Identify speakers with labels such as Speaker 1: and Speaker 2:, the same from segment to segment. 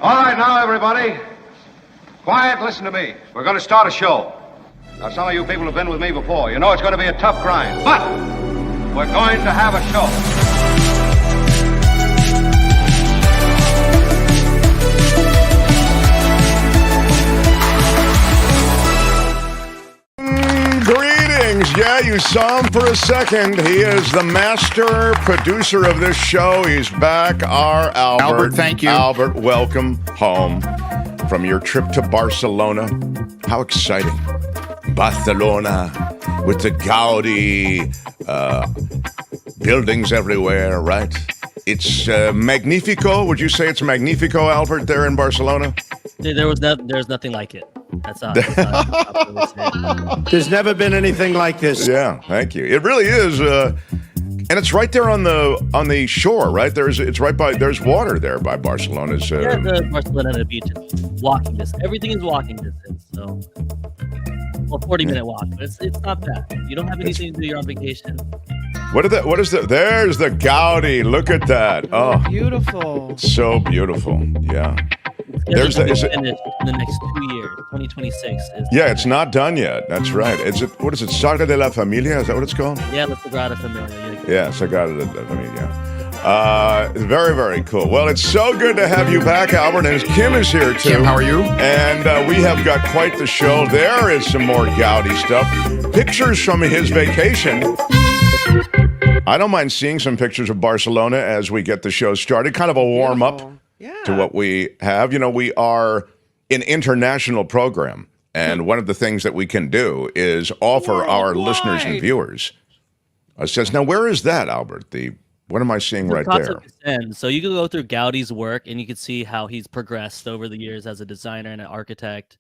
Speaker 1: All right, now, everybody. Quiet, listen to me. We're going to start a show. Now, some of you people have been with me before. You know it's going to be a tough grind, but we're going to have a show.
Speaker 2: Greetings. Yeah, you saw him for a second. He is the master producer of this show. He's back. Our Albert.
Speaker 3: Albert, thank you.
Speaker 2: Albert, welcome home from your trip to Barcelona. How exciting. Barcelona with the Gaudi buildings everywhere, right? It's magnifico. Would you say it's magnifico, Albert, there in Barcelona?
Speaker 4: There's nothing like it. That's not
Speaker 5: There's never been anything like this.
Speaker 2: Yeah, thank you. It really is, and it's right there on the shore, right? There's water there by Barcelona's.
Speaker 4: The Barcelona beach is walking distance. Everything is walking distance. So, 40-minute walk. But it's not bad. You don't have anything to do. You're on vacation.
Speaker 2: There's the Gaudi. Look at that. Oh,
Speaker 6: beautiful.
Speaker 2: So beautiful. Yeah.
Speaker 4: Is it in the next 2 years? 2026 is.
Speaker 2: Yeah, it's not done yet. That's right. What is it? Sagrada de la Familia? Is that what it's called?
Speaker 4: Yeah, La Sagrada Familia.
Speaker 2: Yeah, Sagrada de la Familia. Very, very cool. Well, it's so good to have you back, Albert, and Kim is here too.
Speaker 3: Kim, how are you?
Speaker 2: And we have got quite the show. There is some more Gaudi stuff. Pictures from his vacation. I don't mind seeing some pictures of Barcelona as we get the show started. Kind of a warm up to what we have. You know, we are an international program, and one of the things that we can do is offer our listeners and viewers. Says, now where is that, Albert? What am I seeing right there?
Speaker 4: So you can go through Gaudi's work, and you can see how he's progressed over the years as a designer and an architect.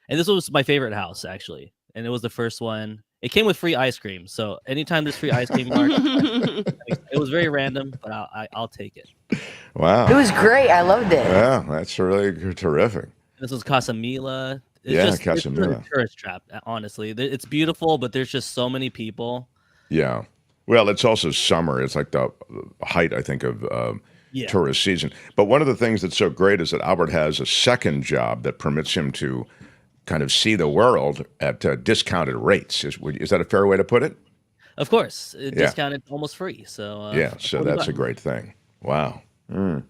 Speaker 4: And this was my favorite house, actually, and it was the first one. It came with free ice cream, so anytime there's free ice cream, Mark, it was very random, but I'll take it.
Speaker 2: Wow.
Speaker 7: It was great. I loved it.
Speaker 2: Yeah, that's really terrific.
Speaker 4: This was Casa Mila.
Speaker 2: Casa Mila.
Speaker 4: It's a tourist trap, honestly. It's beautiful, but there's just so many people.
Speaker 2: Yeah. Well, it's also summer. It's like the height, I think, of tourist season. But one of the things that's so great is that Albert has a second job that permits him to kind of see the world at discounted rates. Is that a fair way to put it?
Speaker 4: Of course. Discounted almost free. So
Speaker 2: so that's a great thing. Wow. And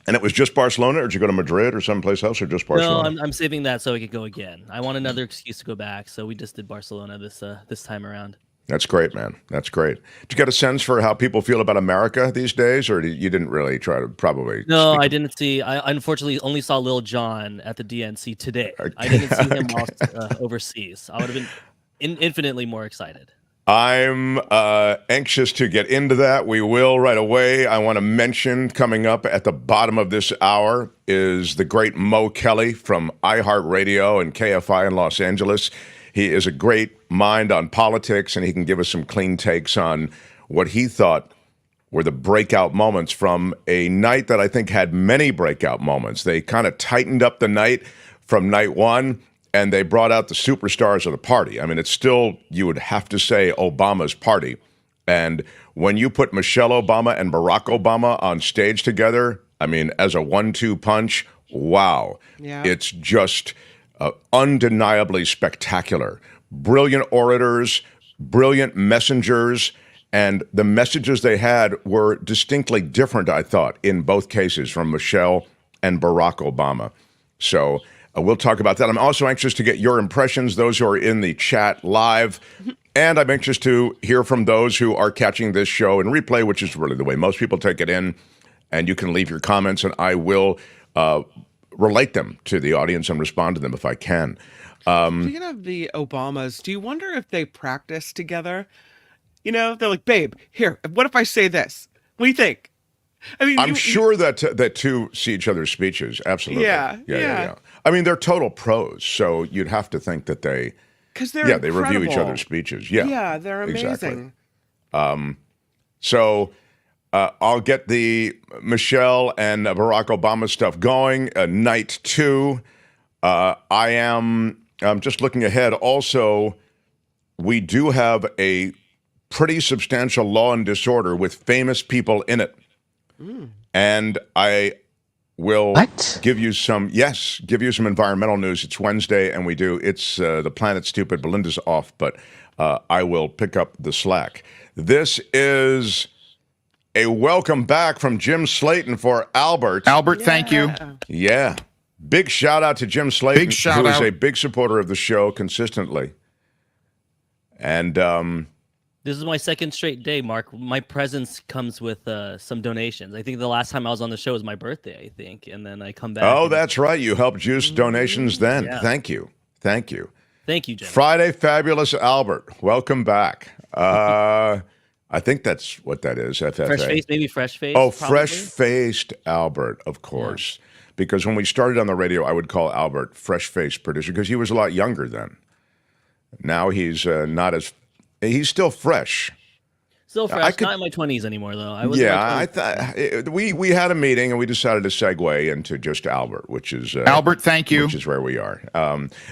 Speaker 2: it was just Barcelona, or did you go to Madrid or someplace else, or just Barcelona?
Speaker 4: No, I'm saving that so I could go again. I want another excuse to go back, so we just did Barcelona this time around.
Speaker 2: That's great, man. That's great. Did you get a sense for how people feel about America these days, or you didn't really try to probably?
Speaker 4: No, I didn't see. I unfortunately only saw Lil Jon at the DNC today. I didn't see him overseas. I would have been infinitely more excited.
Speaker 2: I'm anxious to get into that. We will right away. I want to mention coming up at the bottom of this hour is the great Mo Kelly from iHeartRadio and KFI in Los Angeles. He is a great mind on politics, and he can give us some clean takes on what he thought were the breakout moments from a night that I think had many breakout moments. They kind of tightened up the night from night one, and they brought out the superstars of the party. I mean, it's still, you would have to say, Obama's party. And when you put Michelle Obama and Barack Obama on stage together, I mean, as a 1-2 punch, wow. Yeah. It's just undeniably spectacular. Brilliant orators, brilliant messengers, and the messages they had were distinctly different, I thought, in both cases from Michelle and Barack Obama. So we'll talk about that. I'm also anxious to get your impressions, those who are in the chat live, and I'm anxious to hear from those who are catching this show in replay, which is really the way most people take it in, and you can leave your comments, and I will relate them to the audience and respond to them if I can.
Speaker 6: Speaking of the Obamas, do you wonder if they practice together? You know, they're like, babe, here, what if I say this? What do you think? I mean,
Speaker 2: I'm sure that two see each other's speeches. Absolutely. Yeah. I mean, they're total pros, so you'd have to think that they review each other's speeches. Yeah,
Speaker 6: they're amazing.
Speaker 2: Exactly. So I'll get the Michelle and Barack Obama stuff going. Night 2. I'm just looking ahead. Also, we do have a pretty substantial Law and Disorder with famous people in it. And I will
Speaker 3: What?
Speaker 2: give you some environmental news. It's Wednesday, and it's the Planet Stupid. Belinda's off, but I will pick up the slack. This is a welcome back from Jim Slayton for Albert.
Speaker 3: Albert, thank you.
Speaker 2: Yeah. Big shout out to Jim Slayton,
Speaker 3: Big shout
Speaker 2: who is
Speaker 3: out.
Speaker 2: a big supporter of the show consistently. And
Speaker 4: This is my second straight day, Mark. My presence comes with some donations. I think the last time I was on the show was my birthday, I think. And then I come back.
Speaker 2: oh, that's right. You helped juice donations then.
Speaker 4: Yeah.
Speaker 2: Thank you. Thank you.
Speaker 4: Thank you, Jim.
Speaker 2: Friday Fabulous Albert. Welcome back. I think that's what that is, FFA.
Speaker 4: Fresh face, maybe fresh face.
Speaker 2: Oh,
Speaker 4: probably.
Speaker 2: fresh-faced Albert, of course. Because when we started on the radio, I would call Albert fresh-faced producer because he was a lot younger then. Now he's not as... He's still fresh.
Speaker 4: Still fresh. Not in my 20s anymore, though. I was.
Speaker 2: I thought we had a meeting and we decided to segue into just Albert, which is
Speaker 3: Albert, thank you.
Speaker 2: Which is where we are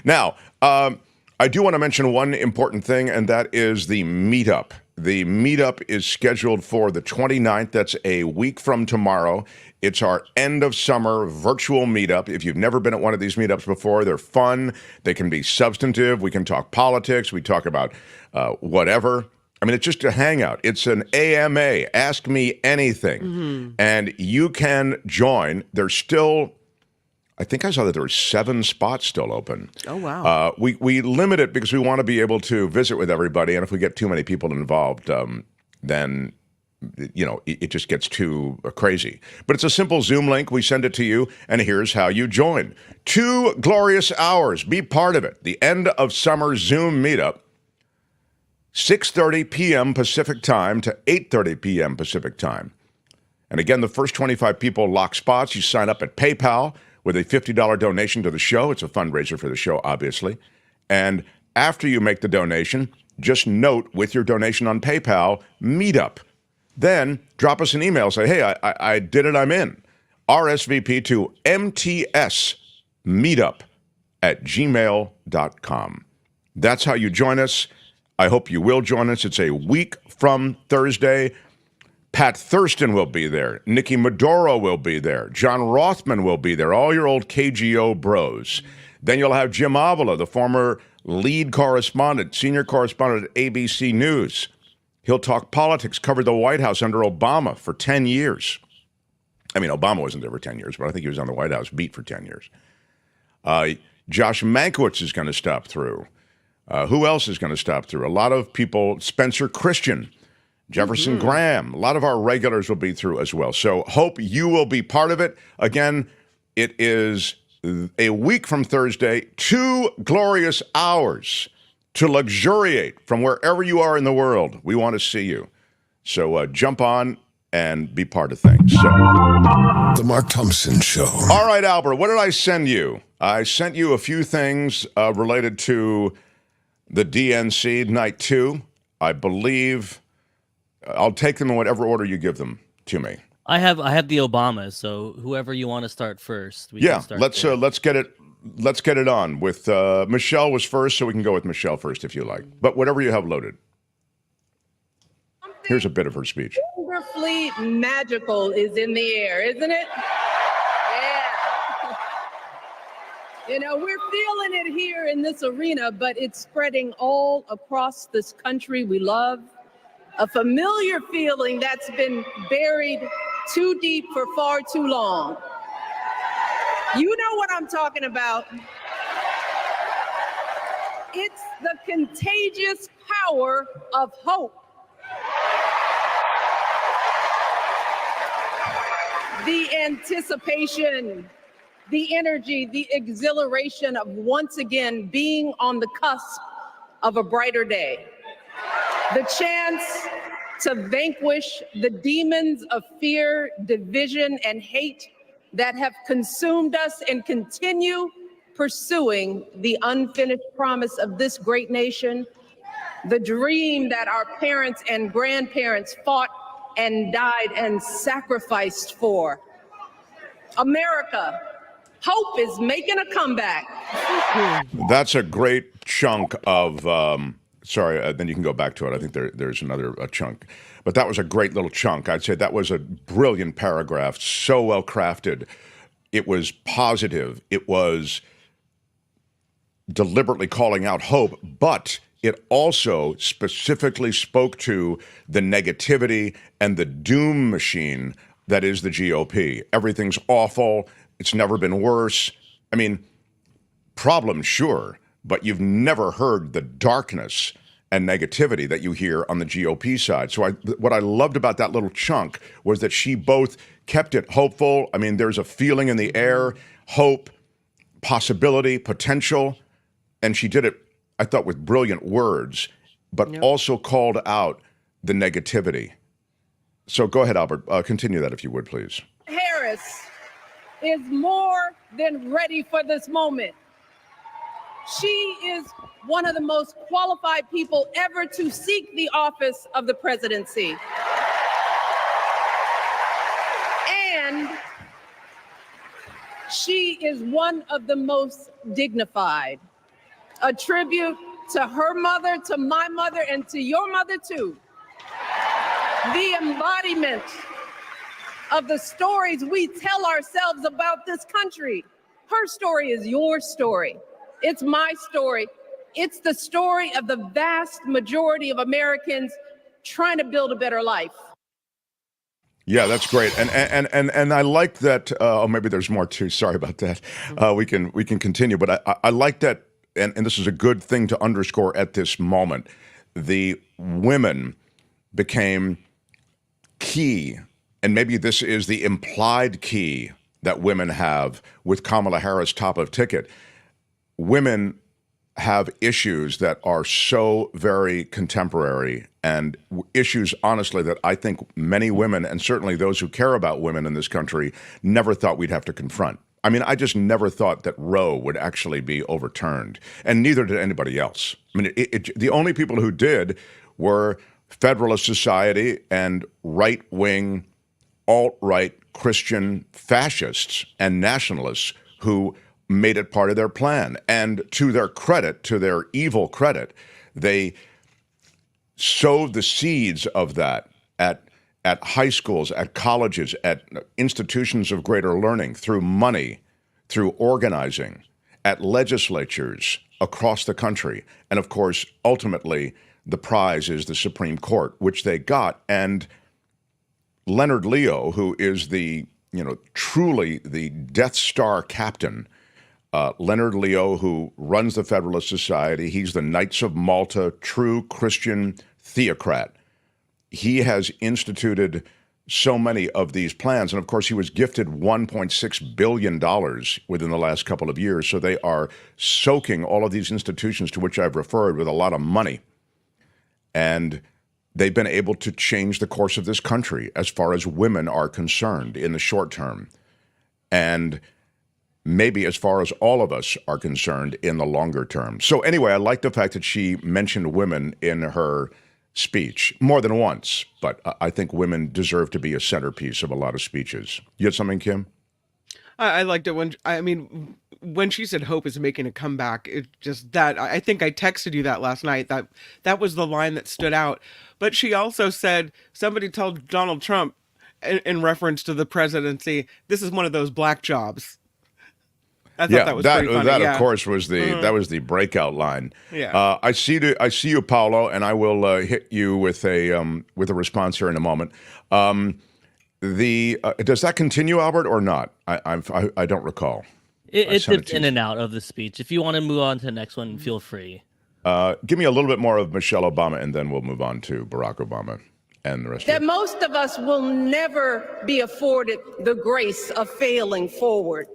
Speaker 2: now. I do want to mention one important thing, and that is the meetup. The meetup is scheduled for the 29th. That's a week from tomorrow. It's our end of summer virtual meetup. If you've never been at one of these meetups before, they're fun. They can be substantive. We can talk politics. We talk about whatever. I mean, it's just a hangout. It's an AMA, Ask Me Anything. And you can join. There's still, I think I saw that there were 7 spots still open.
Speaker 6: Oh, wow.
Speaker 2: We limit it because we want to be able to visit with everybody. And if we get too many people involved, then, it just gets too crazy. But it's a simple Zoom link. We send it to you, and here's how you join. 2 glorious hours. Be part of it. The end of summer Zoom meetup. 6:30 p.m. Pacific time to 8:30 p.m. Pacific time. And again, the first 25 people lock spots. You sign up at PayPal with a $50 donation to the show. It's a fundraiser for the show, obviously. And after you make the donation, just note with your donation on PayPal, meetup. Then drop us an email. Say, hey, I did it. I'm in. RSVP to mtsmeetup@gmail.com. That's how you join us. I hope you will join us. It's a week from Thursday. Pat Thurston will be there. Nikki Maduro will be there. John Rothman will be there. All your old KGO bros. Then you'll have Jim Avila, the former lead correspondent, senior correspondent at ABC News. He'll talk politics, covered the White House under Obama for 10 years. I mean, Obama wasn't there for 10 years, but I think he was on the White House beat for 10 years. Josh Mankiewicz is going to stop through. Who else is going to stop through? A lot of people, Spencer Christian, Jefferson Graham, a lot of our regulars will be through as well. So hope you will be part of it. Again, it is a week from Thursday, 2 glorious hours to luxuriate from wherever you are in the world. We want to see you. So jump on and be part of things. So,
Speaker 5: The Mark Thompson Show.
Speaker 2: all right, Albert, what did I send you? I sent you a few things related to the DNC Night 2. I believe I'll take them in whatever order you give them to me.
Speaker 4: I have the Obamas, so whoever you want to start first. We can start
Speaker 2: let's
Speaker 4: there.
Speaker 2: let's get it on with Michelle was first, so we can go with Michelle first if you like. But whatever you have loaded. Here's a bit of her speech.
Speaker 7: Wonderfully magical is in the air, isn't it? Yeah. We're feeling it here in this arena, but it's spreading all across this country we love. A familiar feeling that's been buried too deep for far too long. You know what I'm talking about. It's the contagious power of hope. The anticipation, the energy, the exhilaration of once again being on the cusp of a brighter day. The chance to vanquish the demons of fear, division, and hate that have consumed us and continue pursuing the unfinished promise of this great nation, the dream that our parents and grandparents fought and died and sacrificed for. America, hope is making a comeback.
Speaker 2: That's a great chunk of, then you can go back to it. I think there's another chunk. But that was a great little chunk. I'd say that was a brilliant paragraph, so well crafted. It was positive. It was deliberately calling out hope, but it also specifically spoke to the negativity and the doom machine that is the GOP. Everything's awful. It's never been worse. I mean, problems, sure, but you've never heard the darkness and negativity that you hear on the GOP side. So what I loved about that little chunk was that she both kept it hopeful. I mean, there's a feeling in the air, hope, possibility, potential, and she did it, I thought, with brilliant words, but also called out the negativity. So go ahead, Albert. Continue that if you would, please.
Speaker 7: Harris is more than ready for this moment. She is one of the most qualified people ever to seek the office of the presidency. And she is one of the most dignified. A tribute to her mother, to my mother, and to your mother too. The embodiment of the stories we tell ourselves about this country. Her story is your story. It's my story. It's the story of the vast majority of Americans trying to build a better life.
Speaker 2: Yeah, that's great, and I like that. Oh, maybe there's more too. Sorry about that. We can continue, but I like that, and this is a good thing to underscore at this moment. The women became key, and maybe this is the implied key that women have with Kamala Harris top of ticket. Women have issues that are so very contemporary and issues, honestly, that I think many women, and certainly those who care about women in this country, never thought we'd have to confront. I mean, I just never thought that Roe would actually be overturned, and neither did anybody else. I mean, the only people who did were Federalist Society and right-wing, alt-right Christian fascists and nationalists who made it part of their plan. And to their credit, to their evil credit, they sowed the seeds of that at high schools, at colleges, at institutions of greater learning, through money, through organizing, at legislatures across the country. And of course, ultimately, the prize is the Supreme Court, which they got. And Leonard Leo, who is truly the Death Star captain, Leonard Leo, who runs the Federalist Society, he's the Knights of Malta, true Christian theocrat. He has instituted so many of these plans. And of course, he was gifted $1.6 billion within the last couple of years. So they are soaking all of these institutions to which I've referred with a lot of money. And they've been able to change the course of this country as far as women are concerned in the short term. And maybe as far as all of us are concerned in the longer term. So anyway, I like the fact that she mentioned women in her speech more than once, but I think women deserve to be a centerpiece of a lot of speeches. You had something, Kim?
Speaker 6: I liked it when she said hope is making a comeback. It just that I think I texted you that last night. That was the line that stood out. But she also said somebody told Donald Trump in reference to the presidency, this is one of those black jobs. I thought that was pretty funny.
Speaker 2: That of course was that was the breakout line.
Speaker 6: Yeah.
Speaker 2: I see you, Paolo, and I will hit you with a response here in a moment. Does that continue, Albert, or not? I don't recall.
Speaker 4: It dipped in and out of the speech. If you want to move on to the next one, feel free.
Speaker 2: Give me a little bit more of Michelle Obama, and then we'll move on to Barack Obama and the rest
Speaker 7: That
Speaker 2: of it.
Speaker 7: most of us will never be afforded the grace of failing forward.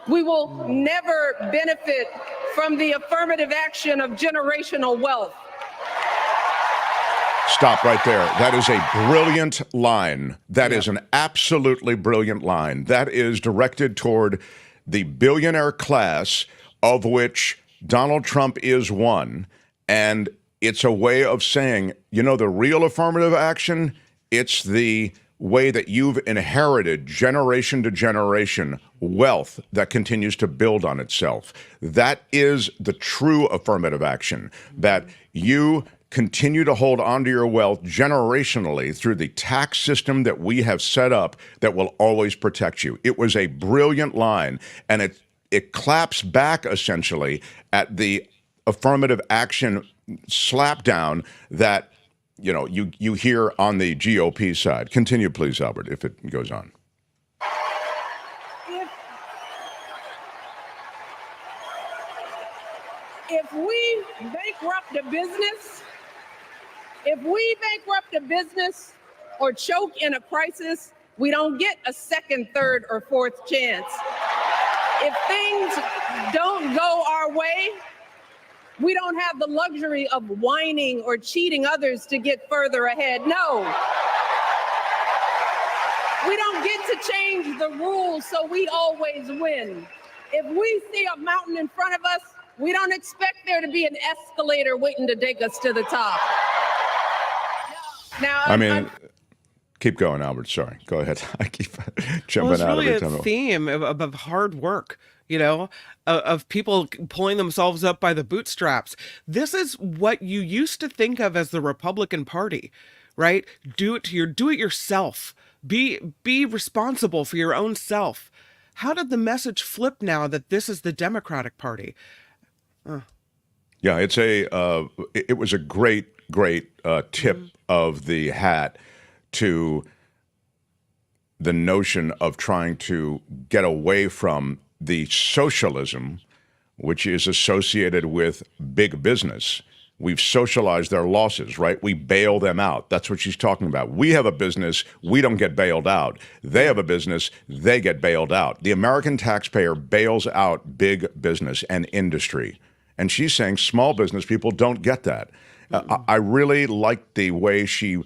Speaker 7: We will never benefit from the affirmative action of generational wealth.
Speaker 2: Stop right there. That is a brilliant line. That is an absolutely brilliant line. That is directed toward the billionaire class, of which Donald Trump is one. And it's a way of saying, the real affirmative action, it's the way that you've inherited generation to generation wealth that continues to build on itself. That is the true affirmative action, that you continue to hold onto your wealth generationally through the tax system that we have set up that will always protect you. It was a brilliant line, and it claps back essentially at the affirmative action slapdown that you hear on the GOP side. Continue, please, Albert, if it goes on.
Speaker 7: If we bankrupt a business or choke in a crisis, we don't get a second, third, or fourth chance. If things don't go our way, we don't have the luxury of whining or cheating others to get further ahead. No. We don't get to change the rules so we always win. If we see a mountain in front of us, we don't expect there to be an escalator waiting to take us to the top. Now,
Speaker 2: keep going, Albert. Sorry. Go ahead. I keep jumping out
Speaker 6: really
Speaker 2: every time.
Speaker 6: It's really a theme of hard work, of people pulling themselves up by the bootstraps. This is what you used to think of as the Republican Party, right? Do it yourself. Be responsible for your own self. How did the message flip now that this is the Democratic Party?
Speaker 2: Yeah, it was a great tip of the hat to the notion of trying to get away from the socialism, which is associated with big business. We've socialized their losses, right? We bail them out. That's what she's talking about. We have a business, we don't get bailed out. They have a business, they get bailed out. The American taxpayer bails out big business and industry. And she's saying small business people don't get that. I really liked the way she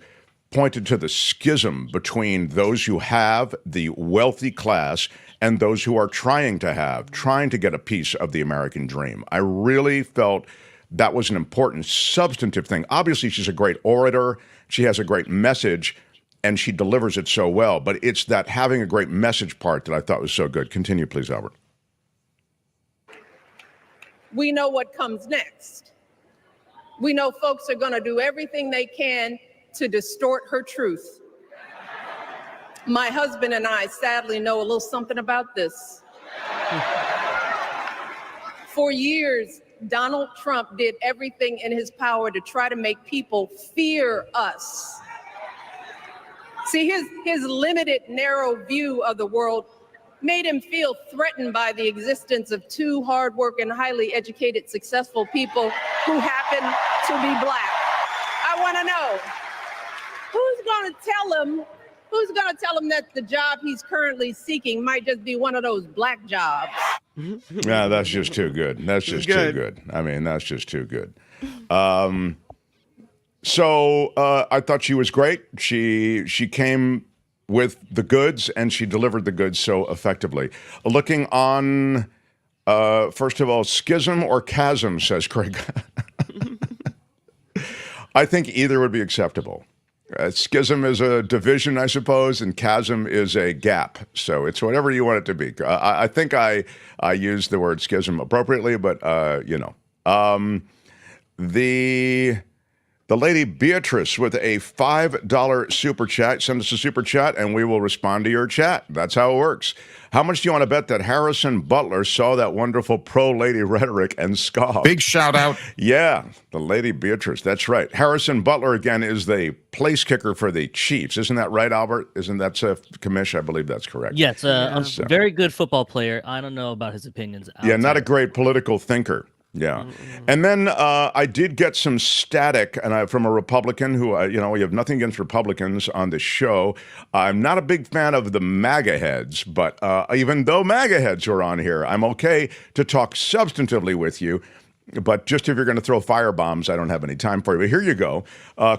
Speaker 2: pointed to the schism between those who have the wealthy class and those who are trying to get a piece of the American dream. I really felt that was an important substantive thing. Obviously, she's a great orator. She has a great message, and she delivers it so well. But it's that having a great message part that I thought was so good. Continue, please, Albert.
Speaker 7: we know what comes next. We know folks are going to do everything they can to distort her truth. My husband and I sadly know a little something about this. For years, Donald Trump did everything in his power to try to make people fear us. See, his limited, narrow view of the world made him feel threatened by the existence of two hardworking, highly educated, successful people who happen to be Black. I want to know, who's going to tell him that the job he's currently seeking might just be one of those Black jobs?
Speaker 2: Yeah, that's just too good. That's just too good. I mean, that's just too good. So I thought she was great. She came with the goods, and she delivered the goods so effectively. Looking on, first of all, schism or chasm, says Craig. I think either would be acceptable. Schism is a division, I suppose, and chasm is a gap. So it's whatever you want it to be. I think I used the word schism appropriately, but, The lady Beatrice with a $5 super chat. Send us a super chat and we will respond to your chat. That's how it works. How much do you want to bet that Harrison Butler saw that wonderful pro-lady rhetoric and scoffed?
Speaker 5: Big shout out.
Speaker 2: Yeah, the lady Beatrice. That's right. Harrison Butler, again, is the place kicker for the Chiefs. Isn't that right, Albert? Isn't that commish? I believe that's correct.
Speaker 4: Yes, a very good football player. I don't know about his opinions.
Speaker 2: Yeah, not a great political thinker. Yeah. And then I did get some static from a Republican who, we have nothing against Republicans on the show. I'm not a big fan of the MAGA heads, but even though MAGA heads are on here, I'm okay to talk substantively with you. But just if you're going to throw firebombs, I don't have any time for you. But here you go.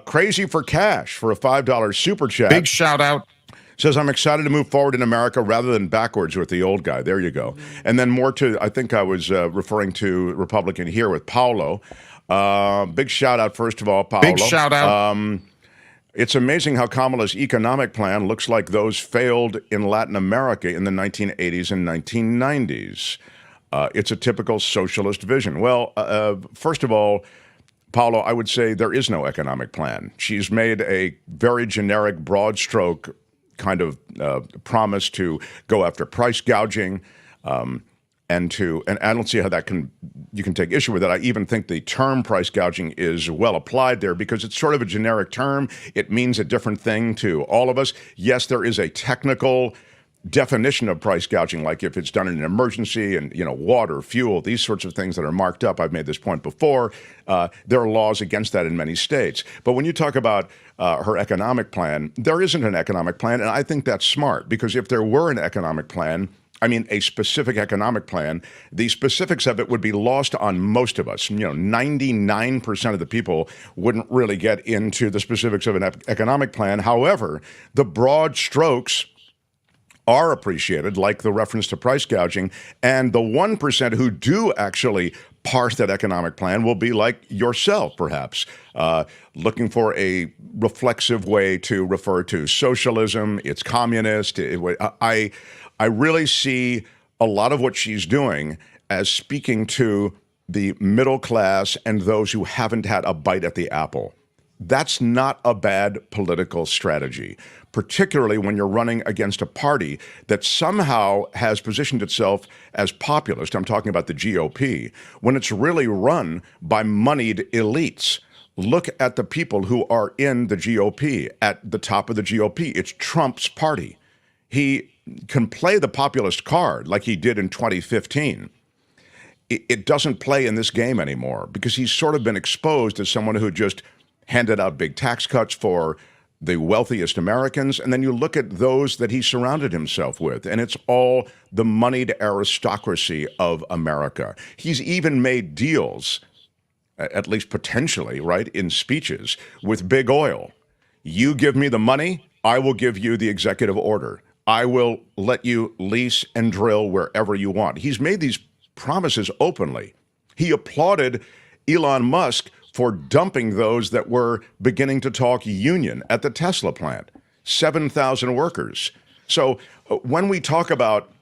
Speaker 2: Crazy for Cash for a $5 super chat.
Speaker 5: Big shout out.
Speaker 2: Says, I'm excited to move forward in America rather than backwards with the old guy. There you go. And then more to, I think I was referring to Republican here with Paulo. Big shout out, first of all, Paulo.
Speaker 5: Big shout out.
Speaker 2: It's amazing how Kamala's economic plan looks like those failed in Latin America in the 1980s and 1990s. It's a typical socialist vision. Well, first of all, Paulo, I would say there is no economic plan. She's made a very generic, broad stroke kind of promise to go after price gouging, and I don't see how you can take issue with it. I even think the term price gouging is well applied there because it's sort of a generic term. It means a different thing to all of us. Yes, there is a technical definition of price gouging, like if it's done in an emergency and, water, fuel, these sorts of things that are marked up. I've made this point before. There are laws against that in many states. But when you talk about her economic plan, there isn't an economic plan. And I think that's smart because if there were an economic plan, a specific economic plan, the specifics of it would be lost on most of us. 99% of the people wouldn't really get into the specifics of an economic plan. However, the broad strokes are appreciated, like the reference to price gouging, and the 1% who do actually parse that economic plan will be like yourself, perhaps, looking for a reflexive way to refer to socialism. It's communist. I really see a lot of what she's doing as speaking to the middle class and those who haven't had a bite at the apple. That's not a bad political strategy, particularly when you're running against a party that somehow has positioned itself as populist. I'm talking about the GOP, when it's really run by moneyed elites. Look at the people who are in the GOP, at the top of the GOP. It's Trump's party. He can play the populist card like he did in 2015. It doesn't play in this game anymore because he's sort of been exposed as someone who just handed out big tax cuts for the wealthiest Americans. And then you look at those that he surrounded himself with, and it's all the moneyed aristocracy of America. He's even made deals, at least potentially, right, in speeches with big oil. You give me the money, I will give you the executive order. I will let you lease and drill wherever you want. He's made these promises openly. He applauded Elon Musk for dumping those that were beginning to talk union at the Tesla plant, 7,000 workers. So when we talk about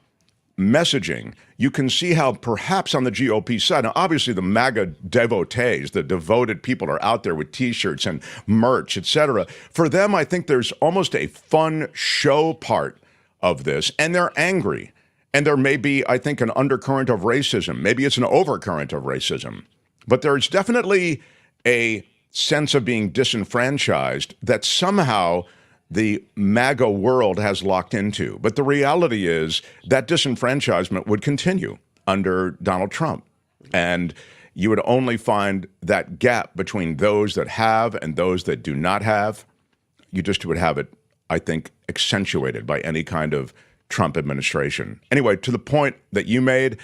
Speaker 2: messaging, you can see how perhaps on the GOP side, now obviously the MAGA devotees, the devoted people are out there with T-shirts and merch, etc. For them, I think there's almost a fun show part of this, and they're angry. And there may be, I think, an undercurrent of racism. Maybe it's an overcurrent of racism. But there's definitely a sense of being disenfranchised that somehow the MAGA world has locked into. But the reality is that disenfranchisement would continue under Donald Trump. And you would only find that gap between those that have and those that do not have. You just would have it, I think, accentuated by any kind of Trump administration. Anyway, to the point that you made,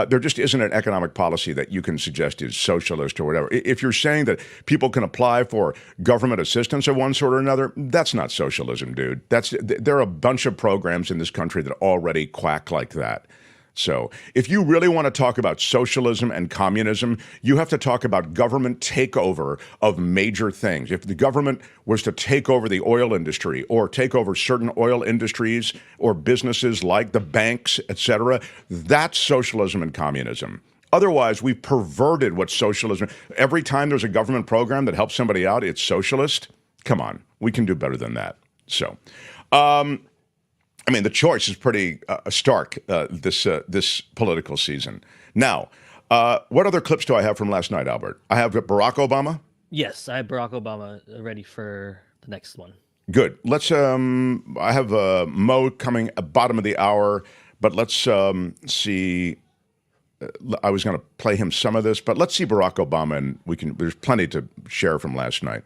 Speaker 2: there just isn't an economic policy that you can suggest is socialist or whatever. If you're saying that people can apply for government assistance of one sort or another, that's not socialism, dude. There are a bunch of programs in this country that already quack like that. So if you really want to talk about socialism and communism, you have to talk about government takeover of major things. If the government was to take over the oil industry or take over certain oil industries or businesses like the banks, etc., that's socialism and communism. Otherwise, we've perverted what socialism. Every time there's a government program that helps somebody out, it's socialist. Come on, we can do better than that. So, the choice is pretty stark this political season. Now, what other clips do I have from last night, Albert? I have Barack Obama.
Speaker 4: Yes, I have Barack Obama ready for the next one.
Speaker 2: Good. Let's. I have Mo coming at bottom of the hour, but let's see. I was going to play him some of this, but let's see Barack Obama, and we can. There's plenty to share from last night.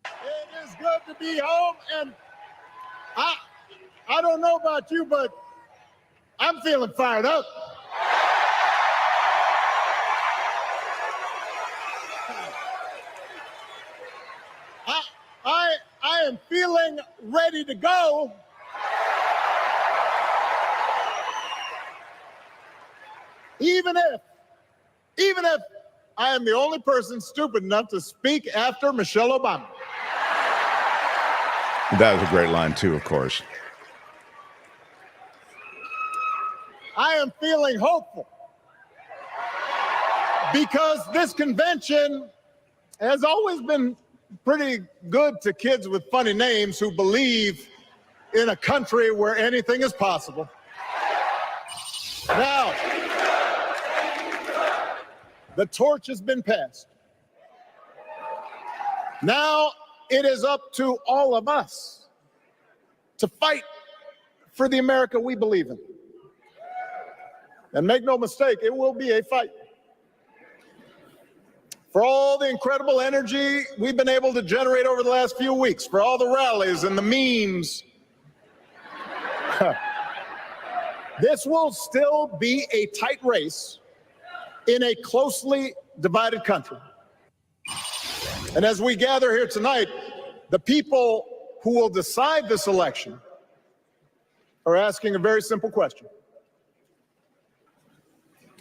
Speaker 3: It is good to be home, and I don't know about you, but I'm feeling fired up. I am feeling ready to go. Even if I am the only person stupid enough to speak after Michelle Obama.
Speaker 2: That was a great line too, of course.
Speaker 3: I am feeling hopeful because this convention has always been pretty good to kids with funny names who believe in a country where anything is possible. Now, the torch has been passed. Now it is up to all of us to fight for the America we believe in. And make no mistake, it will be a fight. For all the incredible energy we've been able to generate over the last few weeks, for all the rallies and the memes, this will still be a tight race in a closely divided country. And as we gather here tonight, the people who will decide this election are asking a very simple question.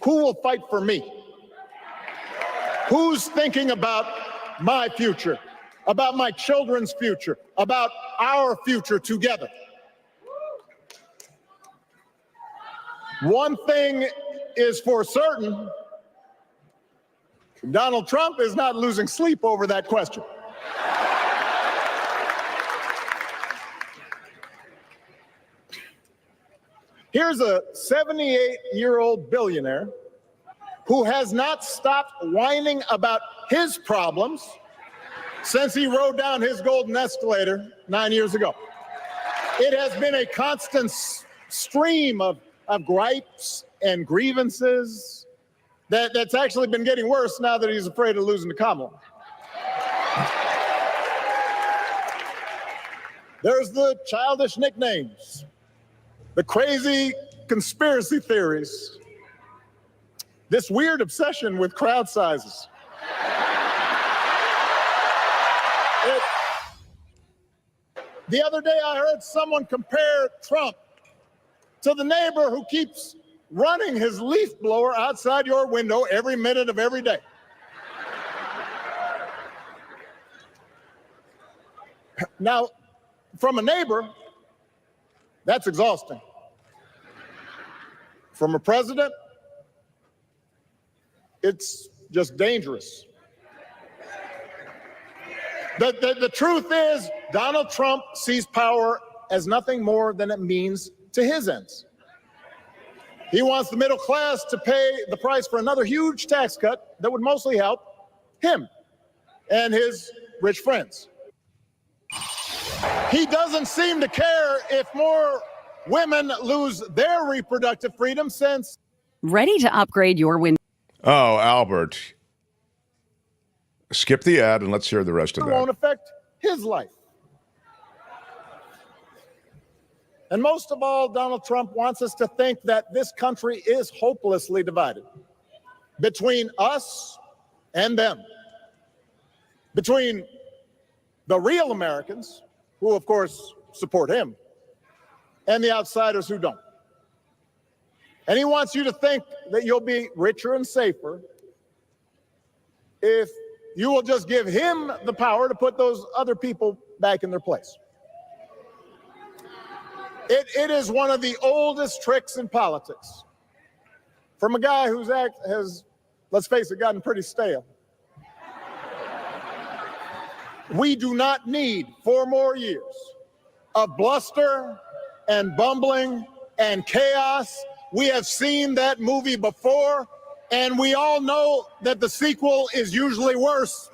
Speaker 3: Who will fight for me? Who's thinking about my future, about my children's future, about our future together? One thing is for certain, Donald Trump is not losing sleep over that question. Here's a 78-year-old billionaire who has not stopped whining about his problems since he rode down his golden escalator 9 years ago. It has been a constant stream of gripes and grievances that's actually been getting worse now that he's afraid of losing to Kamala. There's the childish nicknames, the crazy conspiracy theories, this weird obsession with crowd sizes. The other day I heard someone compare Trump to the neighbor who keeps running his leaf blower outside your window every minute of every day. Now, from a neighbor, that's exhausting. From a president, it's just dangerous. The truth is, Donald Trump sees power as nothing more than it means to his ends. He wants the middle class to pay the price for another huge tax cut that would mostly help him and his rich friends. He doesn't seem to care if more women lose their reproductive freedom since...
Speaker 8: Ready to upgrade your Windows?
Speaker 2: Oh, Albert. Skip the ad and let's hear the rest of that.
Speaker 3: It won't affect his life. And most of all, Donald Trump wants us to think that this country is hopelessly divided between us and them, between the real Americans, who of course support him, and the outsiders who don't. And he wants you to think that you'll be richer and safer if you will just give him the power to put those other people back in their place. It is one of the oldest tricks in politics from a guy whose act has, let's face it, gotten pretty stale. We do not need 4 more years of bluster and bumbling and chaos. We have seen that movie before, and we all know that the sequel is usually worse.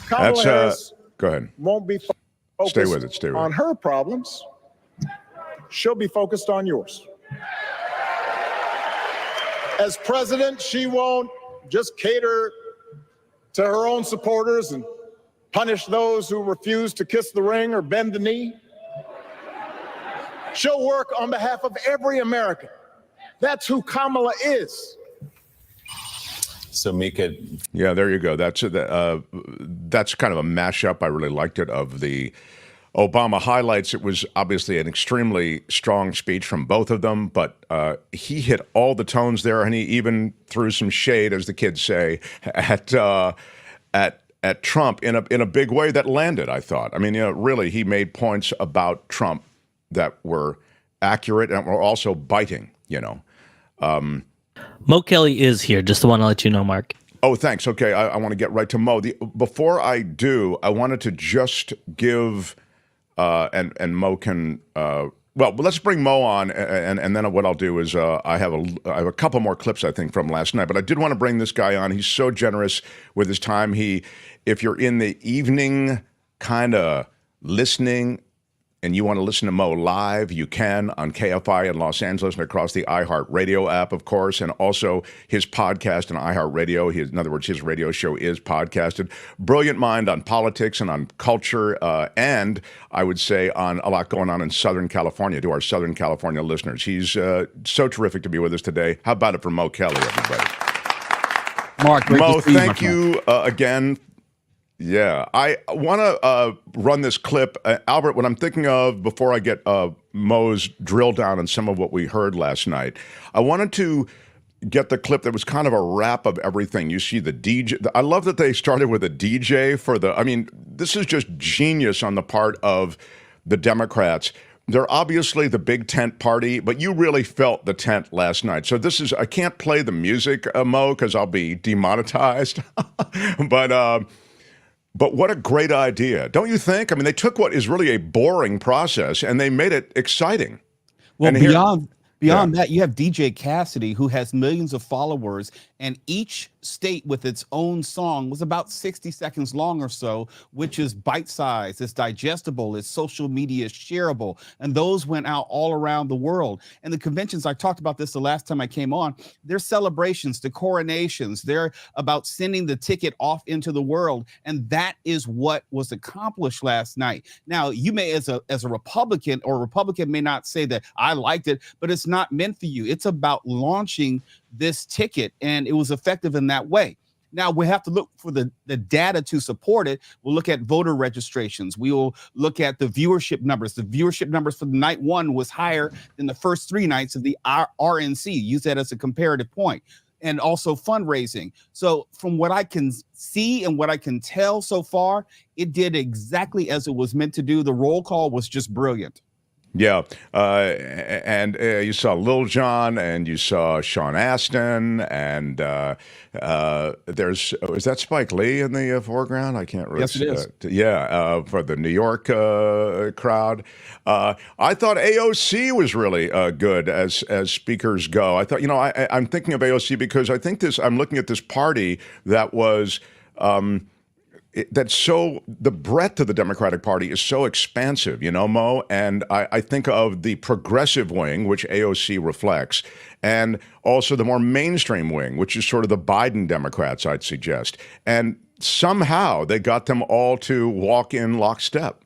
Speaker 3: Kamala Harris
Speaker 2: go ahead.
Speaker 3: won't be focused
Speaker 2: Stay with it.
Speaker 3: on her problems. She'll be focused on yours. As president, she won't just cater to her own supporters and punish those who refuse to kiss the ring or bend the knee. She'll work on behalf of every American. That's who Kamala is.
Speaker 9: So Mika,
Speaker 2: yeah, there you go. That's kind of a mashup. I really liked it of the Obama highlights. It was obviously an extremely strong speech from both of them, but he hit all the tones there, and he even threw some shade, as the kids say, at Trump in a big way that landed, I thought. I mean, really, he made points about Trump that were accurate and were also biting.
Speaker 4: Mo Kelly is here. Just want to let you know, Mark.
Speaker 2: Oh, thanks. Okay, I want to get right to Mo. Before I do, I wanted to just give, and Mo can, well, let's bring Mo on, and then what I'll do is I have a couple more clips, I think, from last night, but I did want to bring this guy on. He's so generous with his time. If you're in the evening kind of listening, and you want to listen to Mo live, you can on KFI in Los Angeles and across the iHeartRadio app, of course, and also his podcast on iHeartRadio. In other words, his radio show is podcasted. Brilliant mind on politics and on culture, and I would say on a lot going on in Southern California, to our Southern California listeners. He's so terrific to be with us today. How about it for Mo Kelly, everybody?
Speaker 10: Mark, great
Speaker 2: Mo,
Speaker 10: to see you,
Speaker 2: thank you again. Yeah, I want to run this clip. Albert, what I'm thinking of before I get Mo's drill down on some of what we heard last night, I wanted to get the clip that was kind of a wrap of everything. You see the DJ. I love that they started with a DJ I mean, this is just genius on the part of the Democrats. They're obviously the big tent party, but you really felt the tent last night. So I can't play the music, Mo, because I'll be demonetized. But what a great idea, don't you think? I mean, they took what is really a boring process and they made it exciting.
Speaker 10: Well, beyond that, you have DJ Cassidy, who has millions of followers, and each state with its own song was about 60 seconds long or so, which is bite-sized, it's digestible, it's social media shareable, and those went out all around the world. And the conventions, I talked about this the last time I came on, they're celebrations, the coronations, they're about sending the ticket off into the world, and that is what was accomplished last night. Now, you may, as a Republican, or a Republican may not say that I liked it, but it's not meant for you. It's about launching this ticket, and it was effective in that way. Now we have to look for the data to support it. We'll look at voter registrations. We will look at the viewership numbers. The viewership numbers for night one was higher than the first 3 nights of the RNC. Use that as a comparative point. And also fundraising. So from what I can see and what I can tell so far, it did exactly as it was meant to do. The roll call was just brilliant.
Speaker 2: Yeah, and you saw Lil Jon, and you saw Sean Astin, and is that Spike Lee in the foreground? I can't really.
Speaker 10: Yes, it is.
Speaker 2: For the New York crowd. I thought AOC was really good as speakers go. I thought, I'm thinking of AOC because I think I'm looking at this party that was. The breadth of the Democratic Party is so expansive, Mo, and I think of the progressive wing, which AOC reflects, and also the more mainstream wing, which is sort of the Biden Democrats, I'd suggest. And somehow they got them all to walk in lockstep.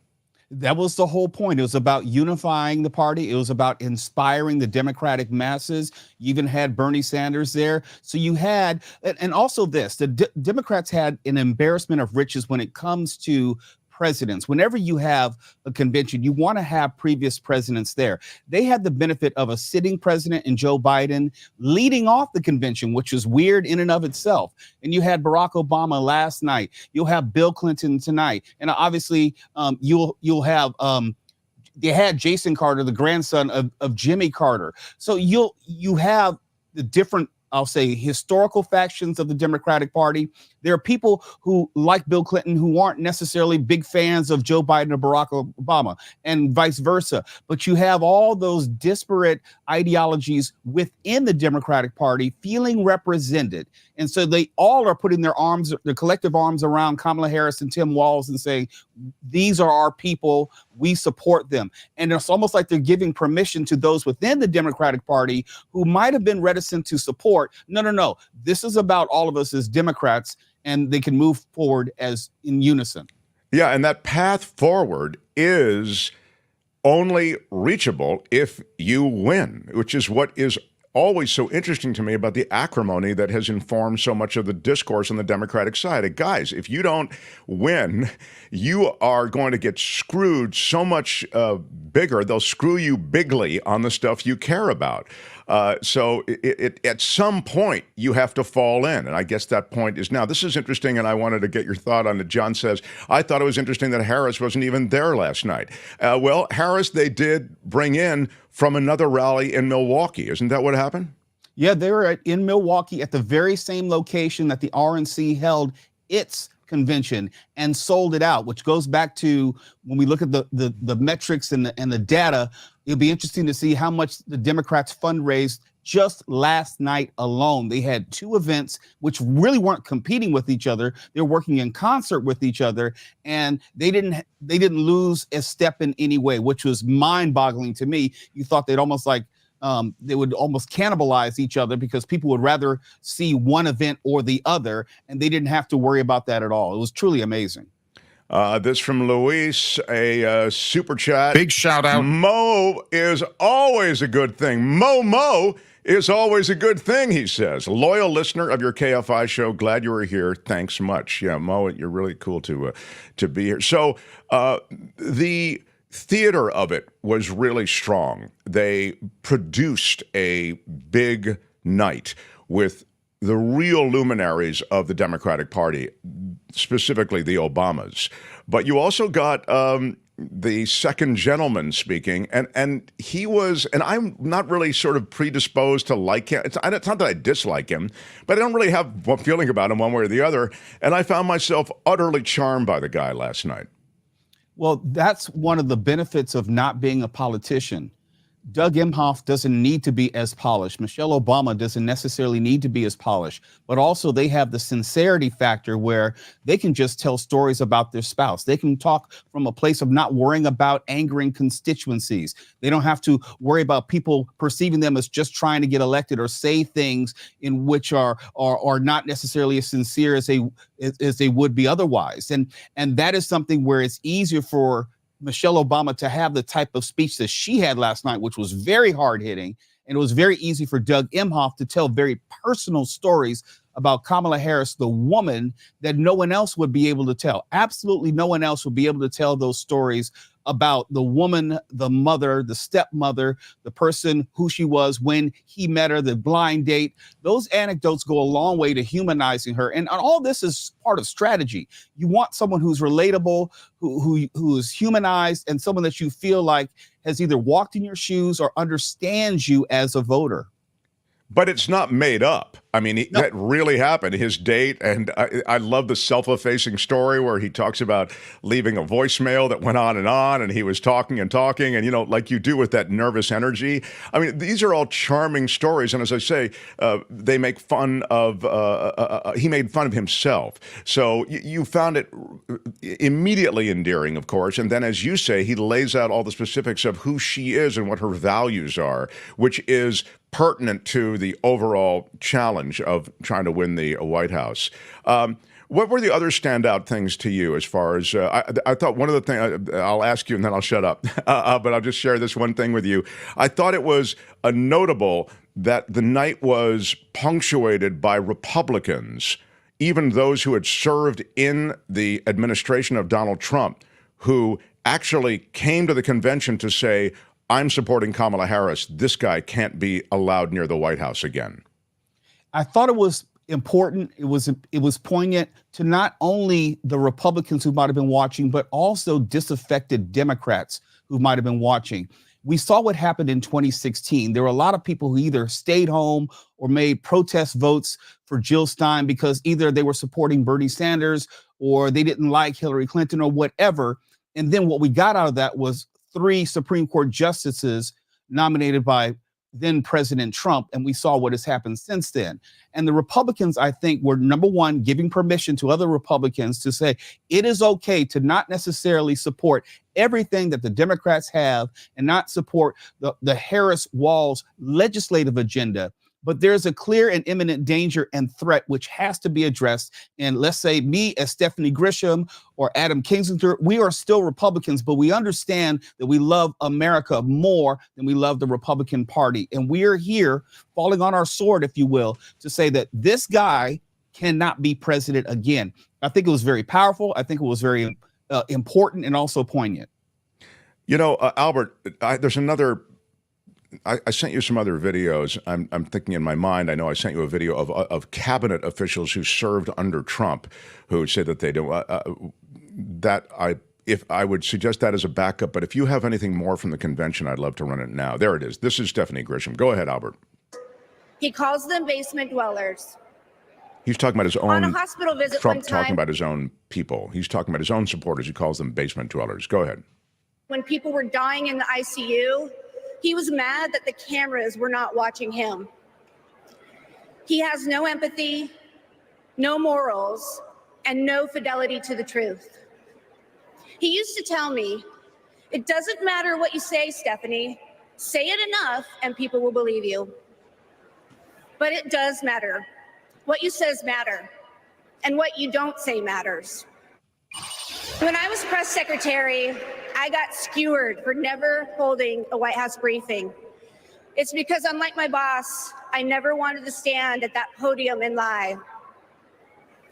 Speaker 10: That was the whole point. It was about unifying the party. It was about inspiring the Democratic masses. You even had Bernie Sanders there. So you had, and also this, the Democrats had an embarrassment of riches when it comes to presidents. Whenever you have a convention, you want to have previous presidents there. They had the benefit of a sitting president in Joe Biden leading off the convention, which was weird in and of itself. And you had Barack Obama last night. You'll have Bill Clinton tonight. And obviously you'll have they had Jason Carter, the grandson of Jimmy Carter. So you have the different, I'll say, historical factions of the Democratic Party. There are people who like Bill Clinton who aren't necessarily big fans of Joe Biden or Barack Obama, and vice versa. But you have all those disparate ideologies within the Democratic Party feeling represented. And so they all are putting their collective arms around Kamala Harris and Tim Walz and saying, these are our people, we support them. And it's almost like they're giving permission to those within the Democratic Party who might have been reticent to support. No. This is about all of us as Democrats, and they can move forward as in unison.
Speaker 2: Yeah, and that path forward is only reachable if you win, which is what is always so interesting to me about the acrimony that has informed so much of the discourse on the Democratic side. Guys, if you don't win, you are going to get screwed so much bigger. They'll screw you bigly on the stuff you care about. So at some point, you have to fall in. And I guess that point is now. This is interesting, and I wanted to get your thought on it. John says, I thought it was interesting that Harris wasn't even there last night. Well, Harris, they did bring in from another rally in Milwaukee. Isn't that what happened?
Speaker 10: Yeah, they were in Milwaukee at the very same location that the RNC held its convention and sold it out, which goes back to when we look at the metrics and the data. It'll be interesting to see how much the Democrats fundraised just last night alone. They had two events which really weren't competing with each other. They're working in concert with each other, and they didn't lose a step in any way, which was mind-boggling to me. You thought they'd almost like they would almost cannibalize each other because people would rather see one event or the other, and they didn't have to worry about that at all. It was truly amazing.
Speaker 2: This from Luis, a super chat.
Speaker 5: Big shout out.
Speaker 2: Mo is always a good thing. Mo is always a good thing, he says. Loyal listener of your KFI show. Glad you were here. Thanks much. Yeah, Mo, you're really cool to be here. So the theater of it was really strong. They produced a big night with the real luminaries of the Democratic Party, specifically the Obamas. But you also got the second gentleman speaking, and he was, and I'm not really sort of predisposed to like him. It's not that I dislike him, but I don't really have one feeling about him one way or the other. And I found myself utterly charmed by the guy last night.
Speaker 10: Well, that's one of the benefits of not being a politician. Doug Emhoff doesn't need to be as polished. Michelle Obama doesn't necessarily need to be as polished, but also they have the sincerity factor where they can just tell stories about their spouse. They can talk from a place of not worrying about angering constituencies. They don't have to worry about people perceiving them as just trying to get elected or say things in which are not necessarily as sincere as they would be otherwise. And that is something where it's easier for Michelle Obama to have the type of speech that she had last night, which was very hard-hitting, and it was very easy for Doug Emhoff to tell very personal stories about Kamala Harris, the woman that no one else would be able to tell. Absolutely no one else would be able to tell those stories about the woman, the mother, the stepmother, the person who she was when he met her, the blind date. Those anecdotes go a long way to humanizing her. And all this is part of strategy. You want someone who's relatable, who is humanized, and someone that you feel like has either walked in your shoes or understands you as a voter.
Speaker 2: But it's not made up. I mean, that really happened, his date. And I love the self-effacing story where he talks about leaving a voicemail that went on, and he was talking and talking. And, you know, like you do with that nervous energy. I mean, these are all charming stories. And as I say, they make fun of, he made fun of himself. So you found it immediately endearing, of course. And then, as you say, he lays out all the specifics of who she is and what her values are, which is pertinent to the overall challenge of trying to win the White House. What were the other standout things to you as far as, I thought one of the things, I'll ask you and then I'll shut up, but I'll just share this one thing with you. I thought it was notable that the night was punctuated by Republicans, even those who had served in the administration of Donald Trump, who actually came to the convention to say, I'm supporting Kamala Harris. This guy can't be allowed near the White House again.
Speaker 10: I thought it was important. It was poignant to not only the Republicans who might have been watching, but also disaffected Democrats who might have been watching. We saw what happened in 2016. There were a lot of people who either stayed home or made protest votes for Jill Stein because either they were supporting Bernie Sanders or they didn't like Hillary Clinton or whatever. And then what we got out of that was 3 Supreme Court justices nominated by then President Trump, and we saw what has happened since then. And the Republicans, I think, were, number one, giving permission to other Republicans to say it is okay to not necessarily support everything that the Democrats have and not support the Harris-Walz legislative agenda. But there's a clear and imminent danger and threat which has to be addressed. And let's say me as Stephanie Grisham or Adam Kinzinger, we are still Republicans, but we understand that we love America more than we love the Republican Party. And we are here falling on our sword, if you will, to say that this guy cannot be president again. I think it was very powerful. I think it was very important and also poignant.
Speaker 2: You know, Albert, there's another... I sent you some other videos. I'm thinking in my mind, I know I sent you a video of cabinet officials who served under Trump who said that they don't, if I would suggest that as a backup, but if you have anything more from the convention, I'd love to run it now. There it is. This is Stephanie Grisham. Go ahead, Albert.
Speaker 11: He calls them basement dwellers.
Speaker 2: He's talking about his own.
Speaker 11: On a hospital visit
Speaker 2: Trump
Speaker 11: one time,
Speaker 2: talking about his own people. He's talking about his own supporters. He calls them basement dwellers. Go ahead.
Speaker 11: when people were dying in the ICU, he was mad that the cameras were not watching him. He has no empathy, no morals, and no fidelity to the truth. He used to tell me, "It doesn't matter what you say, Stephanie. Say it enough and people will believe you." But it does matter. What you says matter, and what you don't say matters. When I was press secretary, I got skewered for never holding a White House briefing. It's because, unlike my boss, I never wanted to stand at that podium and lie.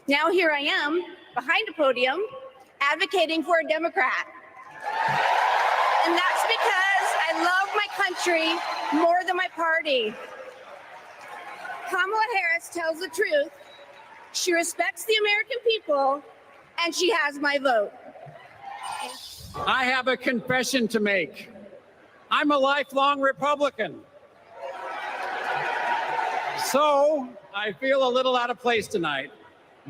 Speaker 11: Now here I am, behind a podium, advocating for a Democrat. And that's because I love my country more than my party. Kamala Harris tells the truth. She respects the American people, and she has my vote.
Speaker 12: I have a confession to make. I'm a lifelong Republican. So I feel a little out of place tonight,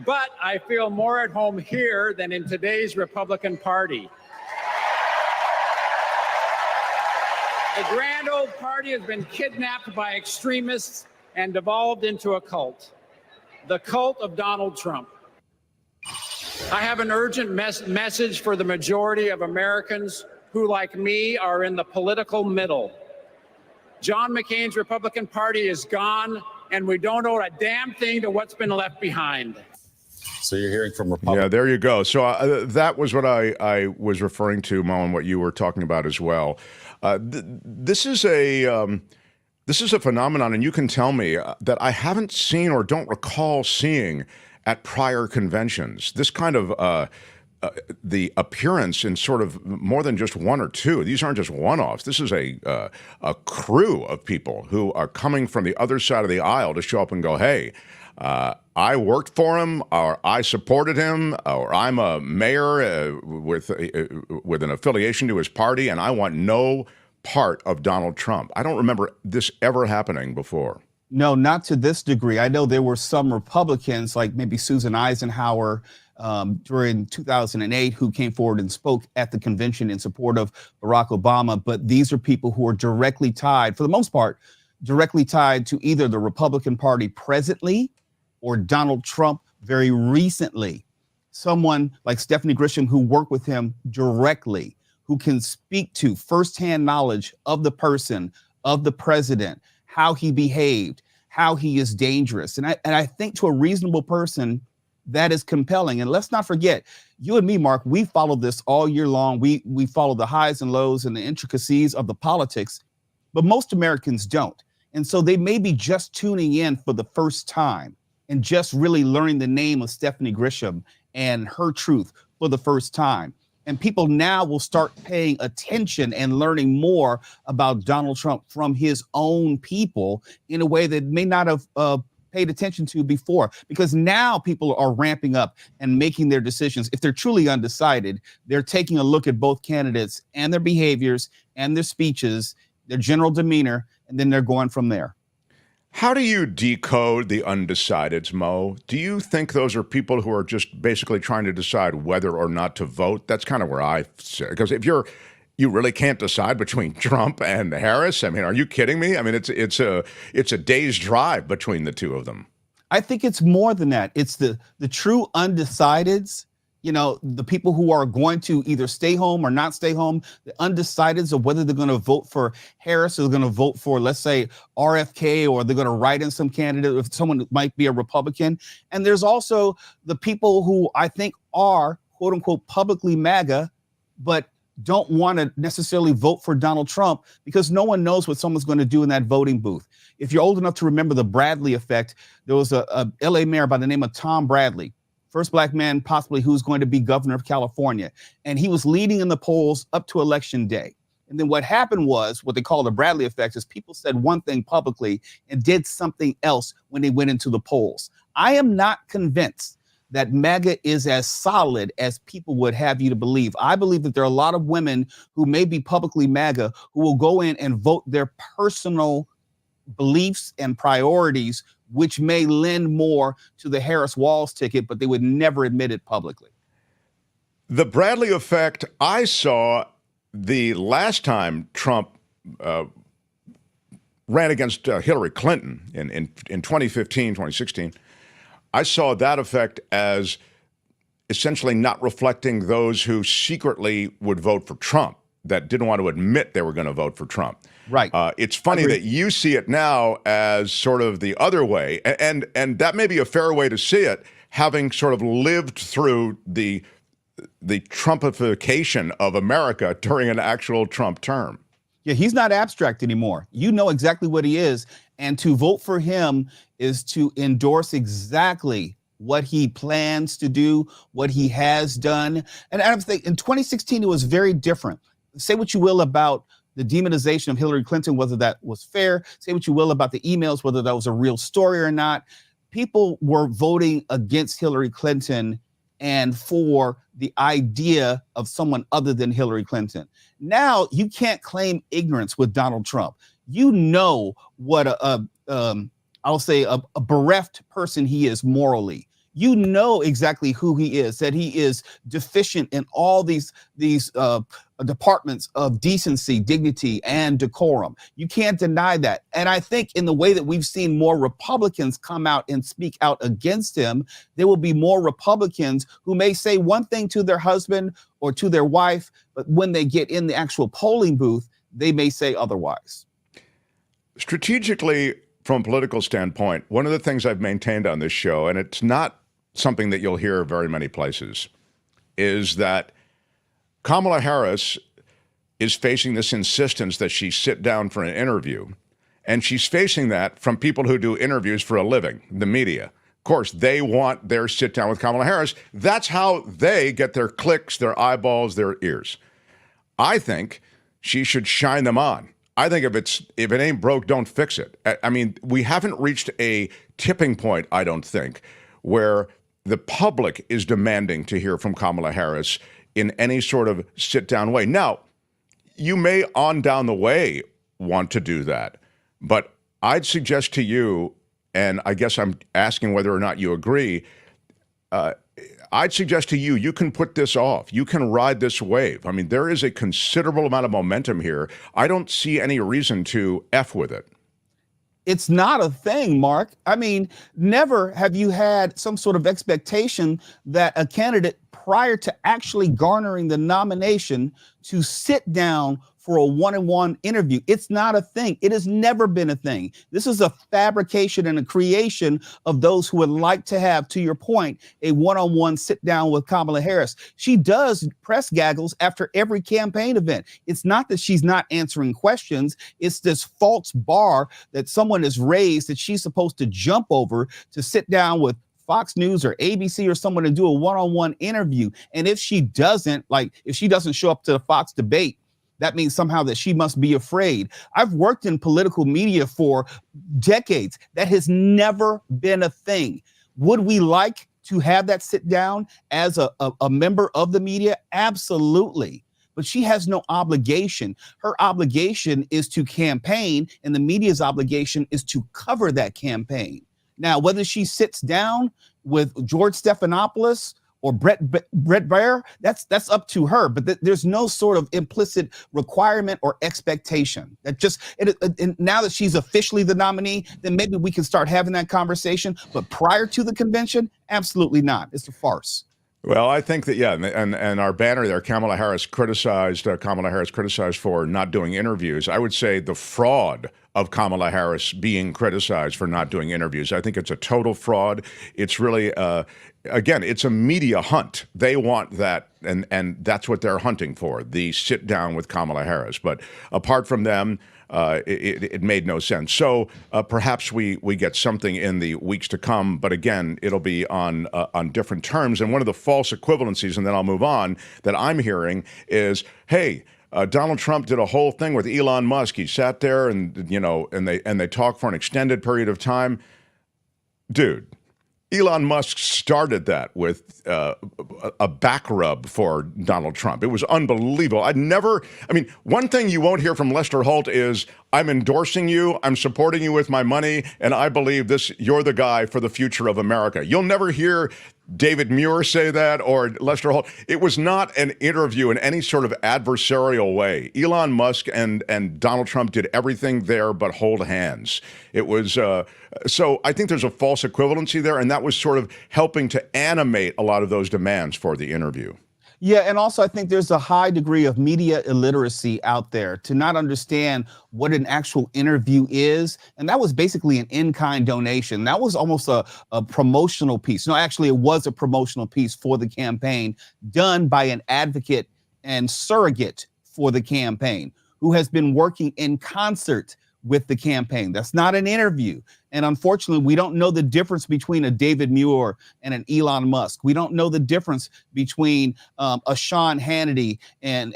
Speaker 12: but I feel more at home here than in today's Republican Party. The grand old party has been kidnapped by extremists and devolved into a cult, the cult of Donald Trump. I have an urgent message for the majority of Americans who, like me, are in the political middle. John McCain's Republican Party is gone, and we don't owe a damn thing to what's been left behind.
Speaker 9: So you're hearing from Republicans.
Speaker 2: Yeah, there you go. So that was what I was referring to, Mo, and what you were talking about as well. This is a phenomenon, and you can tell me that I haven't seen or don't recall seeing at prior conventions. This kind of the appearance in sort of more than just one or two. These aren't just one-offs. This is a crew of people who are coming from the other side of the aisle to show up and go, hey, I worked for him, or I supported him, or I'm a mayor with an affiliation to his party, and I want no part of Donald Trump. I don't remember this ever happening before.
Speaker 10: No, not to this degree. I know there were some Republicans, like maybe Susan Eisenhower during 2008, who came forward and spoke at the convention in support of Barack Obama. But these are people who are directly tied, for the most part, directly tied to either the Republican Party presently or Donald Trump very recently. Someone like Stephanie Grisham, who worked with him directly, who can speak to firsthand knowledge of the person, of the president, how he behaved, how he is dangerous. And I think to a reasonable person, that is compelling. And let's not forget, you and me, Mark, we follow this all year long. We follow the highs and lows and the intricacies of the politics, but most Americans don't. And so they may be just tuning in for the first time and just really learning the name of Stephanie Grisham and her truth for the first time. And people now will start paying attention and learning more about Donald Trump from his own people in a way that may not have paid attention to before, because now people are ramping up and making their decisions. If they're truly undecided, they're taking a look at both candidates and their behaviors and their speeches, their general demeanor, and then they're going from there.
Speaker 2: How do you decode the undecideds, Mo? Do you think those are people who are just basically trying to decide whether or not to vote? That's kind of where I sit. Because if you really can't decide between Trump and Harris, I mean, are you kidding me? I mean, it's a day's drive between the two of them.
Speaker 10: I think it's more than that. It's the true undecideds. You know, the people who are going to either stay home or not stay home, the undecideds of whether they're going to vote for Harris or they're going to vote for, let's say, RFK, or they're going to write in some candidate, if someone might be a Republican. And there's also the people who I think are, quote unquote, publicly MAGA, but don't want to necessarily vote for Donald Trump because no one knows what someone's going to do in that voting booth. If you're old enough to remember the Bradley effect, there was a LA mayor by the name of Tom Bradley, first black man possibly who's going to be governor of California. And he was leading in the polls up to election day. And then what happened was what they call the Bradley effect is people said one thing publicly and did something else when they went into the polls. I am not convinced that MAGA is as solid as people would have you to believe. I believe that there are a lot of women who may be publicly MAGA who will go in and vote their personal beliefs and priorities, which may lend more to the Harris-Walz ticket, but they would never admit it publicly.
Speaker 2: The Bradley effect I saw the last time Trump ran against Hillary Clinton in 2015, 2016, I saw that effect as essentially not reflecting those who secretly would vote for Trump, that didn't want to admit they were going to vote for Trump.
Speaker 10: Right.
Speaker 2: It's funny that you see it now as sort of the other way, and that may be a fair way to see it, having sort of lived through the Trumpification of America during an actual Trump term.
Speaker 10: Yeah, he's not abstract anymore. You know exactly what he is. And to vote for him is to endorse exactly what he plans to do, what he has done. And I think in 2016, it was very different. Say what you will about the demonization of Hillary Clinton, whether that was fair. Say what you will about the emails, whether that was a real story or not. People were voting against Hillary Clinton and for the idea of someone other than Hillary Clinton. Now you can't claim ignorance with Donald Trump. You know what I'll say a bereft person he is morally. You know exactly who he is, that he is deficient in all these departments of decency, dignity, and decorum. You can't deny that. And I think in the way that we've seen more Republicans come out and speak out against him, there will be more Republicans who may say one thing to their husband or to their wife, but when they get in the actual polling booth, they may say otherwise.
Speaker 2: Strategically, from a political standpoint, one of the things I've maintained on this show, and it's not something that you'll hear very many places, is that Kamala Harris is facing this insistence that she sit down for an interview. And she's facing that from people who do interviews for a living, the media. Of course, they want their sit down with Kamala Harris. That's how they get their clicks, their eyeballs, their ears. I think she should shine them on. I think if it ain't broke, don't fix it. I mean, we haven't reached a tipping point, I don't think, where the public is demanding to hear from Kamala Harris in any sort of sit-down way. Now, you may on down the way want to do that, but I'd suggest to you, and I guess I'm asking whether or not you agree, I'd suggest to you, you can put this off. You can ride this wave. I mean, there is a considerable amount of momentum here. I don't see any reason to F with it.
Speaker 10: It's not a thing, Mark. I mean, never have you had some sort of expectation that a candidate prior to actually garnering the nomination to sit down for a one-on-one interview. It's not a thing. It has never been a thing. This is a fabrication and a creation of those who would like to have, to your point, a one-on-one sit down with Kamala Harris. She does press gaggles after every campaign event. It's not that she's not answering questions. It's this false bar that someone has raised that she's supposed to jump over to sit down with Fox News or ABC or someone to do a one-on-one interview. And if she doesn't, if she doesn't show up to the Fox debate, that means somehow that she must be afraid. I've worked in political media for decades. That has never been a thing. Would we like to have that sit down as a member of the media? Absolutely. But she has no obligation. Her obligation is to campaign, and the media's obligation is to cover that campaign. Now, whether she sits down with George Stephanopoulos or Brett Baier, that's up to her. But there's no sort of implicit requirement or expectation. That just and now that she's officially the nominee, then maybe we can start having that conversation. But prior to the convention, absolutely not. It's a farce.
Speaker 2: Well, I think that, yeah, and our banner there, Kamala Harris criticized for not doing interviews. I would say the fraud of Kamala Harris being criticized for not doing interviews. I think it's a total fraud. It's really, again, it's a media hunt. They want that, and that's what they're hunting for, the sit down with Kamala Harris. But apart from them, it made no sense. So perhaps we get something in the weeks to come, but again, it'll be on different terms. And one of the false equivalencies, and then I'll move on, that I'm hearing is, hey, Donald Trump did a whole thing with Elon Musk. He sat there and they talked for an extended period of time. Dude, Elon Musk started that with a back rub for Donald Trump. It was unbelievable. One thing you won't hear from Lester Holt is, I'm endorsing you, I'm supporting you with my money, and I believe you're the guy for the future of America. You'll never hear David Muir say that or Lester Holt. It was not an interview in any sort of adversarial way. Elon Musk and Donald Trump did everything there but hold hands. It was so I think there's a false equivalency there, and that was sort of helping to animate a lot of those demands for the interview.
Speaker 10: Yeah, and also I think there's a high degree of media illiteracy out there to not understand what an actual interview is. And that was basically an in-kind donation. That was almost a promotional piece. No, actually, it was a promotional piece for the campaign done by an advocate and surrogate for the campaign who has been working in concert with the campaign. That's not an interview. And unfortunately, we don't know the difference between a David Muir and an Elon Musk. We don't know the difference between a Sean Hannity and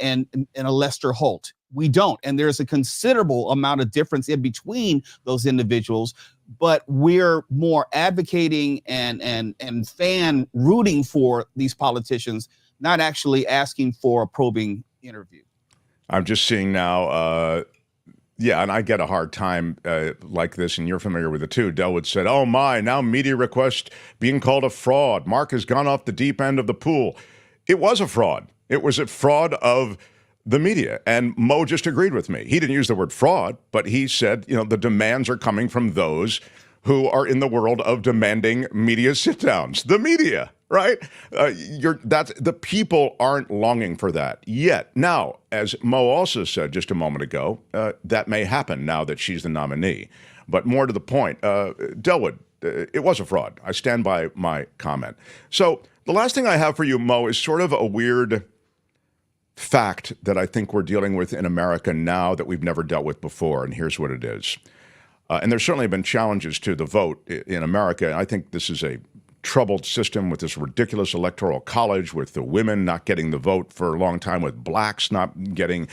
Speaker 10: a Lester Holt. We don't. And there's a considerable amount of difference in between those individuals, but we're more advocating and fan rooting for these politicians, not actually asking for a probing interview.
Speaker 2: I'm just seeing now, yeah, and I get a hard time like this, and you're familiar with it too. Delwood said, oh my, now media request being called a fraud. Mark has gone off the deep end of the pool. It was a fraud. It was a fraud of the media. And Mo just agreed with me. He didn't use the word fraud, but he said, the demands are coming from those who are in the world of demanding media sit-downs. The media, right? The people aren't longing for that yet. Now, as Mo also said just a moment ago, that may happen now that she's the nominee. But more to the point, Delwood, it was a fraud. I stand by my comment. So the last thing I have for you, Mo, is sort of a weird fact that I think we're dealing with in America now that we've never dealt with before, and here's what it is. And there's certainly been challenges to the vote in America. I think this is a troubled system with this ridiculous electoral college, with the women not getting the vote for a long time, with blacks not getting,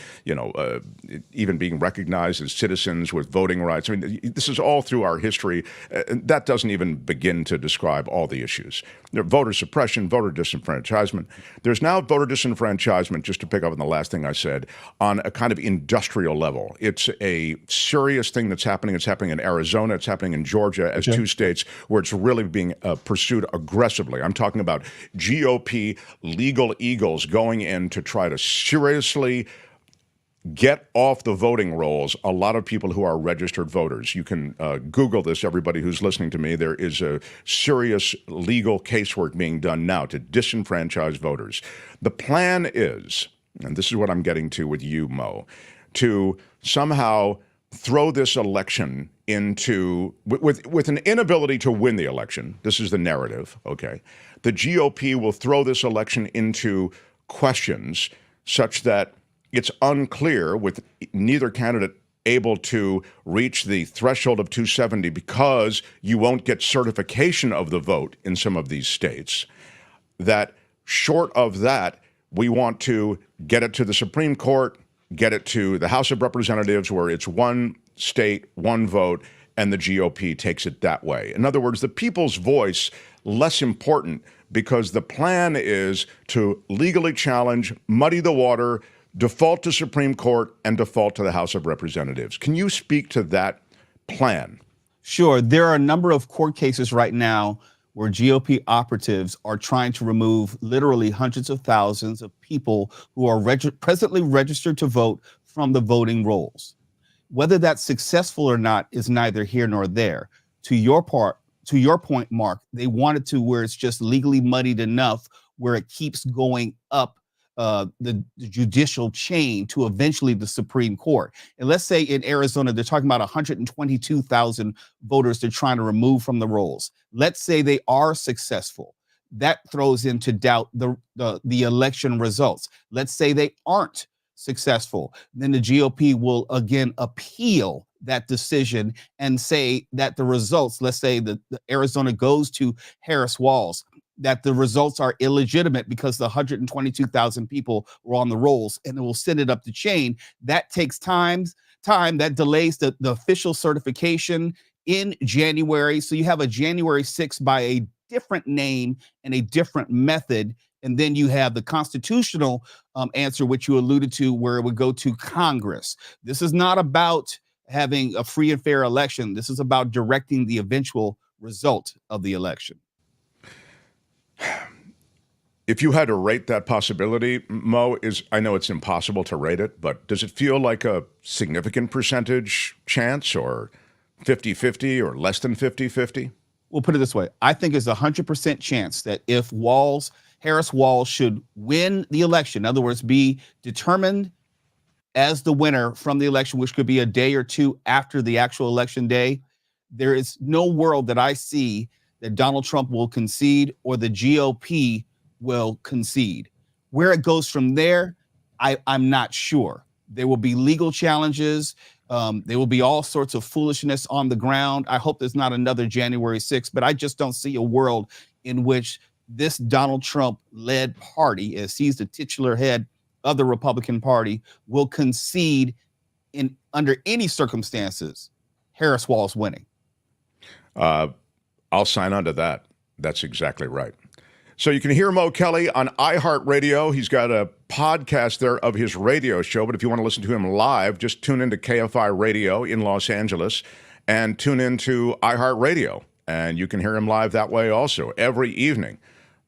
Speaker 2: even being recognized as citizens with voting rights. I mean, this is all through our history. That doesn't even begin to describe all the issues. There's voter suppression, voter disenfranchisement. There's now voter disenfranchisement, just to pick up on the last thing I said, on a kind of industrial level. It's a serious thing that's happening. It's happening in Arizona. It's happening in Georgia as two states where it's really being pursued aggressively. I'm talking about GOP legal eagles going in to try to seriously get off the voting rolls a lot of people who are registered voters. You can Google this, everybody who's listening to me. There is a serious legal casework being done now to disenfranchise voters. The plan is, and this is what I'm getting to with you, Mo, to somehow throw this election into, with an inability to win the election. This is the narrative, okay? The GOP will throw this election into questions such that it's unclear, with neither candidate able to reach the threshold of 270 because you won't get certification of the vote in some of these states, that short of that, we want to get it to the Supreme Court, get it to the House of Representatives, where it's one state, one vote, and the GOP takes it that way. In other words, the people's voice less important, because the plan is to legally challenge, muddy the water, default to Supreme Court, and default to the House of Representatives. Can you speak to that plan?
Speaker 10: Sure. There are a number of court cases right now where GOP operatives are trying to remove literally hundreds of thousands of people who are presently registered to vote from the voting rolls. Whether that's successful or not is neither here nor there. To your point, Mark, they want it to where it's just legally muddied enough where it keeps going up the judicial chain to eventually the Supreme Court. And let's say in Arizona, they're talking about 122,000 voters they're trying to remove from the rolls. Let's say they are successful. That throws into doubt the election results. Let's say they aren't successful. Then the GOP will again appeal that decision and say that the results, let's say the Arizona goes to Harris Walz, that the results are illegitimate because the 122,000 people were on the rolls, and it will send it up the chain. That takes time that delays the official certification in January. So you have a January 6th by a different name and a different method. And then you have the constitutional answer, which you alluded to, where it would go to Congress. This is not about having a free and fair election. This is about directing the eventual result of the election.
Speaker 2: If you had to rate that possibility, Mo, I know it's impossible to rate it, but does it feel like a significant percentage chance, or 50-50, or less than 50-50?
Speaker 10: We'll put it this way. I think it's 100% chance that if Harris Walz should win the election, in other words, be determined as the winner from the election, which could be a day or two after the actual election day, there is no world that I see that Donald Trump will concede or the GOP will concede. Where it goes from there, I'm not sure. There will be legal challenges. There will be all sorts of foolishness on the ground. I hope there's not another January 6th, but I just don't see a world in which this Donald Trump-led party, as he's the titular head of the Republican Party, will concede under any circumstances Harris Walz winning.
Speaker 2: I'll sign on to that. That's exactly right. So you can hear Mo Kelly on iHeartRadio. He's got a podcast there of his radio show, but if you want to listen to him live, just tune into KFI Radio in Los Angeles and tune into iHeartRadio, and you can hear him live that way also every evening.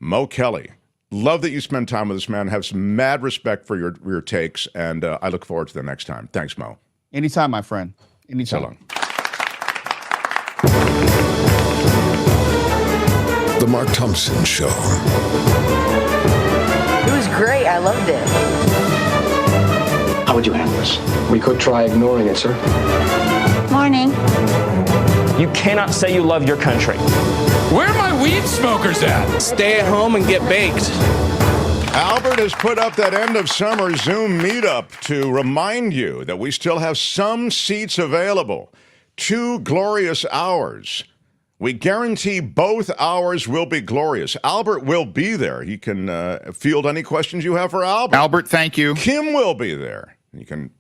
Speaker 2: Mo Kelly, love that you spend time with this man. Have some mad respect for your takes, and I look forward to the next time. Thanks, Mo.
Speaker 10: Anytime, my friend. Anytime.
Speaker 2: So long.
Speaker 5: The Mark Thompson Show.
Speaker 13: It was great. I loved it.
Speaker 14: How would you handle this? We could try ignoring it, sir.
Speaker 13: Morning.
Speaker 14: You cannot say you love your country.
Speaker 15: Where are my weed smokers at?
Speaker 6: Stay at home and get baked.
Speaker 2: Albert has put up that end of summer Zoom meetup to remind you that we still have some seats available. 2 glorious hours. We guarantee both hours will be glorious. Albert will be there. He can field any questions you have for Albert.
Speaker 15: Albert, thank you.
Speaker 2: Kim will be there. You can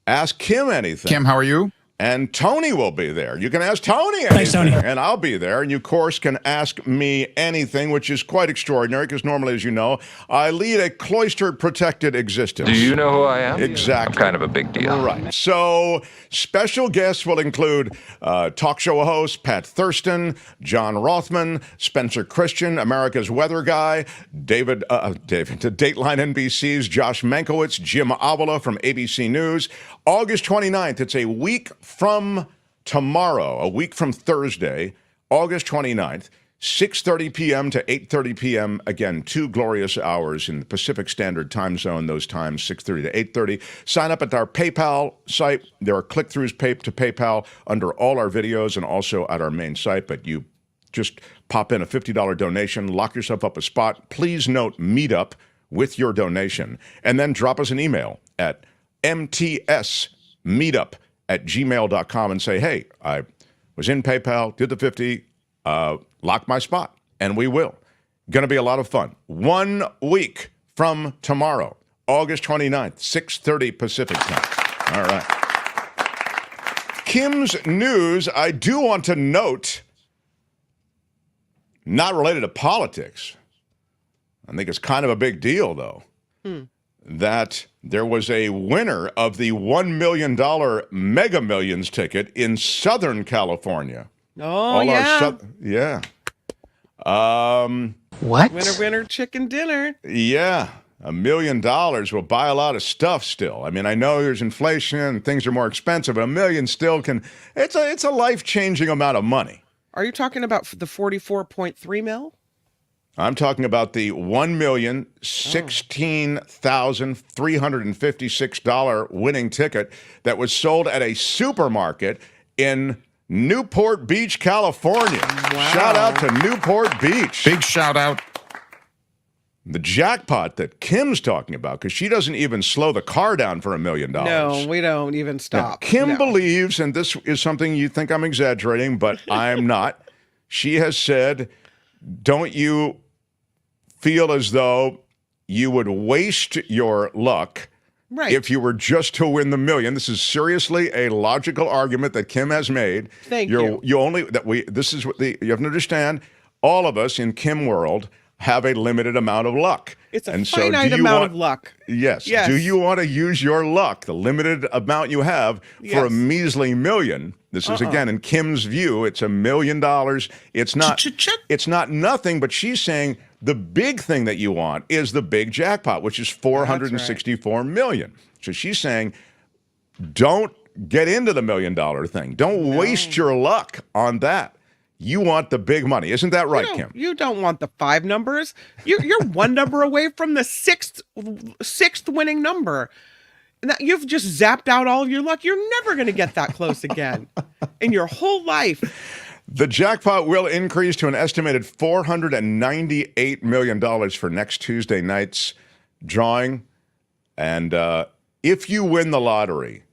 Speaker 2: ask Kim anything.
Speaker 15: Kim, how are you?
Speaker 2: And Tony will be there. You can ask Tony anything.
Speaker 15: Thanks, Tony.
Speaker 2: And I'll be there. And you, of course, can ask me anything, which is quite extraordinary because normally, as you know, I lead a cloistered, protected existence.
Speaker 16: Do you know who I am?
Speaker 2: Exactly.
Speaker 16: I'm kind of a big deal.
Speaker 2: Right. So special guests will include talk show host Pat Thurston, John Rothman, Spencer Christian, America's weather guy, David to Dateline NBC's Josh Mankiewicz, Jim Avila from ABC News. August 29th, it's a week from tomorrow, a week from Thursday, August 29th, 6:30 p.m. to 8:30 p.m. Again, 2 glorious hours in the Pacific Standard Time Zone, those times, 6:30 to 8:30. Sign up at our PayPal site. There are click-throughs to PayPal under all our videos and also at our main site, but you just pop in a $50 donation, lock yourself up a spot. Please note Meetup with your donation, and then drop us an email at mtsmeetup@gmail.com and say, hey, I was in PayPal, did the 50, lock my spot, and we will. Going to be a lot of fun. 1 week from tomorrow, August 29th, 6:30 Pacific time. All right. Kim's news, I do want to note, not related to politics. I think it's kind of a big deal, though, that there was a winner of the $1 million Mega Millions ticket in Southern California.
Speaker 6: Oh, yeah.
Speaker 2: Yeah.
Speaker 6: What? Winner, winner, chicken dinner.
Speaker 2: Yeah. $1 million will buy a lot of stuff still. I mean, I know there's inflation and things are more expensive, but $1 million still can, it's a life-changing amount of money.
Speaker 6: Are you talking about the 44.3 mil?
Speaker 2: I'm talking about the $1,016,356 winning ticket that was sold at a supermarket in Newport Beach, California.
Speaker 6: Wow.
Speaker 2: Shout out to Newport Beach.
Speaker 15: Big shout out.
Speaker 2: The jackpot that Kim's talking about, because she doesn't even slow the car down for $1 million.
Speaker 6: No, we don't even stop.
Speaker 2: Now, Kim believes, and this is something you think I'm exaggerating, but I'm not. She has said, don't you feel as though you would waste your luck if you were just to win the $1 million? This is seriously a logical argument that Kim has made.
Speaker 6: Thank you.
Speaker 2: You only that we. This is what you have to understand. all of us in Kim world have a limited amount of luck.
Speaker 6: It's a finite amount of luck.
Speaker 2: Yes.
Speaker 6: Yes.
Speaker 2: Do you want to use your luck, the limited amount you have, for a measly million? This is, again, in Kim's view, it's $1 million. It's not, it's not nothing, but she's saying the big thing that you want is the big jackpot, which is $464 million. So she's saying, don't get into the $1 million thing. Don't waste your luck on that. You want the big money. Isn't that right, Kim?
Speaker 6: You don't want the 5 numbers. You're one number away from the sixth winning number. You've just zapped out all of your luck. You're never going to get that close again in your whole life.
Speaker 2: The jackpot will increase to an estimated $498 million for next Tuesday night's drawing. And if you win the lottery,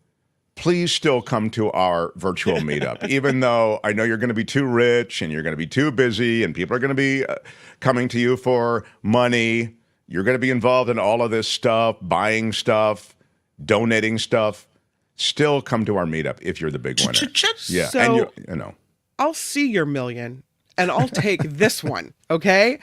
Speaker 2: please still come to our virtual meetup, even though I know you're going to be too rich and you're going to be too busy and people are going to be coming to you for money. You're going to be involved in all of this stuff, buying stuff, donating stuff. Still come to our meetup if you're the big winner. Yeah,
Speaker 6: so,
Speaker 2: and you know,
Speaker 6: I'll see your million and I'll take this one, okay?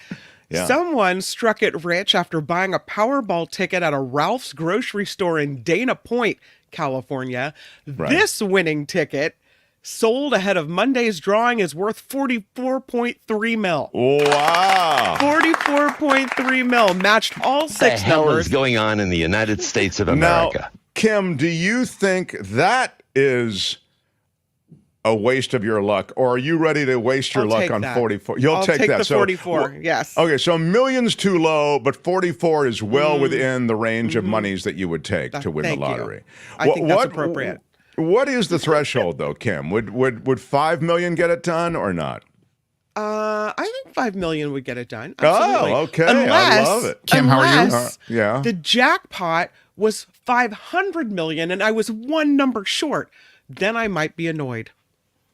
Speaker 2: Yeah.
Speaker 6: Someone struck it rich after buying a Powerball ticket at a Ralph's grocery store in Dana Point, California.
Speaker 2: Right.
Speaker 6: This winning ticket, sold ahead of Monday's drawing, is worth $44.3 mil.
Speaker 2: Wow.
Speaker 6: $44.3 mil, matched all 6 numbers.
Speaker 17: Going on in the United States of America?
Speaker 2: Now, Kim, do you think that is a waste of your luck, or are you ready to waste your luck on 44? You'll
Speaker 6: I'll
Speaker 2: take that.
Speaker 6: The
Speaker 2: So
Speaker 6: 44, yes.
Speaker 2: Okay, so million's too low, but 44 is well within the range of monies that you would take to win the lottery.
Speaker 6: I think that's appropriate.
Speaker 2: What is the threshold, though, Kim? Would 5 million get it done or not?
Speaker 6: I think 5 million would get it done. Absolutely.
Speaker 2: Oh, okay. I love it.
Speaker 15: Kim, how are you?
Speaker 2: Yeah.
Speaker 6: The jackpot was 500 million and I was one number short. Then I might be annoyed.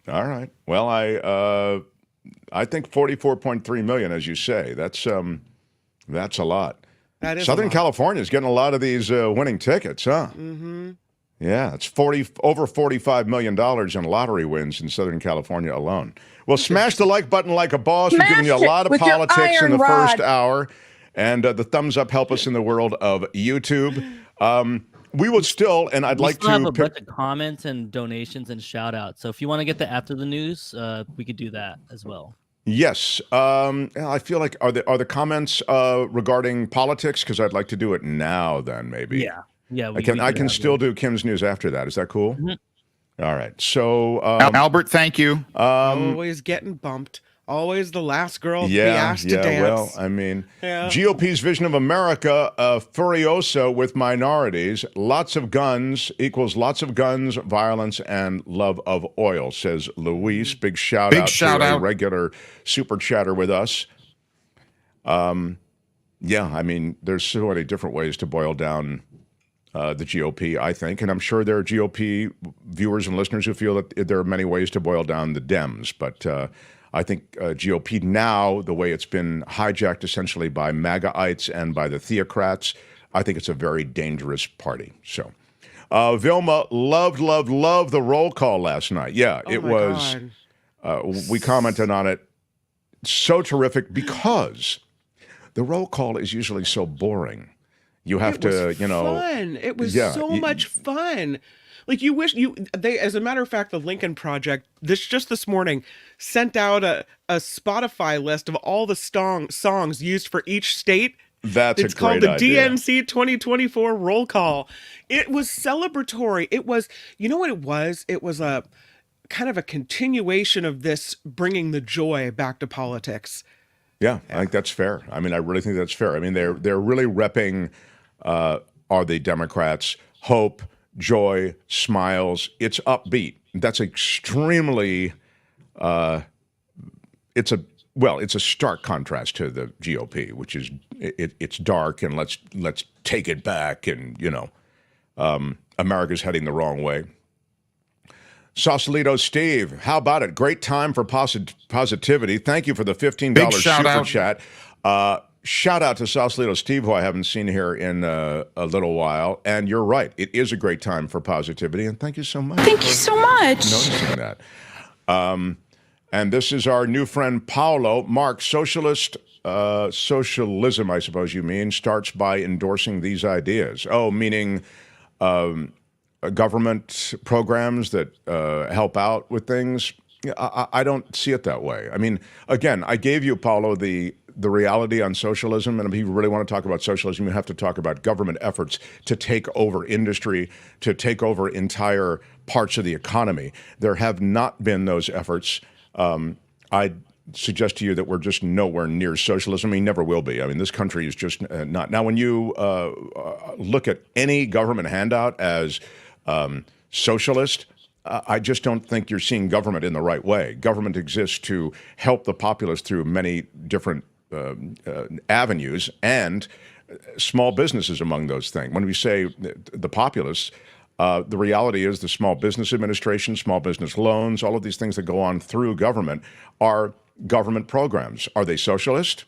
Speaker 2: All right. Well, I think 44.3 million, as you say, that's a lot.
Speaker 6: That is
Speaker 2: Southern
Speaker 6: a lot.
Speaker 2: California is getting a lot of these winning tickets, huh?
Speaker 6: Mm-hmm.
Speaker 2: Yeah, it's over $45 million in lottery wins in Southern California alone. Well, smash the like button like a boss. We've given you a lot of politics in the first hour, and the thumbs up help us in the world of YouTube. We will still, and I'd like to
Speaker 4: have a bunch of comments and donations and shout outs. So if you want to get the after the news, we could do that as well.
Speaker 2: Yes. I feel like are the comments regarding politics? Because I'd like to do it now. Then maybe.
Speaker 4: Yeah. Yeah.
Speaker 2: I can still do Kim's news after that. Is that cool?
Speaker 4: Mm-hmm.
Speaker 2: All right. So
Speaker 15: Albert, thank you.
Speaker 6: Always getting bumped. Always the last girl to be asked to dance.
Speaker 2: Well, I mean, GOP's vision of America, furiosa with minorities, lots of guns equals lots of guns, violence, and love of oil, says Luis. Big shout out to a regular super chatter with us. Yeah, I mean, there's so many different ways to boil down the GOP, I think, and I'm sure there are GOP viewers and listeners who feel that there are many ways to boil down the Dems, but I think GOP now, the way it's been hijacked essentially by MAGAites and by the theocrats, I think it's a very dangerous party. So, Vilma loved the roll call last night. Yeah, it was. We commented on it. So terrific because the roll call is usually so boring. You have to, you know.
Speaker 6: Fun. It was so much fun. Like you wish they, as a matter of fact, the Lincoln Project, this morning, sent out a Spotify list of all the songs used for each state.
Speaker 2: It's
Speaker 6: called the DNC 2024 roll call. It was celebratory. It was, you know what it was? It was a kind of a continuation of this bringing the joy back to politics.
Speaker 2: Yeah, I think that's fair. I mean, I really think that's fair. I mean, they're really repping, are the Democrats, hope, joy, smiles. It's upbeat. That's extremely, it's a stark contrast to the GOP, which is it's dark and let's take it back, and you know, America's heading the wrong way. Sausalito Steve, how about it? Great time for positivity. Thank you for the $15 super chat. Shout out to Sausalito Steve, who I haven't seen here in a little while. And you're right. It is a great time for positivity. And thank you so much.
Speaker 8: Thank you so much.
Speaker 2: Noticing that. And this is our new friend, Paolo. Mark, socialism, I suppose you mean, starts by endorsing these ideas. Oh, meaning government programs that help out with things? I don't see it that way. I mean, again, I gave you, Paolo, the reality on socialism, and if you really want to talk about socialism, you have to talk about government efforts to take over industry, to take over entire parts of the economy. There have not been those efforts. I suggest to you that we're just nowhere near socialism. I mean, never will be. I mean, this country is just not. Now, when you look at any government handout as socialist, I just don't think you're seeing government in the right way. Government exists to help the populace through many different avenues, and small businesses among those things. When we say the populace, the reality is the Small Business Administration, small business loans, all of these things that go on through government are government programs. Are they socialist?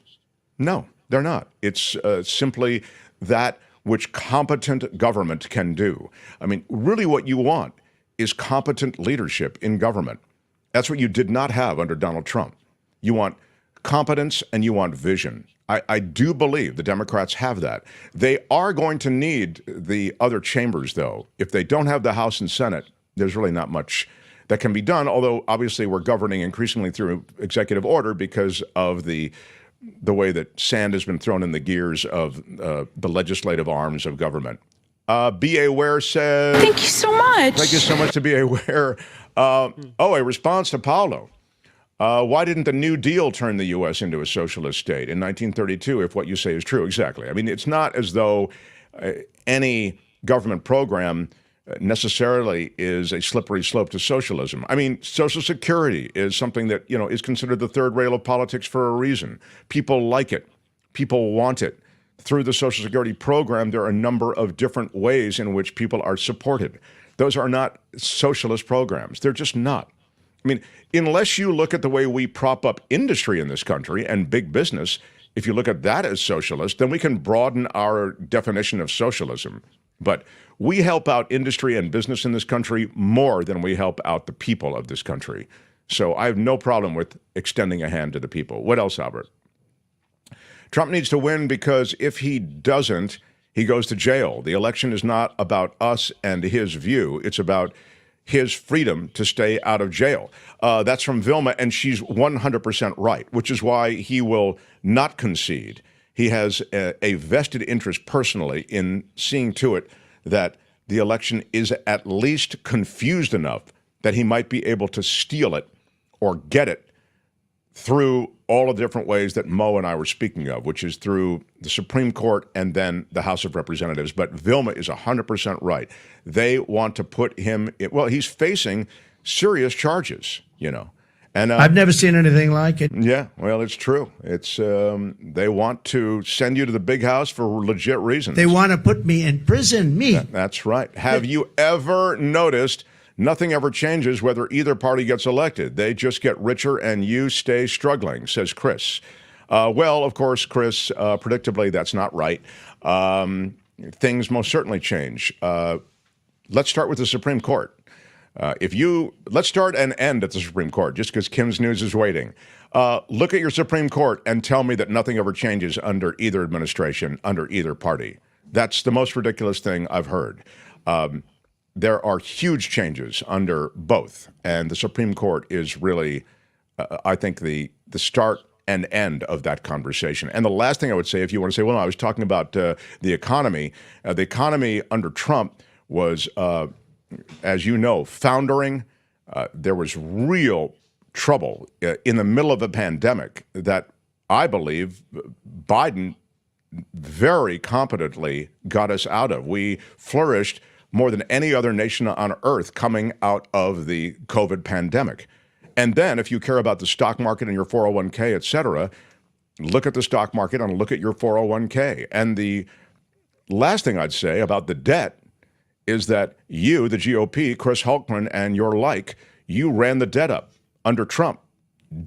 Speaker 2: No, they're not. It's simply that which competent government can do. I mean, really what you want is competent leadership in government. That's what you did not have under Donald Trump. You want competence and you want vision. I do believe the Democrats have that. They are going to need the other chambers, though. If they don't have the House and Senate, there's really not much that can be done, although obviously we're governing increasingly through executive order because of the way that sand has been thrown in the gears of the legislative arms of government. B.A. Ware says...
Speaker 18: Thank you so much.
Speaker 2: Thank you so much to B.A. Ware. A response to Paolo. Why didn't the New Deal turn the U.S. into a socialist state in 1932, if what you say is true? Exactly. I mean, it's not as though any government program necessarily is a slippery slope to socialism. I mean, Social Security is something that, is considered the third rail of politics for a reason. People like it. People want it. Through the Social Security program, there are a number of different ways in which people are supported. Those are not socialist programs. They're just not. I mean, unless you look at the way we prop up industry in this country and big business, if you look at that as socialist, then we can broaden our definition of socialism. But we help out industry and business in this country more than we help out the people of this country. So I have no problem with extending a hand to the people. What else, Albert? Trump needs to win because if he doesn't, he goes to jail. The election is not about us and his view. It's about his freedom to stay out of jail. That's from Vilma, and she's 100% right, which is why he will not concede. He has a vested interest personally in seeing to it that the election is at least confused enough that he might be able to steal it or get it through all of the different ways that Mo and I were speaking of, which is through the Supreme Court and then the House of Representatives. But Vilma is 100% right. They want to put him in, well, he's facing serious charges, And
Speaker 19: I've never seen anything like it.
Speaker 2: Yeah, well, it's true. It's they want to send you to the big house for legit reasons.
Speaker 19: They want to put me in prison, me.
Speaker 2: That's right. Have you ever noticed nothing ever changes whether either party gets elected? They just get richer and you stay struggling, says Chris. Well, of course, Chris, predictably, that's not right. Things most certainly change. Let's start with the Supreme Court. Let's start and end at the Supreme Court, just because Kim's News is waiting. Look at your Supreme Court and tell me that nothing ever changes under either administration, under either party. That's the most ridiculous thing I've heard. There are huge changes under both, and the Supreme Court is really, I think, the start and end of that conversation. And the last thing I would say, if you want to say, well, no, I was talking about the economy. The economy under Trump was, as you know, foundering. There was real trouble in the middle of a pandemic that I believe Biden very competently got us out of. We flourished more than any other nation on earth coming out of the COVID pandemic. And then if you care about the stock market and your 401k, et cetera, look at the stock market and look at your 401k. And the last thing I'd say about the debt is that you, the GOP, Chris Hultman and your like, you ran the debt up under Trump,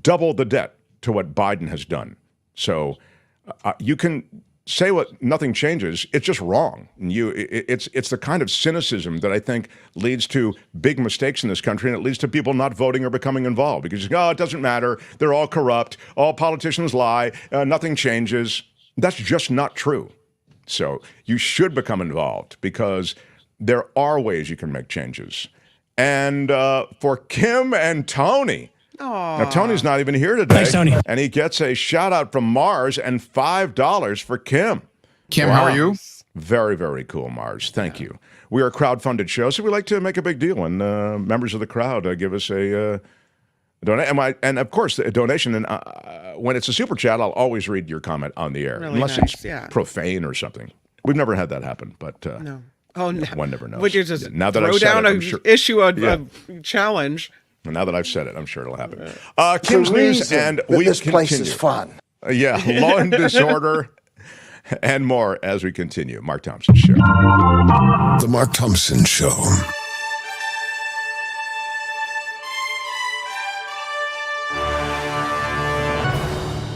Speaker 2: double the debt to what Biden has done. So you can say what nothing changes, it's just wrong. And it's the kind of cynicism that I think leads to big mistakes in this country, and it leads to people not voting or becoming involved because you go, oh, it doesn't matter. They're all corrupt. All politicians lie. Nothing changes. That's just not true. So you should become involved because there are ways you can make changes. And for Kim and Tony.
Speaker 6: Aww.
Speaker 2: Now, Tony's not even here today.
Speaker 19: Thanks, Tony.
Speaker 2: And he gets a shout out from Mars and $5 for Kim.
Speaker 15: Kim, how are you?
Speaker 2: Very, very cool, Mars. Thank you. We are a crowd-funded show, so we like to make a big deal when members of the crowd give us a donation. And of course, a donation. And when it's a super chat, I'll always read your comment on the air,
Speaker 6: Really
Speaker 2: unless
Speaker 6: nice,
Speaker 2: it's profane or something. We've never had that happen, but
Speaker 6: no. Oh, no.
Speaker 2: One never knows.
Speaker 6: Would you just
Speaker 2: now that
Speaker 6: throw
Speaker 2: I've said
Speaker 6: down
Speaker 2: it, I'm sure,
Speaker 6: a challenge?
Speaker 2: Now that I've said it, I'm sure it'll happen. Kim's News, and we
Speaker 5: this place
Speaker 2: continue.
Speaker 5: is fun.
Speaker 2: Yeah, law and disorder and more as we continue. Mark Thompson Show.
Speaker 5: The Mark Thompson Show.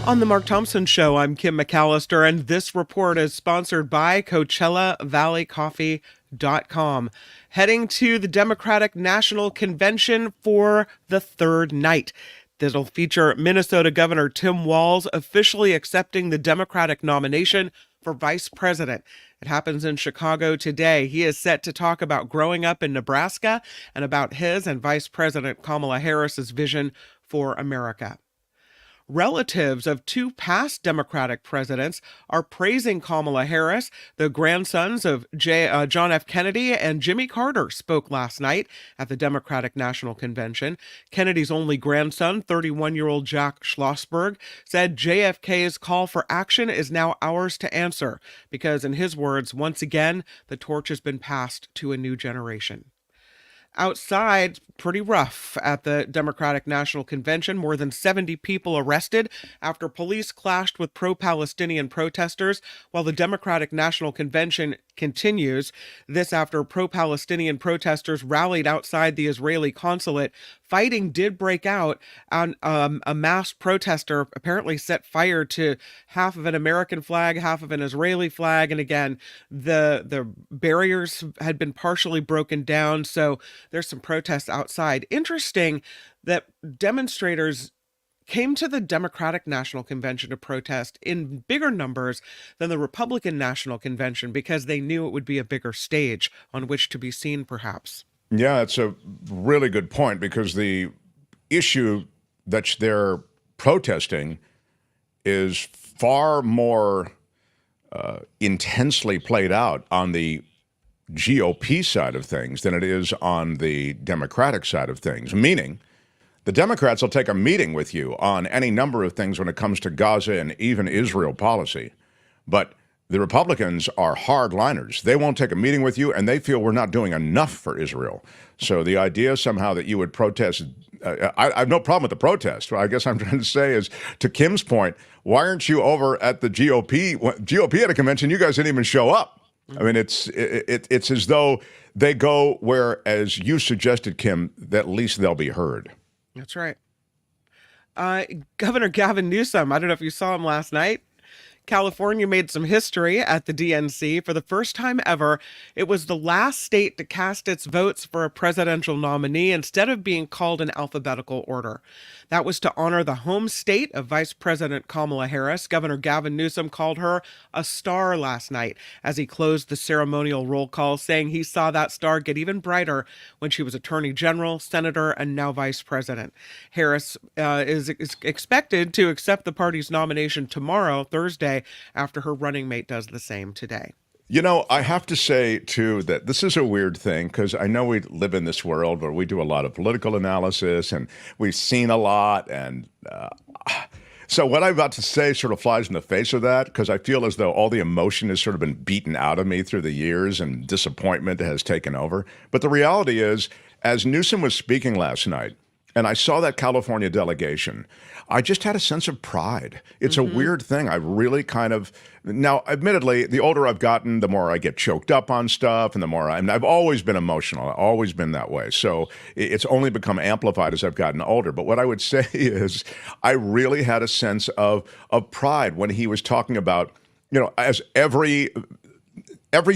Speaker 6: On the Mark Thompson Show, I'm Kim McAllister, and this report is sponsored by CoachellaValleyCoffee.com. Heading to the Democratic National Convention for the third night. This'll feature Minnesota Governor Tim Walz officially accepting the Democratic nomination for vice president. It happens in Chicago today. He is set to talk about growing up in Nebraska and about his and Vice President Kamala Harris's vision for America. Relatives of two past Democratic presidents are praising Kamala Harris. The grandsons of John F. Kennedy and Jimmy Carter spoke last night at the Democratic National Convention. Kennedy's only grandson, 31-year-old Jack Schlossberg, said JFK's call for action is now ours to answer because, in his words, once again, the torch has been passed to a new generation. Outside, pretty rough at the Democratic National Convention. More than 70 people arrested after police clashed with pro-Palestinian protesters while the Democratic National Convention continues. This after pro-Palestinian protesters rallied outside the Israeli consulate. Fighting did break out, and a mass protester apparently set fire to half of an American flag, half of an Israeli flag. And again, the barriers had been partially broken down, so there's some protests outside. Interesting that demonstrators came to the Democratic National Convention to protest in bigger numbers than the Republican National Convention because they knew it would be a bigger stage on which to be seen, perhaps.
Speaker 2: Yeah, it's a really good point because the issue that they're protesting is far more intensely played out on the GOP side of things than it is on the Democratic side of things, meaning the Democrats will take a meeting with you on any number of things when it comes to Gaza and even Israel policy, but the Republicans are hardliners. They won't take a meeting with you, and they feel we're not doing enough for Israel. So the idea somehow that you would protest, I have no problem with the protest. What I guess I'm trying to say is, to Kim's point, why aren't you over at the GOP at a convention? You guys didn't even show up. I mean, it's as though they go where, as you suggested, Kim, that at least they'll be heard.
Speaker 6: That's right. Governor Gavin Newsom, I don't know if you saw him last night. California made some history at the DNC. For the first time ever, it was the last state to cast its votes for a presidential nominee instead of being called in alphabetical order. That was to honor the home state of Vice President Kamala Harris. Governor Gavin Newsom called her a star last night as he closed the ceremonial roll call, saying he saw that star get even brighter when she was Attorney General, Senator, and now Vice President. Harris is expected to accept the party's nomination tomorrow, Thursday, after her running mate does the same today.
Speaker 2: You know, I have to say, too, that this is a weird thing because I know we live in this world where we do a lot of political analysis and we've seen a lot. And so what I'm about to say sort of flies in the face of that because I feel as though all the emotion has sort of been beaten out of me through the years and disappointment has taken over. But the reality is, as Newsom was speaking last night, and I saw that California delegation, I just had a sense of pride. It's a weird thing. I really kind of, now, admittedly, the older I've gotten, the more I get choked up on stuff, and the more I've always been emotional. I've always been that way. So it's only become amplified as I've gotten older. But what I would say is I really had a sense of pride when he was talking about as every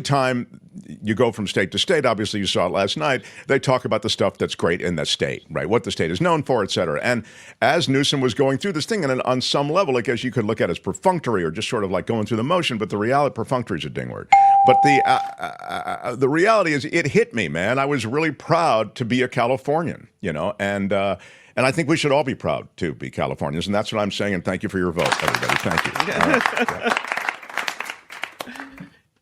Speaker 2: time you go from state to state, obviously you saw it last night, they talk about the stuff that's great in the state, right? What the state is known for, et cetera. And as Newsom was going through this thing, and on some level, I guess you could look at it as perfunctory or just sort of like going through the motion, but the reality, perfunctory is a ding word. But the reality is it hit me, man. I was really proud to be a Californian, and I think we should all be proud to be Californians. And that's what I'm saying. And thank you for your vote, everybody. Thank you. All right. Yeah.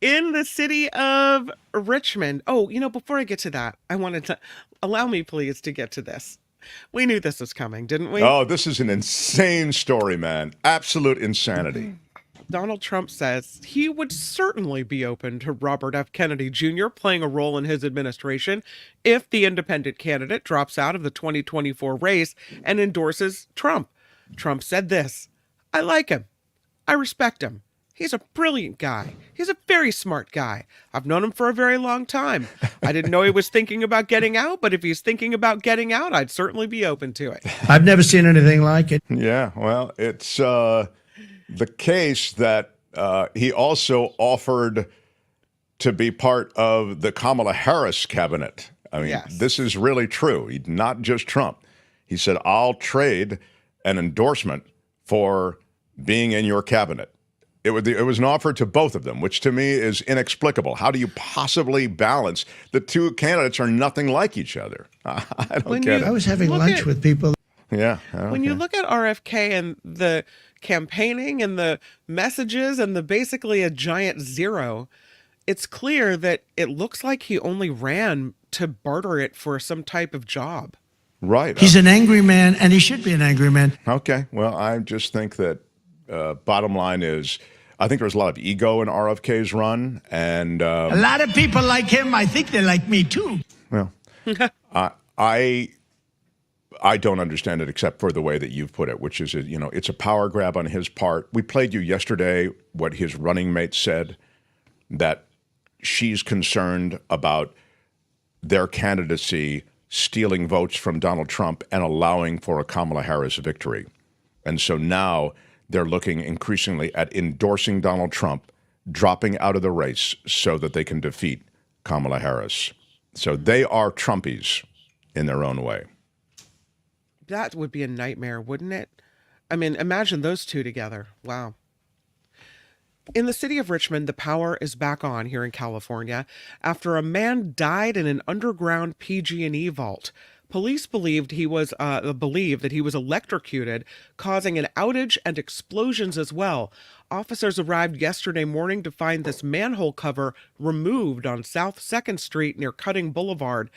Speaker 6: In the city of Richmond. Oh, before I get to that, I wanted to allow me, please, to get to this. We knew this was coming, didn't we?
Speaker 2: Oh, this is an insane story, man. Absolute insanity.
Speaker 6: Donald Trump says he would certainly be open to Robert F. Kennedy Jr. playing a role in his administration if the independent candidate drops out of the 2024 race and endorses Trump. Trump said this: "I like him. I respect him. He's a brilliant guy. He's a very smart guy. I've known him for a very long time. I didn't know he was thinking about getting out, but if he's thinking about getting out, I'd certainly be open to it."
Speaker 19: I've never seen anything like it.
Speaker 2: Yeah, well, it's the case that he also offered to be part of the Kamala Harris cabinet. I mean,
Speaker 6: Yes.
Speaker 2: This is really true. Not just Trump. He said, "I'll trade an endorsement for being in your cabinet." It was an offer to both of them, which to me is inexplicable. How do you possibly balance? The two candidates are nothing like each other. I don't get it.
Speaker 19: I was having lunch with people.
Speaker 2: Yeah.
Speaker 6: When you look at RFK and the campaigning and the messages and basically a giant zero, it's clear that it looks like he only ran to barter it for some type of job.
Speaker 2: Right.
Speaker 19: He's an angry man, and he should be an angry man.
Speaker 2: Okay. Well, I just think that bottom line is, I think there's a lot of ego in RFK's run, and
Speaker 19: A lot of people like him. I think they like me too.
Speaker 2: well, I don't understand it except for the way that you've put it, which is, it's a power grab on his part. We played you yesterday what his running mate said, that she's concerned about their candidacy stealing votes from Donald Trump and allowing for a Kamala Harris victory. And so now they're looking increasingly at endorsing Donald Trump, dropping out of the race so that they can defeat Kamala Harris. So they are Trumpies in their own way.
Speaker 6: That would be a nightmare, wouldn't it? I mean, imagine those two together. Wow. In the city of Richmond, the power is back on here in California after a man died in an underground PG&E vault. Police believe that he was electrocuted, causing an outage and explosions as well. Officers arrived yesterday morning to find this manhole cover removed on South 2nd Street near Cutting Boulevard.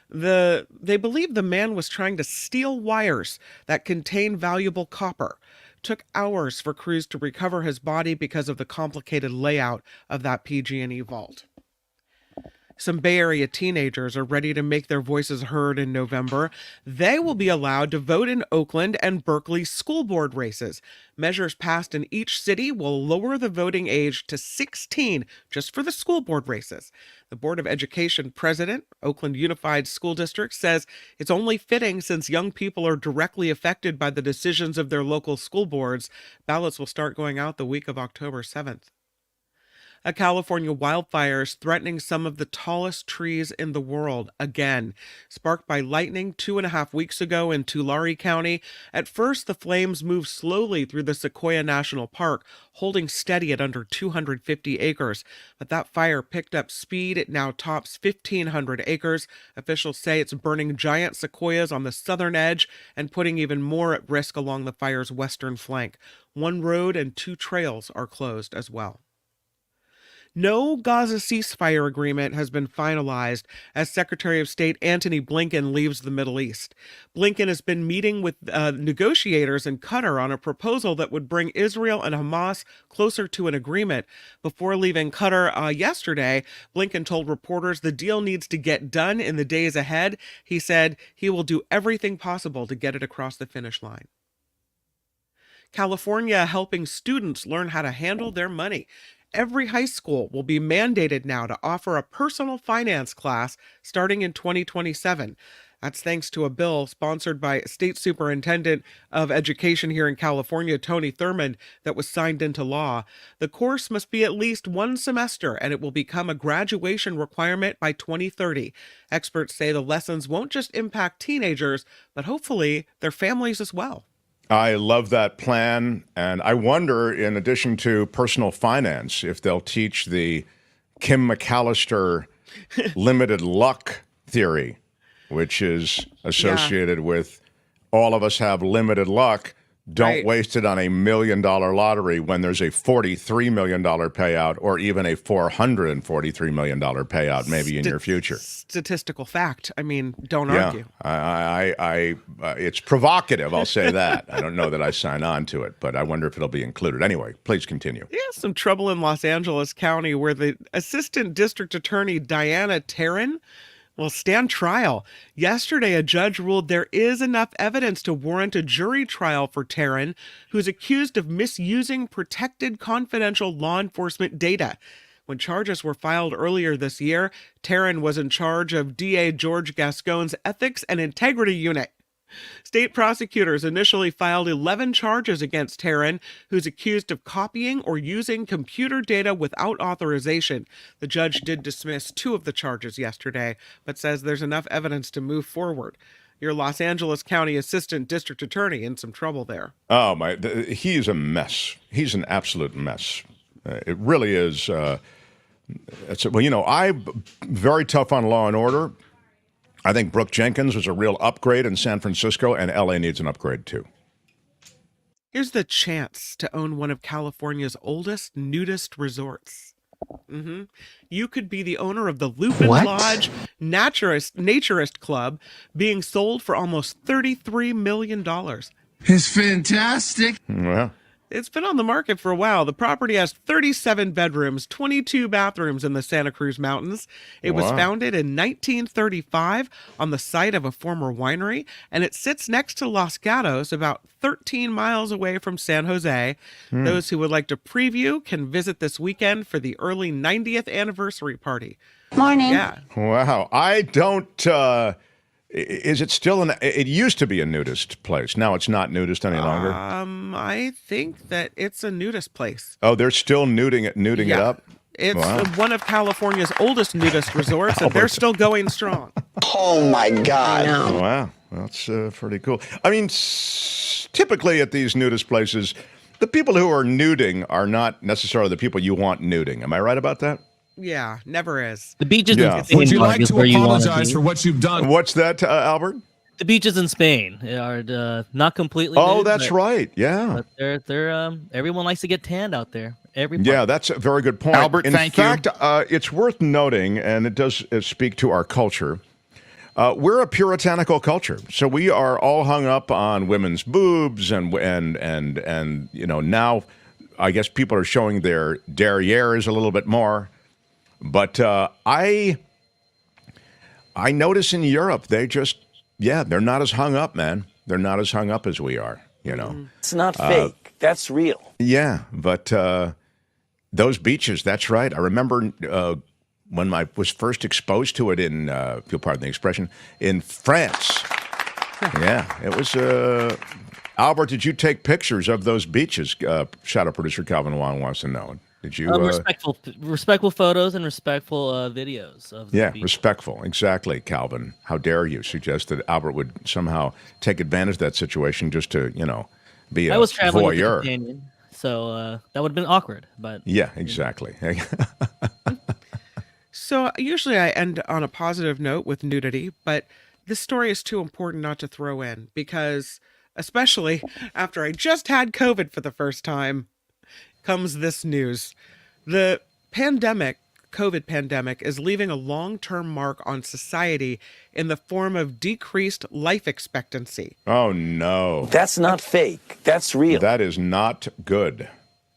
Speaker 6: They believe the man was trying to steal wires that contain valuable copper. Took hours for crews to recover his body because of the complicated layout of that PG&E vault. Some Bay Area teenagers are ready to make their voices heard in November. They will be allowed to vote in Oakland and Berkeley school board races. Measures passed in each city will lower the voting age to 16 just for the school board races. The Board of Education president, Oakland Unified School District, says it's only fitting since young people are directly affected by the decisions of their local school boards. Ballots will start going out the week of October 7th. A California wildfire is threatening some of the tallest trees in the world again. Sparked by lightning 2.5 weeks ago in Tulare County, at first the flames moved slowly through the Sequoia National Park, holding steady at under 250 acres. But that fire picked up speed. It now tops 1,500 acres. Officials say it's burning giant sequoias on the southern edge and putting even more at risk along the fire's western flank. One road and 2 trails are closed as well. No Gaza ceasefire agreement has been finalized as Secretary of State Antony Blinken leaves the Middle East. Blinken has been meeting with negotiators in Qatar on a proposal that would bring Israel and Hamas closer to an agreement. Before leaving Qatar yesterday, Blinken told reporters the deal needs to get done in the days ahead. He said he will do everything possible to get it across the finish line. California helping students learn how to handle their money. Every high school will be mandated now to offer a personal finance class starting in 2027. That's thanks to a bill sponsored by State Superintendent of Education here in California, Tony Thurmond, that was signed into law. The course must be at least one semester, and it will become a graduation requirement by 2030. Experts say the lessons won't just impact teenagers, but hopefully their families as well.
Speaker 2: I love that plan. And I wonder, in addition to personal finance, if they'll teach the Kim McAllister limited luck theory, which is associated with all of us have limited luck. Don't waste it on $1 million lottery when there's a $43 million payout or even a $443 million payout maybe in your future.
Speaker 6: Statistical fact. I mean, don't argue.
Speaker 2: It's provocative, I'll say that. I don't know that I sign on to it, but I wonder if it'll be included. Anyway, please continue.
Speaker 6: Yeah, some trouble in Los Angeles County where the Assistant District Attorney Diana Taryn will stand trial. Yesterday, a judge ruled there is enough evidence to warrant a jury trial for Taryn, who's accused of misusing protected confidential law enforcement data. When charges were filed earlier this year, Taryn was in charge of DA George Gascon's Ethics and Integrity Unit. State prosecutors initially filed 11 charges against Taryn, who's accused of copying or using computer data without authorization. The judge did dismiss 2 of the charges yesterday, but says there's enough evidence to move forward. Your Los Angeles County Assistant District Attorney in some trouble there.
Speaker 2: Oh, he's a mess. He's an absolute mess. It really is. I'm very tough on law and order. I think Brooke Jenkins was a real upgrade in San Francisco, and LA needs an upgrade too.
Speaker 6: Here's the chance to own one of California's oldest nudist resorts. You could be the owner of the Lupin Lodge Naturist Club, being sold for almost $33 million.
Speaker 5: It's fantastic.
Speaker 2: Well,
Speaker 6: it's been on the market for a while. The property has 37 bedrooms, 22 bathrooms in the Santa Cruz Mountains. It was founded in 1935 on the site of a former winery, and it sits next to Los Gatos, about 13 miles away from San Jose. Those who would like to preview can visit this weekend for the early 90th anniversary party.
Speaker 13: Morning.
Speaker 6: Yeah.
Speaker 2: Wow. I don't... Is it still it used to be a nudist place. Now it's not nudist any longer.
Speaker 6: I think that it's a nudist place.
Speaker 2: Oh, they're still nuding it up?
Speaker 6: It's one of California's oldest nudist resorts, and they're still going strong.
Speaker 14: Oh my God.
Speaker 2: Wow. That's pretty cool. I mean, typically at these nudist places, the people who are nuding are not necessarily the people you want nuding. Am I right about that?
Speaker 6: Yeah, never is.
Speaker 4: The beaches in Spain.
Speaker 5: Would you like
Speaker 4: is
Speaker 5: to
Speaker 4: where
Speaker 5: apologize for what you've done?
Speaker 2: What's that, Albert?
Speaker 4: The beaches in Spain are not completely.
Speaker 2: Oh,
Speaker 4: nude,
Speaker 2: that's right. Yeah.
Speaker 4: But they're everyone likes to get tanned out there.
Speaker 2: Yeah, that's a very good point.
Speaker 15: Albert, thank you.
Speaker 2: In fact, it's worth noting, and it does speak to our culture. We're a puritanical culture, so we are all hung up on women's boobs, and now I guess people are showing their derrieres a little bit more. But I notice in Europe, they're not as hung up, man. They're not as hung up as we are,
Speaker 14: It's not fake. That's real.
Speaker 2: Yeah, but those beaches, that's right. I remember when I was first exposed to it in, if you'll pardon the expression, in France. Yeah, it was... Albert, did you take pictures of those beaches? Shadow producer Calvin Wong wants to know. Did you
Speaker 4: respectful photos and respectful videos of the beach.
Speaker 2: Respectful, exactly, Calvin. How dare you suggest that Albert would somehow take advantage of that situation just to, be a
Speaker 4: I was traveling with a
Speaker 2: voyeur.
Speaker 4: companion, so that would have been awkward. But
Speaker 2: yeah, exactly.
Speaker 6: So usually I end on a positive note with nudity, but this story is too important not to throw in because, especially after I just had COVID for the first time, comes this news. The COVID pandemic, is leaving a long-term mark on society in the form of decreased life expectancy.
Speaker 2: Oh, no.
Speaker 14: That's not fake. That's real.
Speaker 2: That is not good.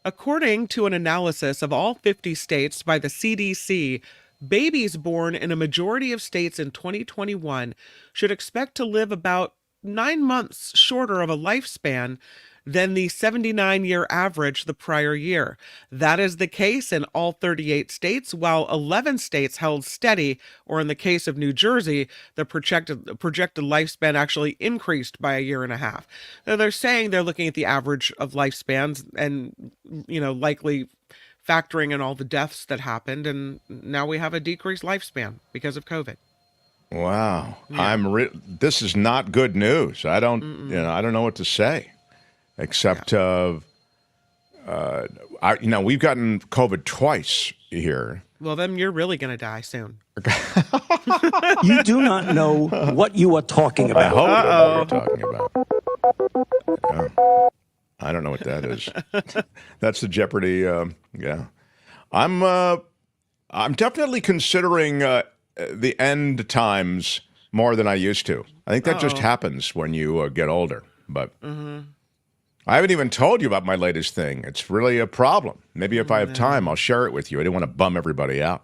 Speaker 6: According to an analysis of all 50 states by the CDC, babies born in a majority of states in 2021 should expect to live about 9 months shorter of a lifespan than the 79-year average the prior year. That is the case in all 38 states, while 11 states held steady, or in the case of New Jersey, the projected lifespan actually increased by a year and a half. So they're saying they're looking at the average of lifespans and, likely factoring in all the deaths that happened, and now we have a decreased lifespan because of COVID.
Speaker 2: Wow.
Speaker 6: Yeah.
Speaker 2: This is not good news. I don't know what to say, except we've gotten COVID twice here.
Speaker 6: Well, then you're really going to die soon.
Speaker 14: You do not know what you are talking
Speaker 2: I
Speaker 14: about.
Speaker 2: hope you don't know what you're talking about. Yeah. I don't know what that is. That's the Jeopardy. Yeah. I'm definitely considering the end times more than I used to. I think that just happens when you get older. But I haven't even told you about my latest thing. It's really a problem. Maybe if I have time, I'll share it with you. I didn't want to bum everybody out.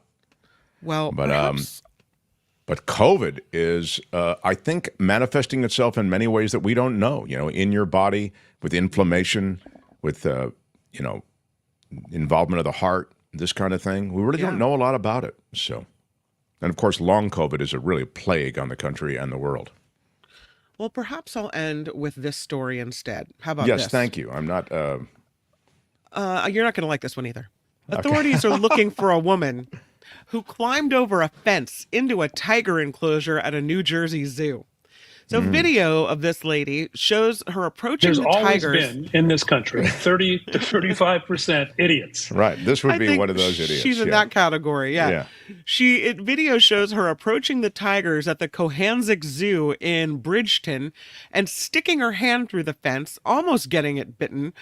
Speaker 6: Well,
Speaker 2: but
Speaker 6: perhaps...
Speaker 2: but COVID is, I think, manifesting itself in many ways that we don't know. In your body, with inflammation, with involvement of the heart, this kind of thing. We really don't know a lot about it. So. And, of course, long COVID is a really plague on the country and the world.
Speaker 6: Well, perhaps I'll end with this story instead. How about
Speaker 2: this?
Speaker 6: Yes,
Speaker 2: thank you. I'm not...
Speaker 6: you're not going to like this one either. Authorities are looking for a woman who climbed over a fence into a tiger enclosure at a New Jersey zoo. So video of this lady shows her approaching the tigers.
Speaker 18: There's always been in this country 30 to 35% idiots.
Speaker 2: Right. This would be one of those idiots.
Speaker 6: She's in that category. Yeah. Video shows her approaching the tigers at the Cohanzick Zoo in Bridgeton and sticking her hand through the fence, almost getting it bitten.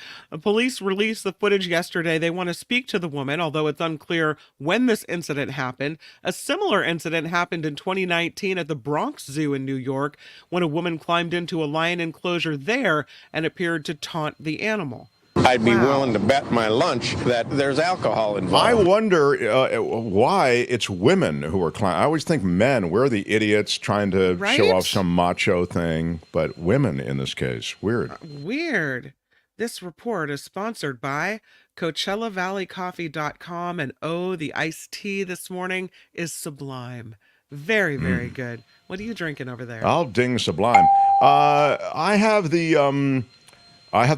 Speaker 6: Police released the footage yesterday. They want to speak to the woman, although it's unclear when this incident happened. A similar incident happened in 2019 at the Bronx Zoo in New York, when a woman climbed into a lion enclosure there and appeared to taunt the animal.
Speaker 20: I'd be willing to bet my lunch that there's alcohol involved.
Speaker 2: I wonder why it's women who are climbing. I always think men, we're the idiots trying to show off some macho thing, but women in this case, weird.
Speaker 6: Weird. This report is sponsored by CoachellaValleyCoffee.com, and the iced tea this morning is sublime. Very, very good. What are you drinking over there?
Speaker 2: I'll ding Sublime. I have the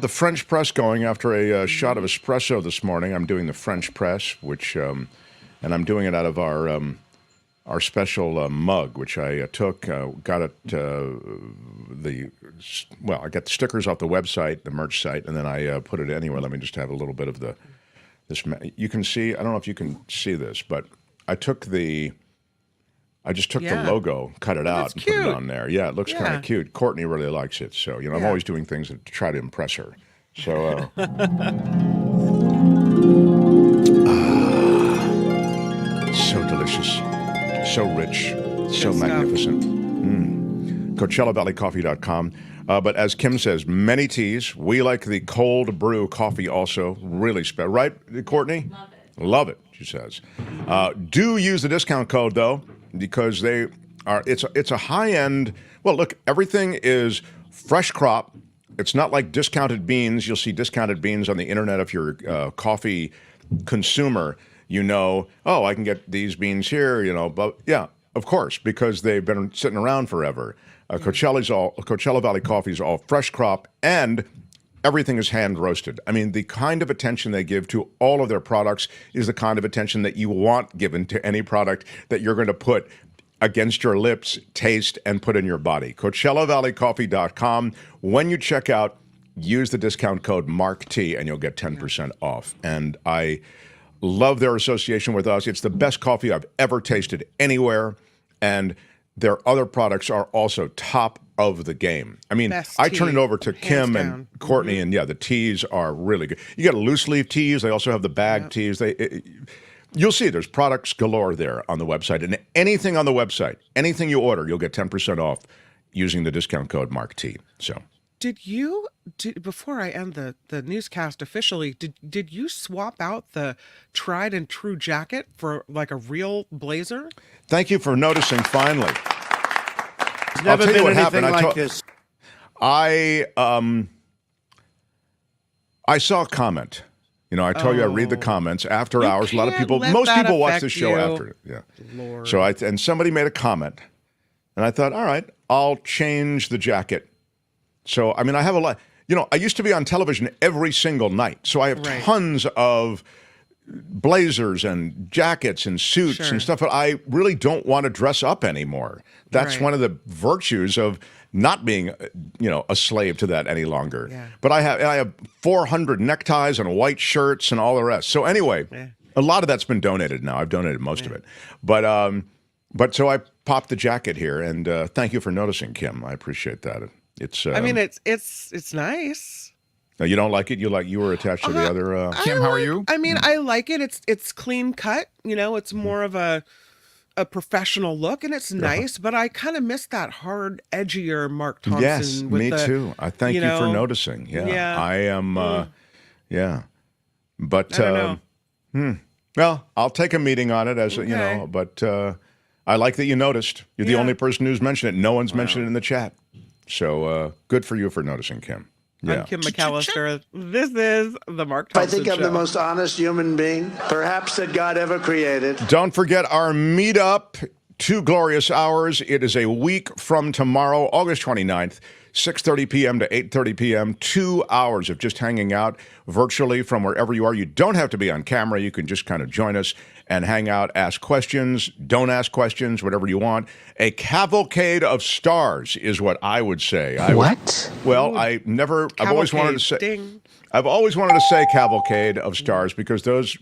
Speaker 2: French press going after a shot of espresso this morning. I'm doing the French press, which, and I'm doing it out of our special mug, which I took, got it, I got the stickers off the website, the merch site, and then I put it anywhere. Let me just have a little bit of this. You can see, I don't know if you can see this, but I just took the logo, cut it out, and put it on there. Yeah, it looks kind of cute. Courtney really likes it. So, I'm always doing things to try to impress her. So, so delicious, so rich, so magnificent. CoachellaValleyCoffee.com. But as Kim says, many teas. We like the cold brew coffee also. Really special. Right, Courtney? Love it. Love it, she says. Do use the discount code, though, because it's a high-end, well, look, everything is fresh crop. It's not like discounted beans. You'll see discounted beans on the internet if you're a coffee consumer. I can get these beans here, but yeah, of course, because they've been sitting around forever. Coachella Valley Coffee is all fresh crop, and everything is hand roasted. I mean, the kind of attention they give to all of their products is the kind of attention that you want given to any product that you're going to put against your lips, taste, and put in your body. CoachellaValleyCoffee.com. When you check out, use the discount code MarkT, and you'll get 10% off. And I love their association with us. It's the best coffee I've ever tasted anywhere, and their other products are also top of the game. I mean, I turn it over to Kim and Courtney, and the teas are really good. You got loose leaf teas. They also have the bag teas. You'll see there's products galore there on the website. And anything on the website, anything you order, you'll get 10% off using the discount code MarkT. So,
Speaker 6: before I end the newscast officially, did you swap out the tried and true jacket for like a real blazer?
Speaker 2: Thank you for noticing finally.
Speaker 14: There's never been anything like this.
Speaker 2: I saw a comment. You know, I told you I read the comments after hours. A lot of people,
Speaker 6: let
Speaker 2: most
Speaker 6: that
Speaker 2: people watch
Speaker 6: affect
Speaker 2: the show
Speaker 6: you.
Speaker 2: after. Yeah.
Speaker 6: Lord.
Speaker 2: So and somebody made a comment, and I thought, all right, I'll change the jacket. So, I mean, I have a lot. You know, I used to be on television every single night, so I have tons of blazers and jackets and suits and stuff, but I really don't want to dress up anymore. That's one of the virtues of not being, you know, a slave to that any longer. Yeah. But I have 400 neckties and white shirts and all the rest. So anyway, a lot of that's been donated now. I've donated most of it. But so I popped the jacket here, and thank you for noticing, Kim. I appreciate that. It's.
Speaker 6: I mean, it's nice.
Speaker 2: No, you don't like it? You were attached to the other.
Speaker 15: Kim, how are you?
Speaker 6: I mean, I like it. It's clean cut. You know, it's more of a professional look, and it's nice. But I kind of miss that hard, edgier Mark Thompson.
Speaker 2: Yes,
Speaker 6: with
Speaker 2: me
Speaker 6: the,
Speaker 2: too. I thank you for noticing. Yeah, I am. Yeah, but
Speaker 6: I don't know.
Speaker 2: Well, I'll take a meeting on it as you know. But I like that you noticed. You're the only person who's mentioned it. No one's mentioned it in the chat. So good for you for noticing, Kim. Yeah.
Speaker 6: I'm Kim McAllister. This is the Mark Thompson
Speaker 21: I think I'm
Speaker 6: Show.
Speaker 21: the most honest human being, perhaps, that God ever created.
Speaker 2: Don't forget our meetup, 2 glorious hours. It is a week from tomorrow, August 29th, 6:30 p.m. to 8:30 p.m. 2 hours of just hanging out virtually from wherever you are. You don't have to be on camera. You can just kind of join us and hang out, ask questions, don't ask questions, whatever you want. A cavalcade of stars is what I would say. I've always wanted to say cavalcade of stars because those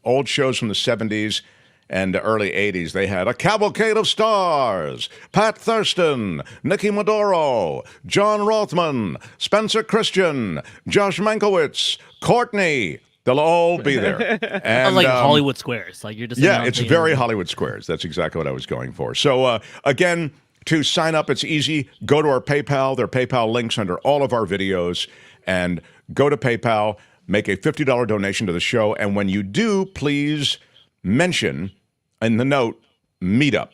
Speaker 2: old shows from the 70s and the early 80s, they had a cavalcade of stars. Pat Thurston, Nikki Maduro, John Rothman, Spencer Christian, Josh Mankiewicz, Courtney. They'll all be there. And
Speaker 4: like Hollywood Squares. Like you're just
Speaker 2: it's very Hollywood Squares. That's exactly what I was going for. So again, to sign up, it's easy. Go to our PayPal. There are PayPal links under all of our videos. And go to PayPal, make a $50 donation to the show. And when you do, please mention in the note, meetup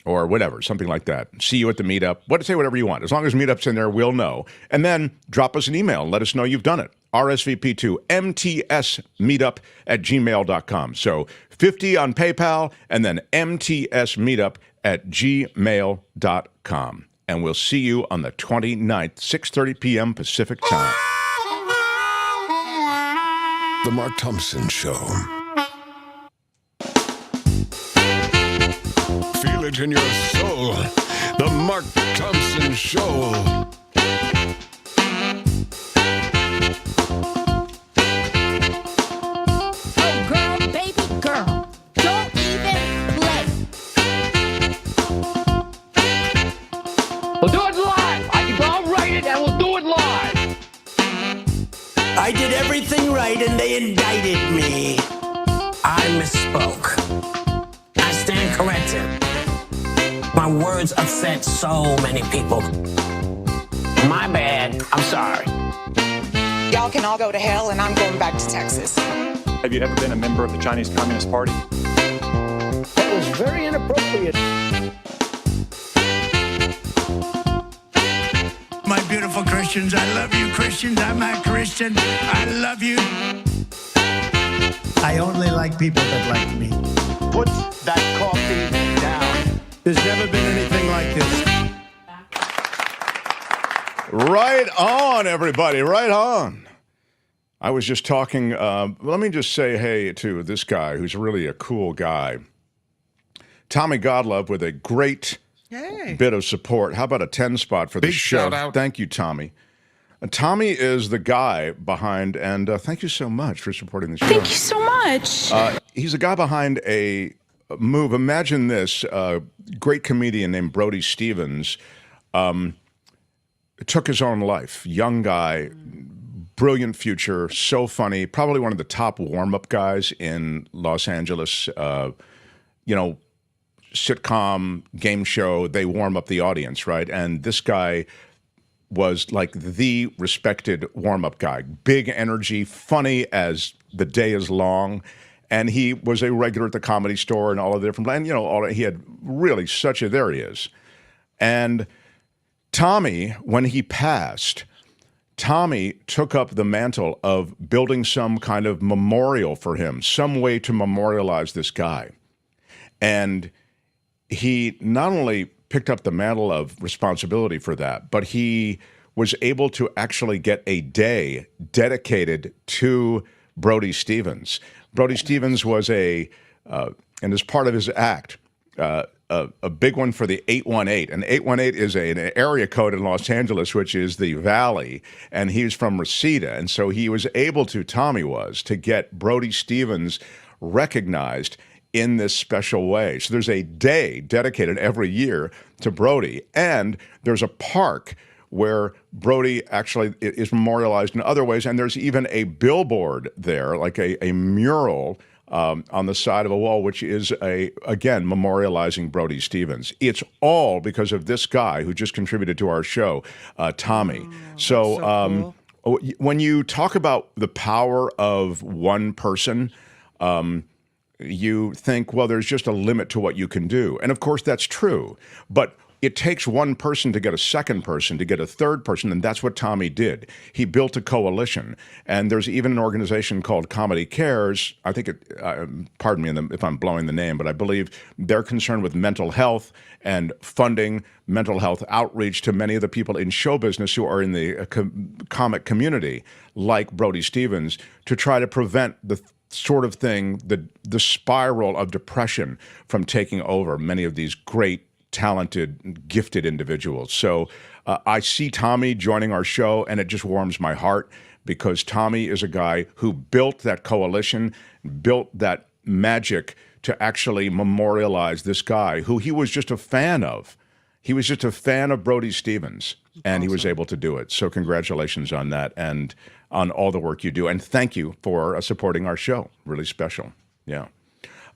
Speaker 2: or whatever, something like that. See you at the meetup. Say whatever you want. As long as meetup's in there, we'll know. And then drop us an email and let us know you've done it. RSVP to mtsmeetup@gmail.com. So 50 on PayPal and then mtsmeetup@gmail.com. And we'll see you on the 29th, 6:30 p.m. Pacific time.
Speaker 5: The Mark Thompson Show. Feel it in your soul. The Mark Thompson Show.
Speaker 12: We'll do it live. I'll write it and we'll do it live.
Speaker 21: I did everything right and they indicted me. I misspoke. I stand corrected. My words upset so many people. My bad. I'm sorry.
Speaker 22: Y'all can all go to hell and I'm going back to Texas.
Speaker 23: Have you ever been a member of the Chinese Communist Party?
Speaker 21: That was very inappropriate.
Speaker 19: My beautiful Christians, I love you, Christians. I'm a Christian. I love you. I only like people that like me.
Speaker 21: Put that coffee down.
Speaker 3: There's never been anything like this.
Speaker 2: Right on, everybody. Right on. I was just talking. Let me just say hey to this guy who's really a cool guy. Tommy Godlove with a great bit of support. How about a 10 spot for the show?
Speaker 15: Shout out.
Speaker 2: Thank you, Tommy. Tommy is the guy behind, and thank you so much for supporting the show.
Speaker 8: Thank you so much.
Speaker 2: He's the guy behind a move. Imagine this. A great comedian named Brody Stevens took his own life. Young guy, brilliant future, so funny. Probably one of the top warm-up guys in Los Angeles. Sitcom, game show, they warm up the audience, right? And this guy was like the respected warm-up guy. Big energy, funny as the day is long. And he was a regular at the Comedy Store and all of the different, and he had really there he is. And Tommy, when he passed, Tommy took up the mantle of building some kind of memorial for him, some way to memorialize this guy. And he not only picked up the mantle of responsibility for that, but he was able to actually get a day dedicated to Brody Stevens. Brody Stevens was and as part of his act, a big one for the 818. And 818 is an area code in Los Angeles, which is the Valley, and he's from Reseda. And so he was able to, Tommy was, to get Brody Stevens recognized in this special way. So there's a day dedicated every year to Brody, and there's a park where Brody actually is memorialized in other ways, and there's even a billboard there, like a mural on the side of a wall, which is, again, memorializing Brody Stevens. It's all because of this guy who just contributed to our show, Tommy. So cool. When you talk about the power of one person, you think, well, there's just a limit to what you can do. And of course, that's true. But it takes one person to get a second person, to get a third person, and that's what Tommy did. He built a coalition. And there's even an organization called Comedy Cares. I think pardon me if I'm blowing the name, but I believe they're concerned with mental health and funding mental health outreach to many of the people in show business who are in the comic community, like Brody Stevens, to try to prevent the sort of thing, the spiral of depression from taking over many of these great, talented, gifted individuals. So I see Tommy joining our show, and it just warms my heart, because Tommy is a guy who built that coalition, built that magic to actually memorialize this guy who he was just a fan of. He was just a fan of Brody Stevens, and he was able to do it. So congratulations on that, and on all the work you do. And thank you for supporting our show. Really special. Yeah.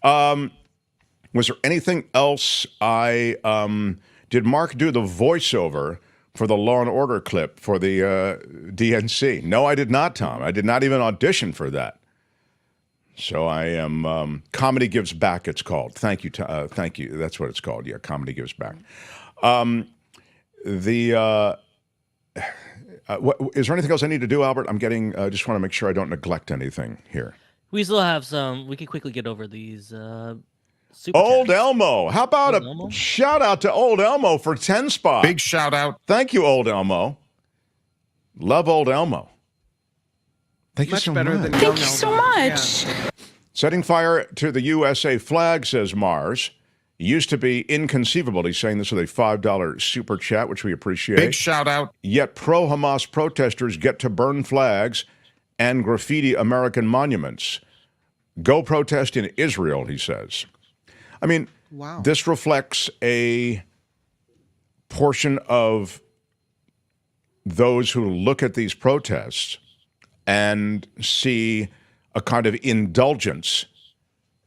Speaker 2: Was there anything else did Mark do the voiceover for the Law and Order clip for the DNC? No, I did not, Tom. I did not even audition for that. So I am, Comedy Gives Back, it's called. Thank you. Thank you. That's what it's called. Yeah, Comedy Gives Back. Is there anything else I need to do, Albert? I'm getting, just want to make sure I don't neglect anything here.
Speaker 4: We still have some, we can quickly get over these super
Speaker 2: Old
Speaker 4: chats.
Speaker 2: Elmo. How about
Speaker 4: Elmo?
Speaker 2: Shout out to Old Elmo for 10 spots.
Speaker 15: Big shout out.
Speaker 2: Thank you, Old Elmo. Love Old Elmo. Thank you
Speaker 6: Much
Speaker 2: so
Speaker 6: better
Speaker 2: much.
Speaker 6: than
Speaker 8: Thank
Speaker 6: young
Speaker 8: you so
Speaker 6: Elmo.
Speaker 8: much.
Speaker 6: Yeah.
Speaker 2: Setting fire to the USA flag, says Mars. Used to be inconceivable. He's saying this with a $5 super chat, which we appreciate.
Speaker 15: Big shout out.
Speaker 2: Yet pro-Hamas protesters get to burn flags and graffiti American monuments. Go protest in Israel, he says. I mean,
Speaker 6: Wow.
Speaker 2: this reflects a portion of those who look at these protests and see a kind of indulgence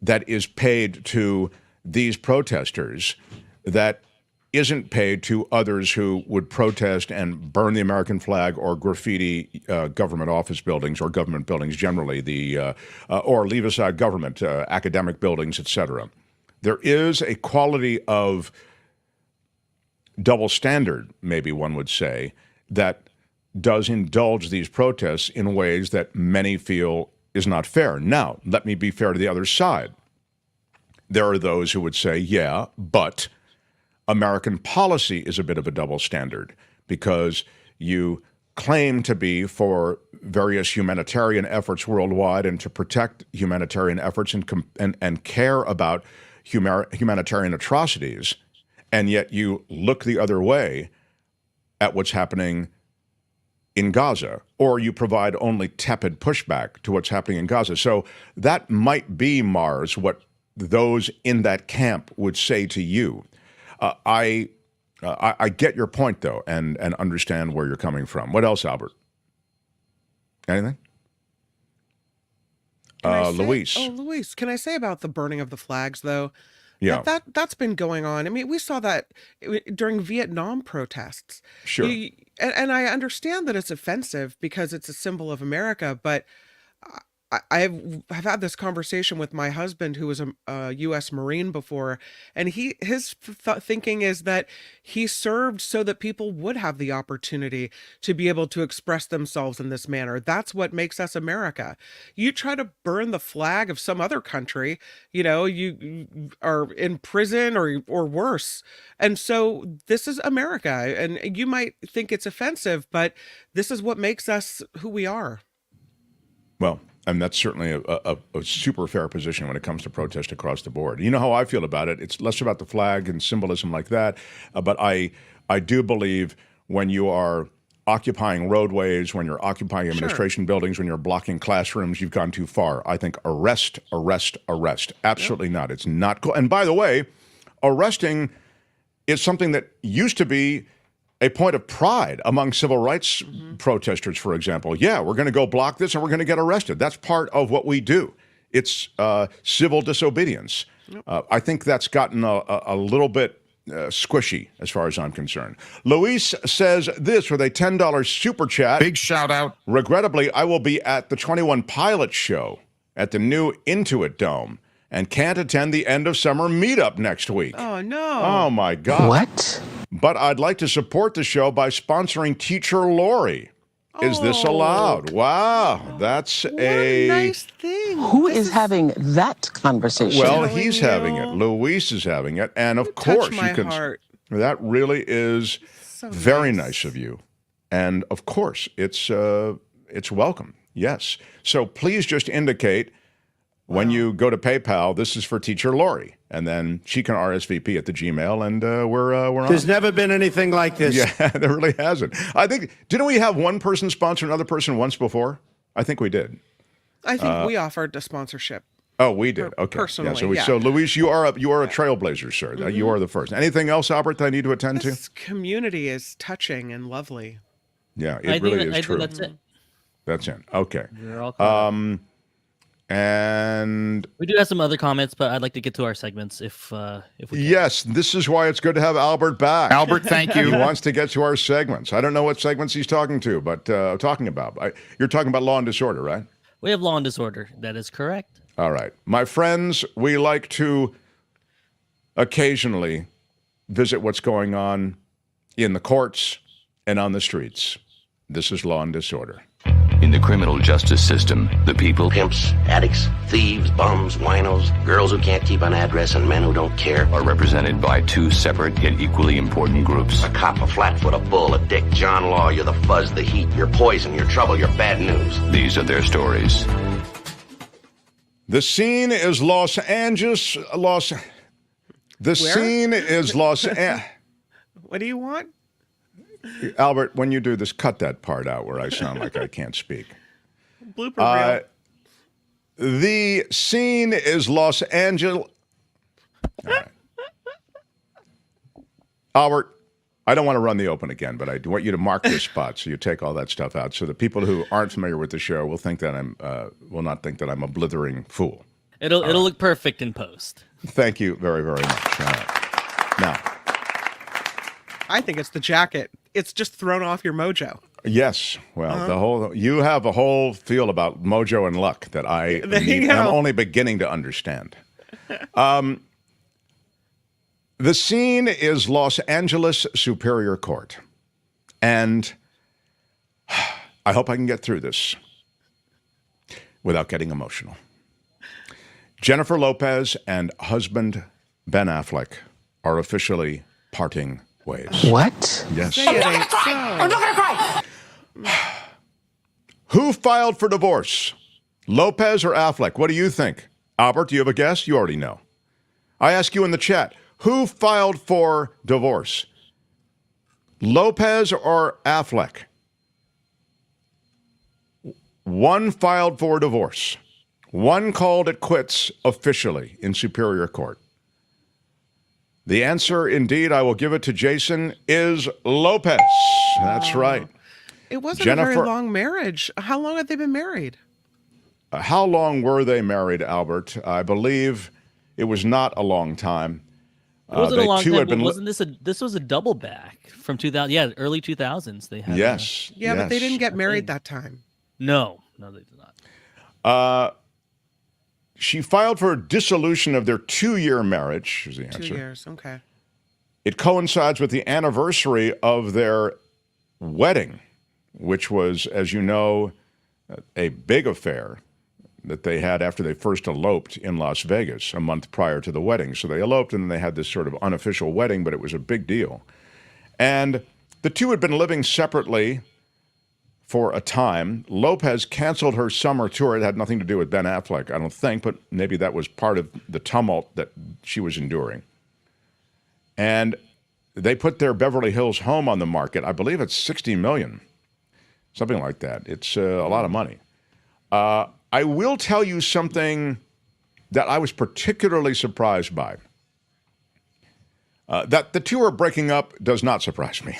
Speaker 2: that is paid to these protesters that isn't paid to others who would protest and burn the American flag or graffiti government office buildings or government buildings generally, or leave aside government, academic buildings, etc. There is a quality of double standard, maybe one would say, that does indulge these protests in ways that many feel is not fair. Now, let me be fair to the other side. There are those who would say, yeah, but American policy is a bit of a double standard because you claim to be for various humanitarian efforts worldwide and to protect humanitarian efforts and care about humanitarian atrocities, and yet you look the other way at what's happening in Gaza, or you provide only tepid pushback to what's happening in Gaza. So that might be, Mars, what those in that camp would say to you. I get your point, though, and understand where you're coming from. What else, Albert? Anything? Luis.
Speaker 6: Oh, Luis, can I say about the burning of the flags, though?
Speaker 2: Yeah.
Speaker 6: That's been going on. I mean, we saw that during Vietnam protests.
Speaker 2: Sure.
Speaker 6: And I understand that it's offensive because it's a symbol of America, but I've had this conversation with my husband, who was a U.S. Marine before, and his thinking is that he served so that people would have the opportunity to be able to express themselves in this manner. That's what makes us America. You try to burn the flag of some other country, you are in prison or worse. And so this is America, and you might think it's offensive, but this is what makes us who we are.
Speaker 2: Well, and that's certainly a super fair position when it comes to protest across the board. You know how I feel about it. It's less about the flag and symbolism like that. But I do believe when you are occupying roadways, when you're occupying administration buildings, when you're blocking classrooms, you've gone too far. I think arrest, arrest, arrest. Absolutely not. It's not cool. And by the way, arresting is something that used to be a point of pride among civil rights protesters, for example. Yeah, we're going to go block this and we're going to get arrested. That's part of what we do. It's civil disobedience. I think that's gotten a little bit squishy as far as I'm concerned. Luis says this with a $10 super chat.
Speaker 15: Big shout out.
Speaker 2: Regrettably, I will be at the 21 Pilots show at the new Intuit Dome and can't attend the end of summer meetup next week.
Speaker 6: Oh, no.
Speaker 2: Oh, my God.
Speaker 13: What?
Speaker 2: But I'd like to support the show by sponsoring Teacher Lori. Is this allowed? Wow, that's
Speaker 6: a nice thing.
Speaker 13: Who is having that conversation?
Speaker 2: Well, he's having it. Luis is having it, and of course
Speaker 6: you can. Heart.
Speaker 2: That really is so very nice of you, and of course it's welcome. Yes. So please just indicate when you go to PayPal, this is for Teacher Lori, and then she can RSVP at the Gmail, and we're on.
Speaker 1: There's never been anything like this.
Speaker 2: Yeah, there really hasn't. I think, didn't we have one person sponsor another person once before? I think we did.
Speaker 6: I think we offered a sponsorship.
Speaker 2: Oh, we did. Okay.
Speaker 6: Personally,
Speaker 2: so Luis, you are a trailblazer, sir. You are the first. Anything else, Albert, that I need to attend to?
Speaker 6: This community is touching and lovely.
Speaker 2: Yeah, it really is true.
Speaker 4: That's it.
Speaker 2: That's it. Okay.
Speaker 4: We're all
Speaker 2: and
Speaker 4: we do have some other comments, but I'd like to get to our segments if we can.
Speaker 2: Yes, this is why it's good to have Albert back.
Speaker 15: Albert, thank you.
Speaker 2: He wants to get to our segments. I don't know what segments he's talking to, but talking about. You're talking about law and disorder, right?
Speaker 4: We have law and disorder. That is correct.
Speaker 2: All right. My friends, we like to occasionally visit what's going on in the courts and on the streets. This is law and disorder.
Speaker 17: In the criminal justice system, the people,
Speaker 7: pimps, addicts, thieves, bums, winos, girls who can't keep an address, and men who don't care,
Speaker 17: are represented by two separate yet equally important groups.
Speaker 7: A cop, a flatfoot, a bull, a dick, John Law. You're the fuzz, the heat, you're poison, you're trouble, you're bad news.
Speaker 17: These are their stories.
Speaker 2: The scene is Los Angeles. Scene is Los Angeles.
Speaker 6: What do you want?
Speaker 2: Albert, when you do this, cut that part out where I sound like I can't speak.
Speaker 6: Blooper reel.
Speaker 2: The scene is Los Angeles. All right. Albert, I don't want to run the open again, but I do want you to mark this spot so you take all that stuff out, so the people who aren't familiar with the show will think that will not think that I'm a blithering fool.
Speaker 4: It'll look perfect in post.
Speaker 2: Thank you very, very much. All right. Now,
Speaker 6: I think it's the jacket. It's just thrown off your mojo.
Speaker 2: Yes. Well, you have a whole feel about mojo and luck that I'm only beginning to understand. The scene is Los Angeles Superior Court. And I hope I can get through this without getting emotional. Jennifer Lopez and husband Ben Affleck are officially parting ways.
Speaker 13: What?
Speaker 2: Yes.
Speaker 21: I'm not gonna cry.
Speaker 2: Who filed for divorce? Lopez or Affleck? What do you think? Albert, do you have a guess? You already know. I ask you in the chat, who filed for divorce? Lopez or Affleck? One filed for divorce. One called it quits officially in Superior Court. The answer, indeed, I will give it to Jason, is Lopez. That's right.
Speaker 6: It wasn't a very long marriage. How long had they been married?
Speaker 2: How long were they married, Albert? I believe it was not a long time.
Speaker 4: It wasn't a long time. Wasn't this was a double back from 2000? Yeah, early 2000s. They had.
Speaker 2: Yes.
Speaker 6: But they didn't get married that time.
Speaker 4: No, they did not.
Speaker 2: She filed for dissolution of their 2-year marriage, is the answer.
Speaker 6: 2 years, okay.
Speaker 2: It coincides with the anniversary of their wedding, which was, as you know, a big affair that they had after they first eloped in Las Vegas a month prior to the wedding. So they eloped and then they had this sort of unofficial wedding, but it was a big deal. And the two had been living separately for a time. Lopez canceled her summer tour. It had nothing to do with Ben Affleck, I don't think, but maybe that was part of the tumult that she was enduring. And they put their Beverly Hills home on the market. I believe it's $60 million, something like that. It's a lot of money. I will tell you something that I was particularly surprised by. That the two are breaking up does not surprise me.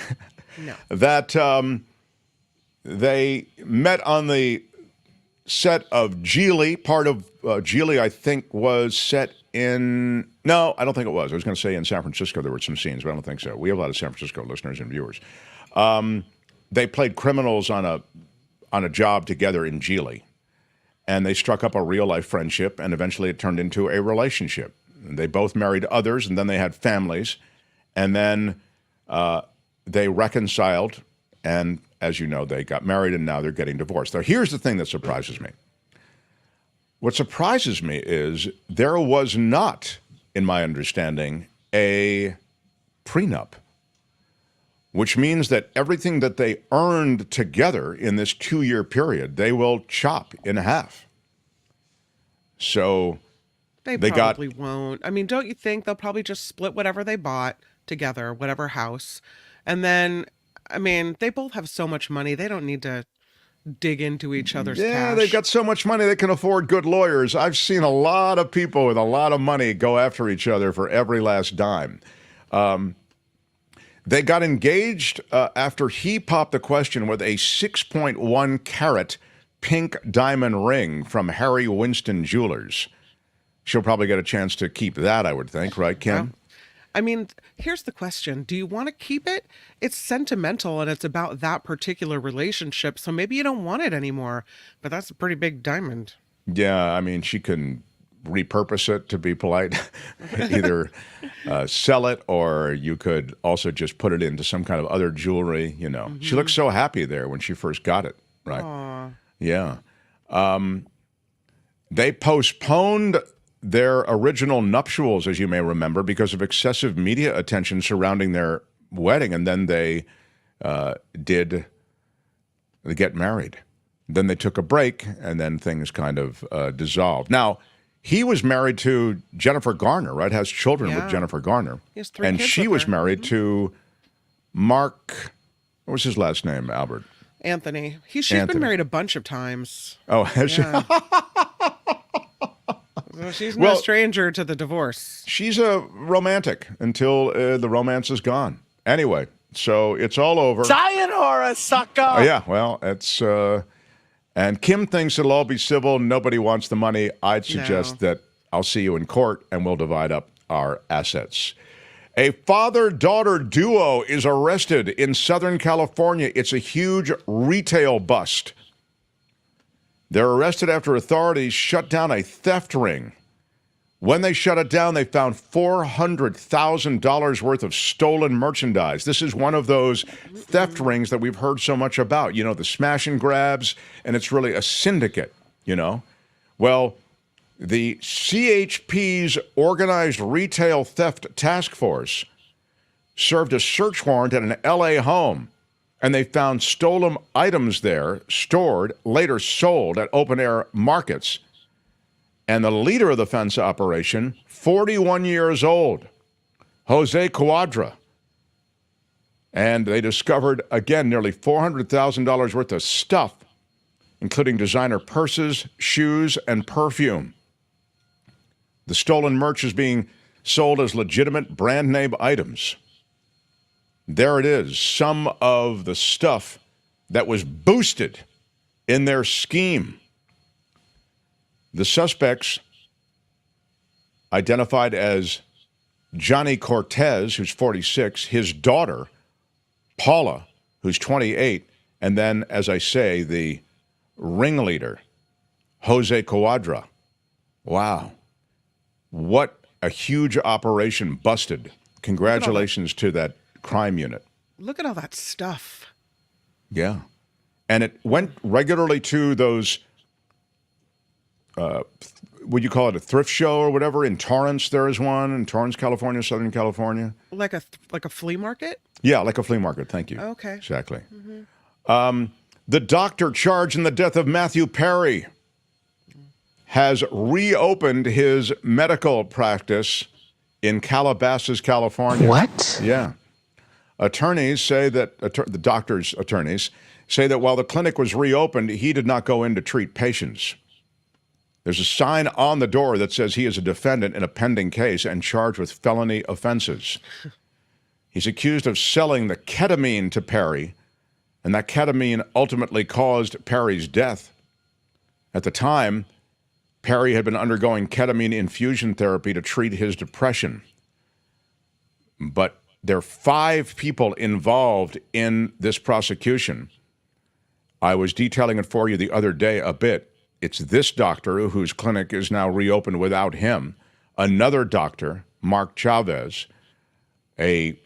Speaker 6: No.
Speaker 2: That they met on the set of Geely. Part of Geely, I think, was set in... No, I don't think it was. I was going to say in San Francisco there were some scenes, but I don't think so. We have a lot of San Francisco listeners and viewers. They played criminals on a job together in Geely, and they struck up a real-life friendship, and eventually it turned into a relationship. They both married others, and then they had families, and then they reconciled, and as you know, they got married, and now they're getting divorced. Now, here's the thing that surprises me. What surprises me is there was not, in my understanding, a prenup, which means that everything that they earned together in this 2-year period, they will chop in half. So
Speaker 6: They probably won't. I mean, don't you think they'll probably just split whatever they bought together, whatever house, and then, I mean, they both have so much money, they don't need to dig into each other's cash.
Speaker 2: they've got so much money they can afford good lawyers. I've seen a lot of people with a lot of money go after each other for every last dime. They got engaged after he popped the question with a 6.1 carat pink diamond ring from Harry Winston Jewelers. She'll probably get a chance to keep that, I would think, right, Kim?
Speaker 6: Yeah. I mean, here's the question. Do you want to keep it? It's sentimental and it's about that particular relationship, so maybe you don't want it anymore, but that's a pretty big diamond.
Speaker 2: Yeah, I mean, she can repurpose it, to be polite. Either sell it, or you could also just put it into some kind of other jewelry, you know. She looked so happy there when she first got it, right?
Speaker 6: Aww.
Speaker 2: Yeah. They postponed their original nuptials, as you may remember, because of excessive media attention surrounding their wedding, and then they get married. Then they took a break, and then things kind of dissolved. Now, he was married to Jennifer Garner, right? Has children with Jennifer Garner.
Speaker 6: He has 3
Speaker 2: and
Speaker 6: kids
Speaker 2: she
Speaker 6: with
Speaker 2: was
Speaker 6: her.
Speaker 2: married to Mark, what was his last name, Albert?
Speaker 6: Anthony. She's
Speaker 2: Anthony.
Speaker 6: been married a bunch of times.
Speaker 2: Oh, has she?
Speaker 6: Well, she's no stranger to the divorce.
Speaker 2: She's a romantic until the romance is gone. Anyway, so it's all over.
Speaker 1: Sayonara, sucker!
Speaker 2: Oh, yeah, well, it's... and Kim thinks it'll all be civil. Nobody wants the money. I'd suggest that I'll see you in court and we'll divide up our assets. A father-daughter duo is arrested in Southern California. It's a huge retail bust. They're arrested after authorities shut down a theft ring. When they shut it down, they found $400,000 worth of stolen merchandise. This is one of those theft rings that we've heard so much about. You know, the smash and grabs, and it's really a syndicate, you know. Well, the CHP's Organized Retail Theft Task Force served a search warrant at an LA home, and they found stolen items there, stored, later sold at open-air markets. And the leader of the fence operation, 41 years old, Jose Cuadra. And they discovered, again, nearly $400,000 worth of stuff, including designer purses, shoes, and perfume. The stolen merch is being sold as legitimate brand name items. There it is, some of the stuff that was boosted in their scheme. The suspects, identified as Johnny Cortez, who's 46, his daughter, Paula, who's 28, and then, as I say, the ringleader, Jose Cuadra. Wow. What a huge operation, busted. Congratulations to that crime unit.
Speaker 6: Look at all that stuff.
Speaker 2: Yeah. And it went regularly to those, would you call it a thrift show or whatever? In Torrance, there is one. In Torrance, California, Southern California.
Speaker 6: Like a flea market?
Speaker 2: Yeah, like a flea market. Thank you.
Speaker 6: Okay.
Speaker 2: Exactly. The doctor charged in the death of Matthew Perry has reopened his medical practice in Calabasas, California.
Speaker 13: What?
Speaker 2: Yeah. Attorneys say that, the doctor's attorneys say that while the clinic was reopened, he did not go in to treat patients. There's a sign on the door that says he is a defendant in a pending case and charged with felony offenses. He's accused of selling the ketamine to Perry, and that ketamine ultimately caused Perry's death. At the time, Perry had been undergoing ketamine infusion therapy to treat his depression. But there are 5 people involved in this prosecution. I was detailing it for you the other day a bit. It's this doctor whose clinic is now reopened without him, another doctor, Mark Chavez, 3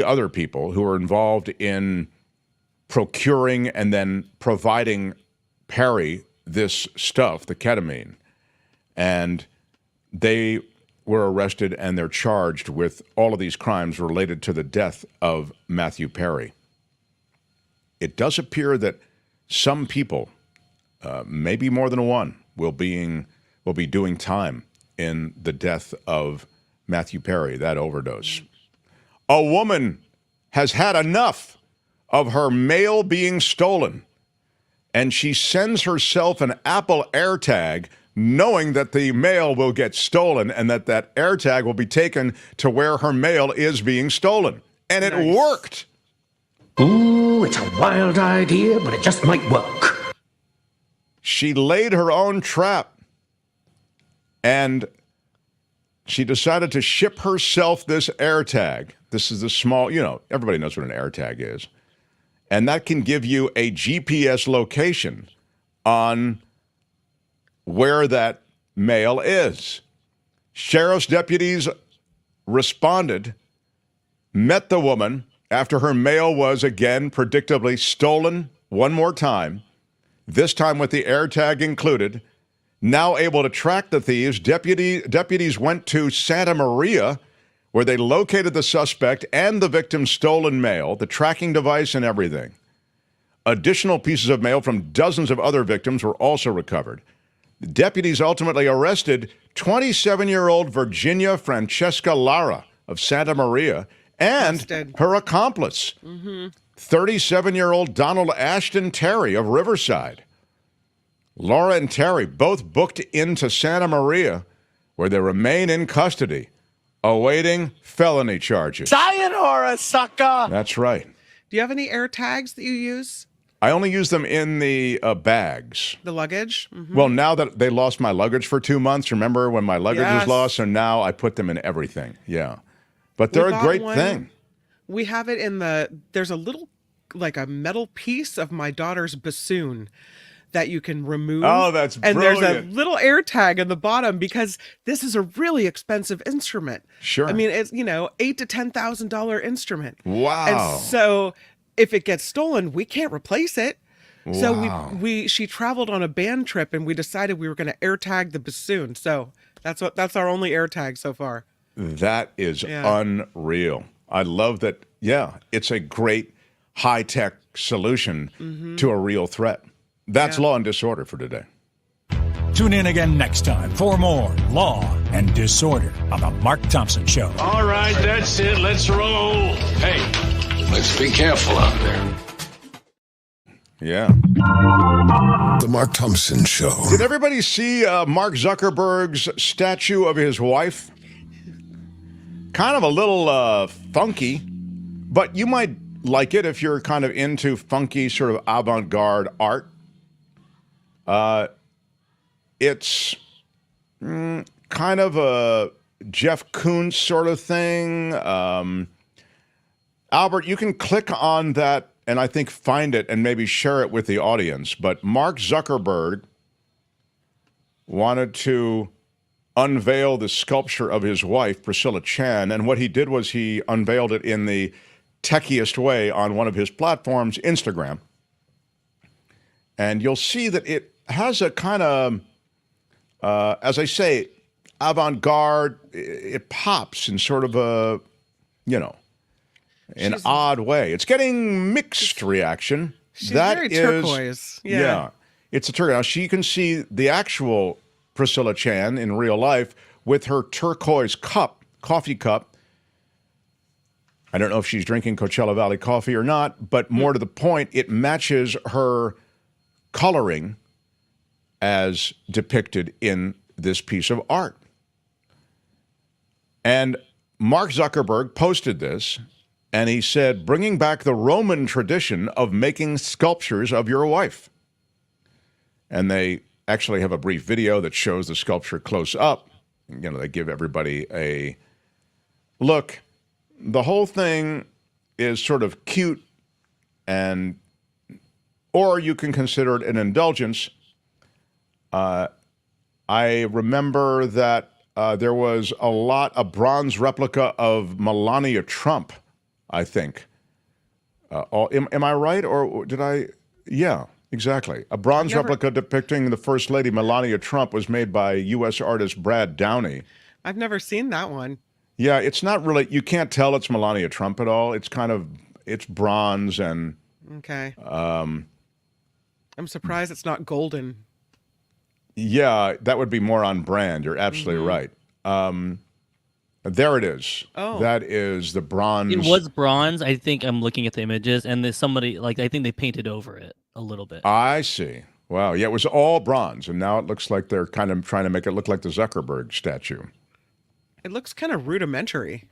Speaker 2: other people who are involved in procuring and then providing Perry this stuff, the ketamine. And they were arrested and they're charged with all of these crimes related to the death of Matthew Perry. It does appear that some people, maybe more than one, will be doing time in the death of Matthew Perry, that overdose. A woman has had enough of her mail being stolen, and she sends herself an Apple AirTag knowing that the mail will get stolen and that AirTag will be taken to where her mail is being stolen. And it worked.
Speaker 14: Ooh, it's a wild idea, but it just might work.
Speaker 2: She laid her own trap, and she decided to ship herself this AirTag. This is the small, everybody knows what an AirTag is. And that can give you a GPS location on where that mail is. Sheriff's deputies responded, met the woman after her mail was again predictably stolen one more time, this time with the AirTag included. Now able to track the thieves, deputies went to Santa Maria, where they located the suspect and the victim's stolen mail, the tracking device and everything. Additional pieces of mail from dozens of other victims were also recovered. The deputies ultimately arrested 27-year-old Virginia Francesca Lara of Santa Maria and her accomplice, 37-year-old Donald Ashton Terry of Riverside. Laura and Terry both booked into Santa Maria, where they remain in custody, awaiting felony charges.
Speaker 1: Sayonara, sucker!
Speaker 2: That's right.
Speaker 6: Do you have any AirTags that you use?
Speaker 2: I only use them in the bags.
Speaker 6: The luggage? Mm-hmm.
Speaker 2: Well, now that they lost my luggage for 2 months, remember when my luggage was
Speaker 6: Yes.
Speaker 2: lost? So now I put them in everything. Yeah. But they're a great thing.
Speaker 6: We have it in there's a little, like a metal piece of my daughter's bassoon that you can remove.
Speaker 2: Oh, that's
Speaker 6: and
Speaker 2: brilliant.
Speaker 6: there's a little AirTag in the bottom because this is a really expensive instrument.
Speaker 2: Sure.
Speaker 6: I mean, it's, $8,000 to $10,000 instrument.
Speaker 2: Wow.
Speaker 6: And so if it gets stolen, we can't replace it. So
Speaker 2: Wow.
Speaker 6: she traveled on a band trip and we decided we were going to AirTag the bassoon. So that's our only AirTag so far.
Speaker 2: That is unreal. I love that. Yeah, it's a great high-tech solution to a real threat. That's Law and Disorder for today.
Speaker 9: Tune in again next time for more Law and Disorder on The Mark Thompson Show.
Speaker 19: All right, that's it. Let's roll. Hey, let's be careful out there.
Speaker 2: Yeah.
Speaker 5: The Mark Thompson Show.
Speaker 2: Did everybody see Mark Zuckerberg's statue of his wife? Kind of a little funky, but you might like it if you're kind of into funky sort of avant-garde art. It's kind of a Jeff Koons sort of thing. Albert, you can click on that and I think find it and maybe share it with the audience. But Mark Zuckerberg wanted to unveil the sculpture of his wife, Priscilla Chan, and what he did was he unveiled it in the techiest way on one of his platforms, Instagram. And you'll see that it has a kind of, as I say, avant-garde. It pops in sort of a, an odd way. It's getting mixed reaction.
Speaker 6: She's very turquoise.
Speaker 2: Yeah. It's a turquoise. Now, you can see the actual Priscilla Chan in real life with her turquoise coffee cup. I don't know if she's drinking Coachella Valley coffee or not, but more to the point, it matches her coloring as depicted in this piece of art. And Mark Zuckerberg posted this, and he said, bringing back the Roman tradition of making sculptures of your wife. And they actually have a brief video that shows the sculpture close up. They give everybody a look. The whole thing is sort of cute, or you can consider it an indulgence. I remember that there was a bronze replica of Melania Trump, I think. Am I right, or did I? Yeah, exactly. A bronze replica depicting the First Lady Melania Trump was made by U.S. artist Brad Downey.
Speaker 6: I've never seen that one.
Speaker 2: Yeah, it's not really, you can't tell it's Melania Trump at all. It's it's bronze and...
Speaker 6: Okay. I'm surprised it's not golden.
Speaker 2: Yeah, that would be more on brand. You're absolutely right. There it is.
Speaker 6: Oh.
Speaker 2: That is the bronze.
Speaker 4: It was bronze. I think I'm looking at the images, and there's somebody, I think they painted over it a little bit.
Speaker 2: I see. Wow. Yeah, it was all bronze, and now it looks like they're kind of trying to make it look like the Zuckerberg statue.
Speaker 6: It looks kind of rudimentary.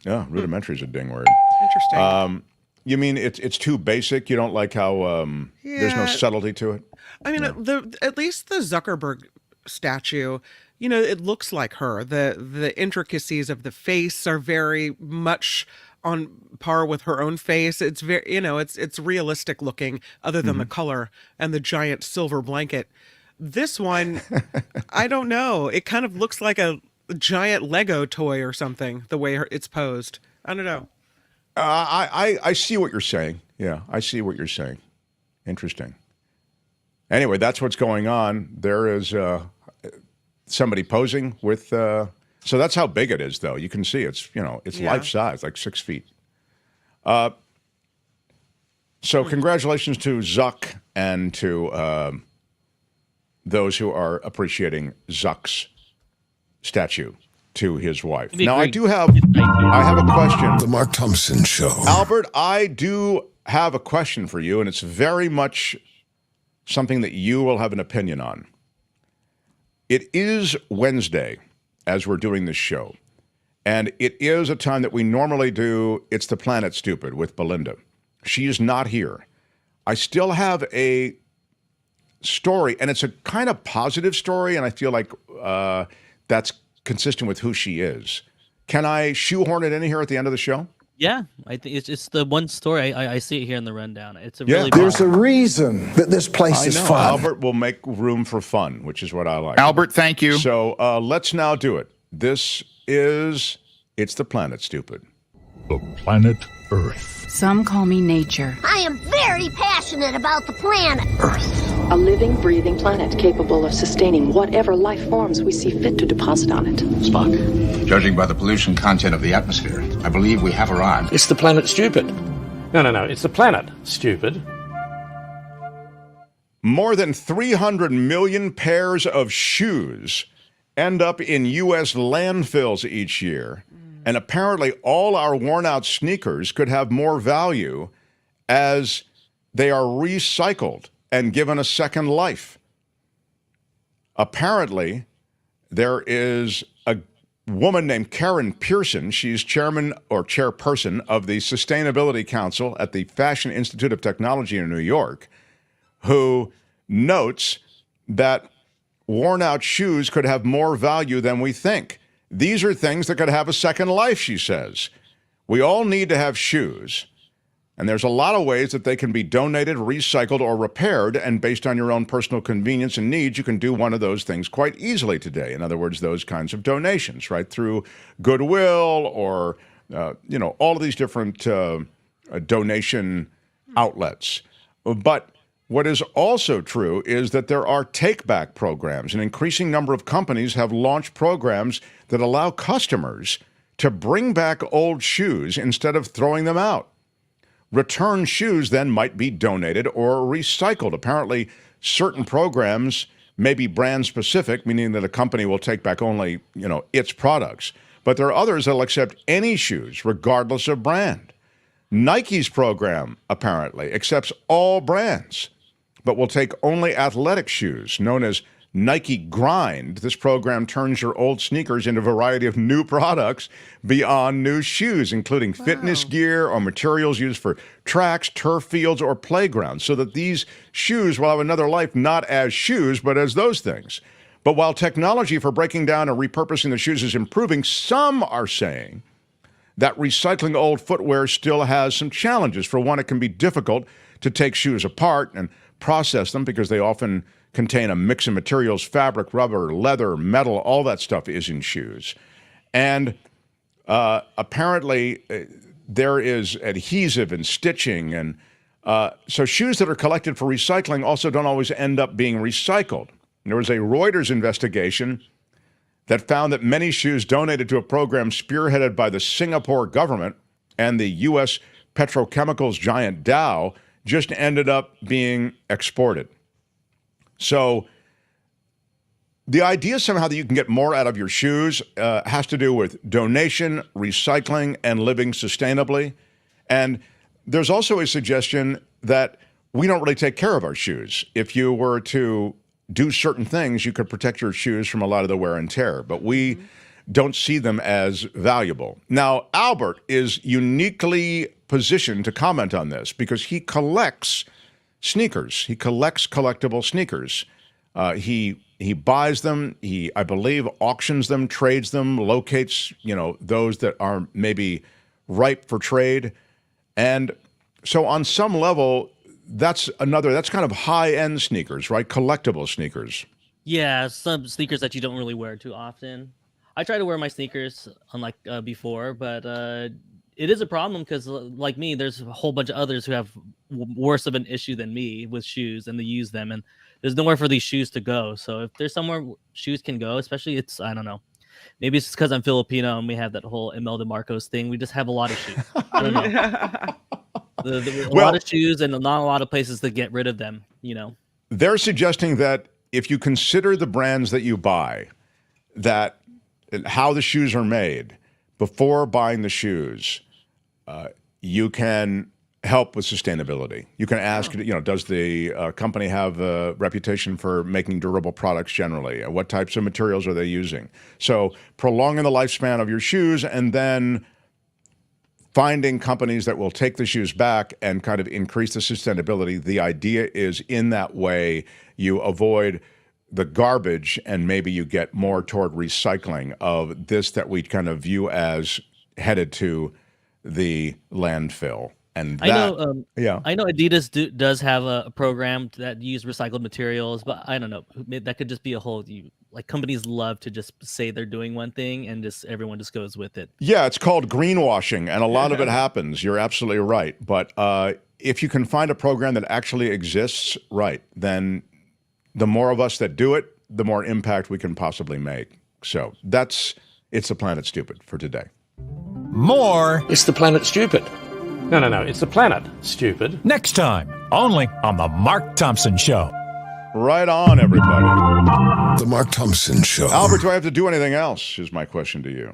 Speaker 2: Yeah, rudimentary is a ding word.
Speaker 6: Interesting.
Speaker 2: You mean it's too basic? You don't like how there's no subtlety to it?
Speaker 6: I mean, at least the Zuckerberg statue, it looks like her. The intricacies of the face are very much on par with her own face. It's very, it's realistic looking, other than the color and the giant silver blanket. This one, I don't know. It kind of looks like a giant Lego toy or something, the way it's posed. I don't know.
Speaker 2: I see what you're saying. Yeah, I see what you're saying. Interesting. Anyway, that's what's going on. There is somebody posing with... so that's how big it is, though. You can see it's life size, like 6 feet. So congratulations to Zuck and to those who are appreciating Zuck's statue to his wife. Now, I have a question.
Speaker 5: The Mark Thompson Show.
Speaker 2: Albert, I do have a question for you, and it's very much something that you will have an opinion on. It is Wednesday as we're doing this show, and it is a time that we normally do It's the Planet Stupid with Belinda. She is not here. I still have a story, and it's a kind of positive story, and I feel like that's consistent with who she is. Can I shoehorn it in here at the end of the show?
Speaker 4: Yeah, I think it's the one story. I see it here in the rundown. It's a
Speaker 2: really
Speaker 10: There's a reason that this place is fun.
Speaker 2: Albert will make room for fun, which is what I like.
Speaker 15: Albert, thank you.
Speaker 2: So let's now do it. This is It's the Planet Stupid.
Speaker 9: The planet Earth.
Speaker 8: Some call me nature.
Speaker 11: I am very passionate about the planet
Speaker 8: Earth. A living, breathing planet capable of sustaining whatever life forms we see fit to deposit on it.
Speaker 17: Spock, judging by the pollution content of the atmosphere, I believe we have arrived.
Speaker 16: It's the planet stupid. No. It's the planet stupid.
Speaker 2: More than 300 million pairs of shoes end up in U.S. landfills each year. And apparently all our worn-out sneakers could have more value as they are recycled and given a second life. Apparently, there is a woman named Karen Pearson. She's chairman or chairperson of the Sustainability Council at the Fashion Institute of Technology in New York, who notes that worn-out shoes could have more value than we think. These are things that could have a second life, she says. We all need to have shoes. And there's a lot of ways that they can be donated, recycled, or repaired. And based on your own personal convenience and needs, you can do one of those things quite easily today. In other words, those kinds of donations, right? Through Goodwill or, all of these different donation outlets. But what is also true is that there are take-back programs. An increasing number of companies have launched programs that allow customers to bring back old shoes instead of throwing them out. Returned shoes then might be donated or recycled. Apparently, certain programs may be brand specific, meaning that a company will take back only, its products. But there are others that will accept any shoes, regardless of brand. Nike's program, apparently, accepts all brands, but will take only athletic shoes, known as Nike Grind. This program turns your old sneakers into a variety of new products beyond new shoes, including fitness gear or materials used for tracks, turf fields, or playgrounds, so that these shoes will have another life not as shoes, but as those things. But while technology for breaking down and repurposing the shoes is improving, some are saying that recycling old footwear still has some challenges. For one, it can be difficult to take shoes apart and process them because they often contain a mix of materials, fabric, rubber, leather, metal, all that stuff is in shoes. And apparently there is adhesive and stitching. And so shoes that are collected for recycling also don't always end up being recycled. There was a Reuters investigation that found that many shoes donated to a program spearheaded by the Singapore government and the U.S. petrochemicals giant Dow just ended up being exported. So the idea somehow that you can get more out of your shoes has to do with donation, recycling, and living sustainably. And there's also a suggestion that we don't really take care of our shoes. If you were to do certain things, you could protect your shoes from a lot of the wear and tear, but we don't see them as valuable. Now, Albert is uniquely positioned to comment on this because he collects sneakers. He collects collectible sneakers. He buys them. He, I believe, auctions them, trades them, locates, those that are maybe ripe for trade. And so on some level, that's kind of high-end sneakers, right? Collectible sneakers.
Speaker 4: Yeah, some sneakers that you don't really wear too often. I try to wear my sneakers unlike before, but it is a problem because, like me, there's a whole bunch of others who have worse of an issue than me with shoes, and they use them, and there's nowhere for these shoes to go. So if there's somewhere shoes can go, especially I don't know, maybe it's because I'm Filipino and we have that whole Imelda Marcos thing. We just have a lot of shoes. I don't know. A lot of shoes and not a lot of places to get rid of them,
Speaker 2: They're suggesting that if you consider the brands that you buy, that how the shoes are made before buying the shoes, you can help with sustainability. You can ask, does the company have a reputation for making durable products generally? What types of materials are they using? So prolonging the lifespan of your shoes and then finding companies that will take the shoes back and kind of increase the sustainability. The idea is in that way you avoid the garbage and maybe you get more toward recycling of this that we kind of view as headed to the landfill. And that,
Speaker 4: I know Adidas does have a program that use recycled materials, but I don't know. That could just be a whole. Companies love to just say they're doing one thing and just everyone just goes with it.
Speaker 2: Yeah, it's called greenwashing, and a lot of it happens. You're absolutely right. But if you can find a program that actually exists, right, then the more of us that do it, the more impact we can possibly make. So it's the Planet Stupid for today.
Speaker 9: More.
Speaker 17: It's the Planet Stupid.
Speaker 16: No. It's the Planet Stupid.
Speaker 9: Next time, only on The Mark Thompson Show.
Speaker 2: Right on, everybody.
Speaker 5: The Mark Thompson Show.
Speaker 2: Albert, do I have to do anything else, is my question to you.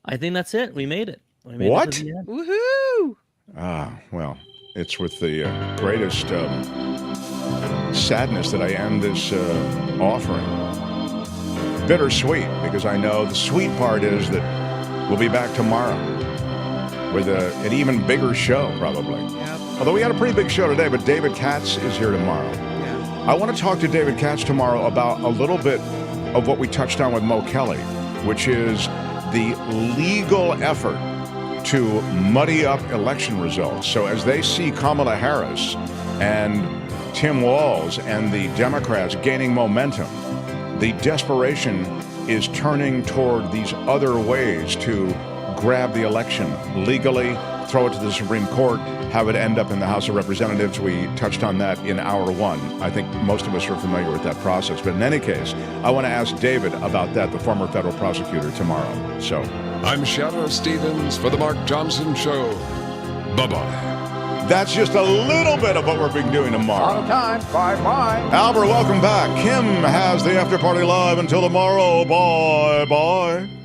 Speaker 4: I think that's it. We made it.
Speaker 2: What?
Speaker 6: Woohoo!
Speaker 2: Well, it's with the greatest sadness that I end this offering. Bittersweet, because I know the sweet part is that we'll be back tomorrow with an even bigger show, probably.
Speaker 6: Yep.
Speaker 2: Although we had a pretty big show today, but David Katz is here tomorrow.
Speaker 6: Yeah.
Speaker 2: I want to talk to David Katz tomorrow about a little bit of what we touched on with Mo Kelly, which is the legal effort to muddy up election results. So as they see Kamala Harris and Tim Walz and the Democrats gaining momentum, the desperation is turning toward these other ways to grab the election legally, throw it to the Supreme Court, have it end up in the House of Representatives. We touched on that in hour one. I think most of us are familiar with that process. But in any case, I want to ask David about that, the former federal prosecutor, tomorrow. So
Speaker 5: I'm Shadow Stevens for the Mark Thompson Show. Bye-bye.
Speaker 2: That's just a little bit of what we're being doing tomorrow.
Speaker 12: All the time. Bye-bye.
Speaker 2: Albert, welcome back. Kim has the after party live until tomorrow. Bye-bye.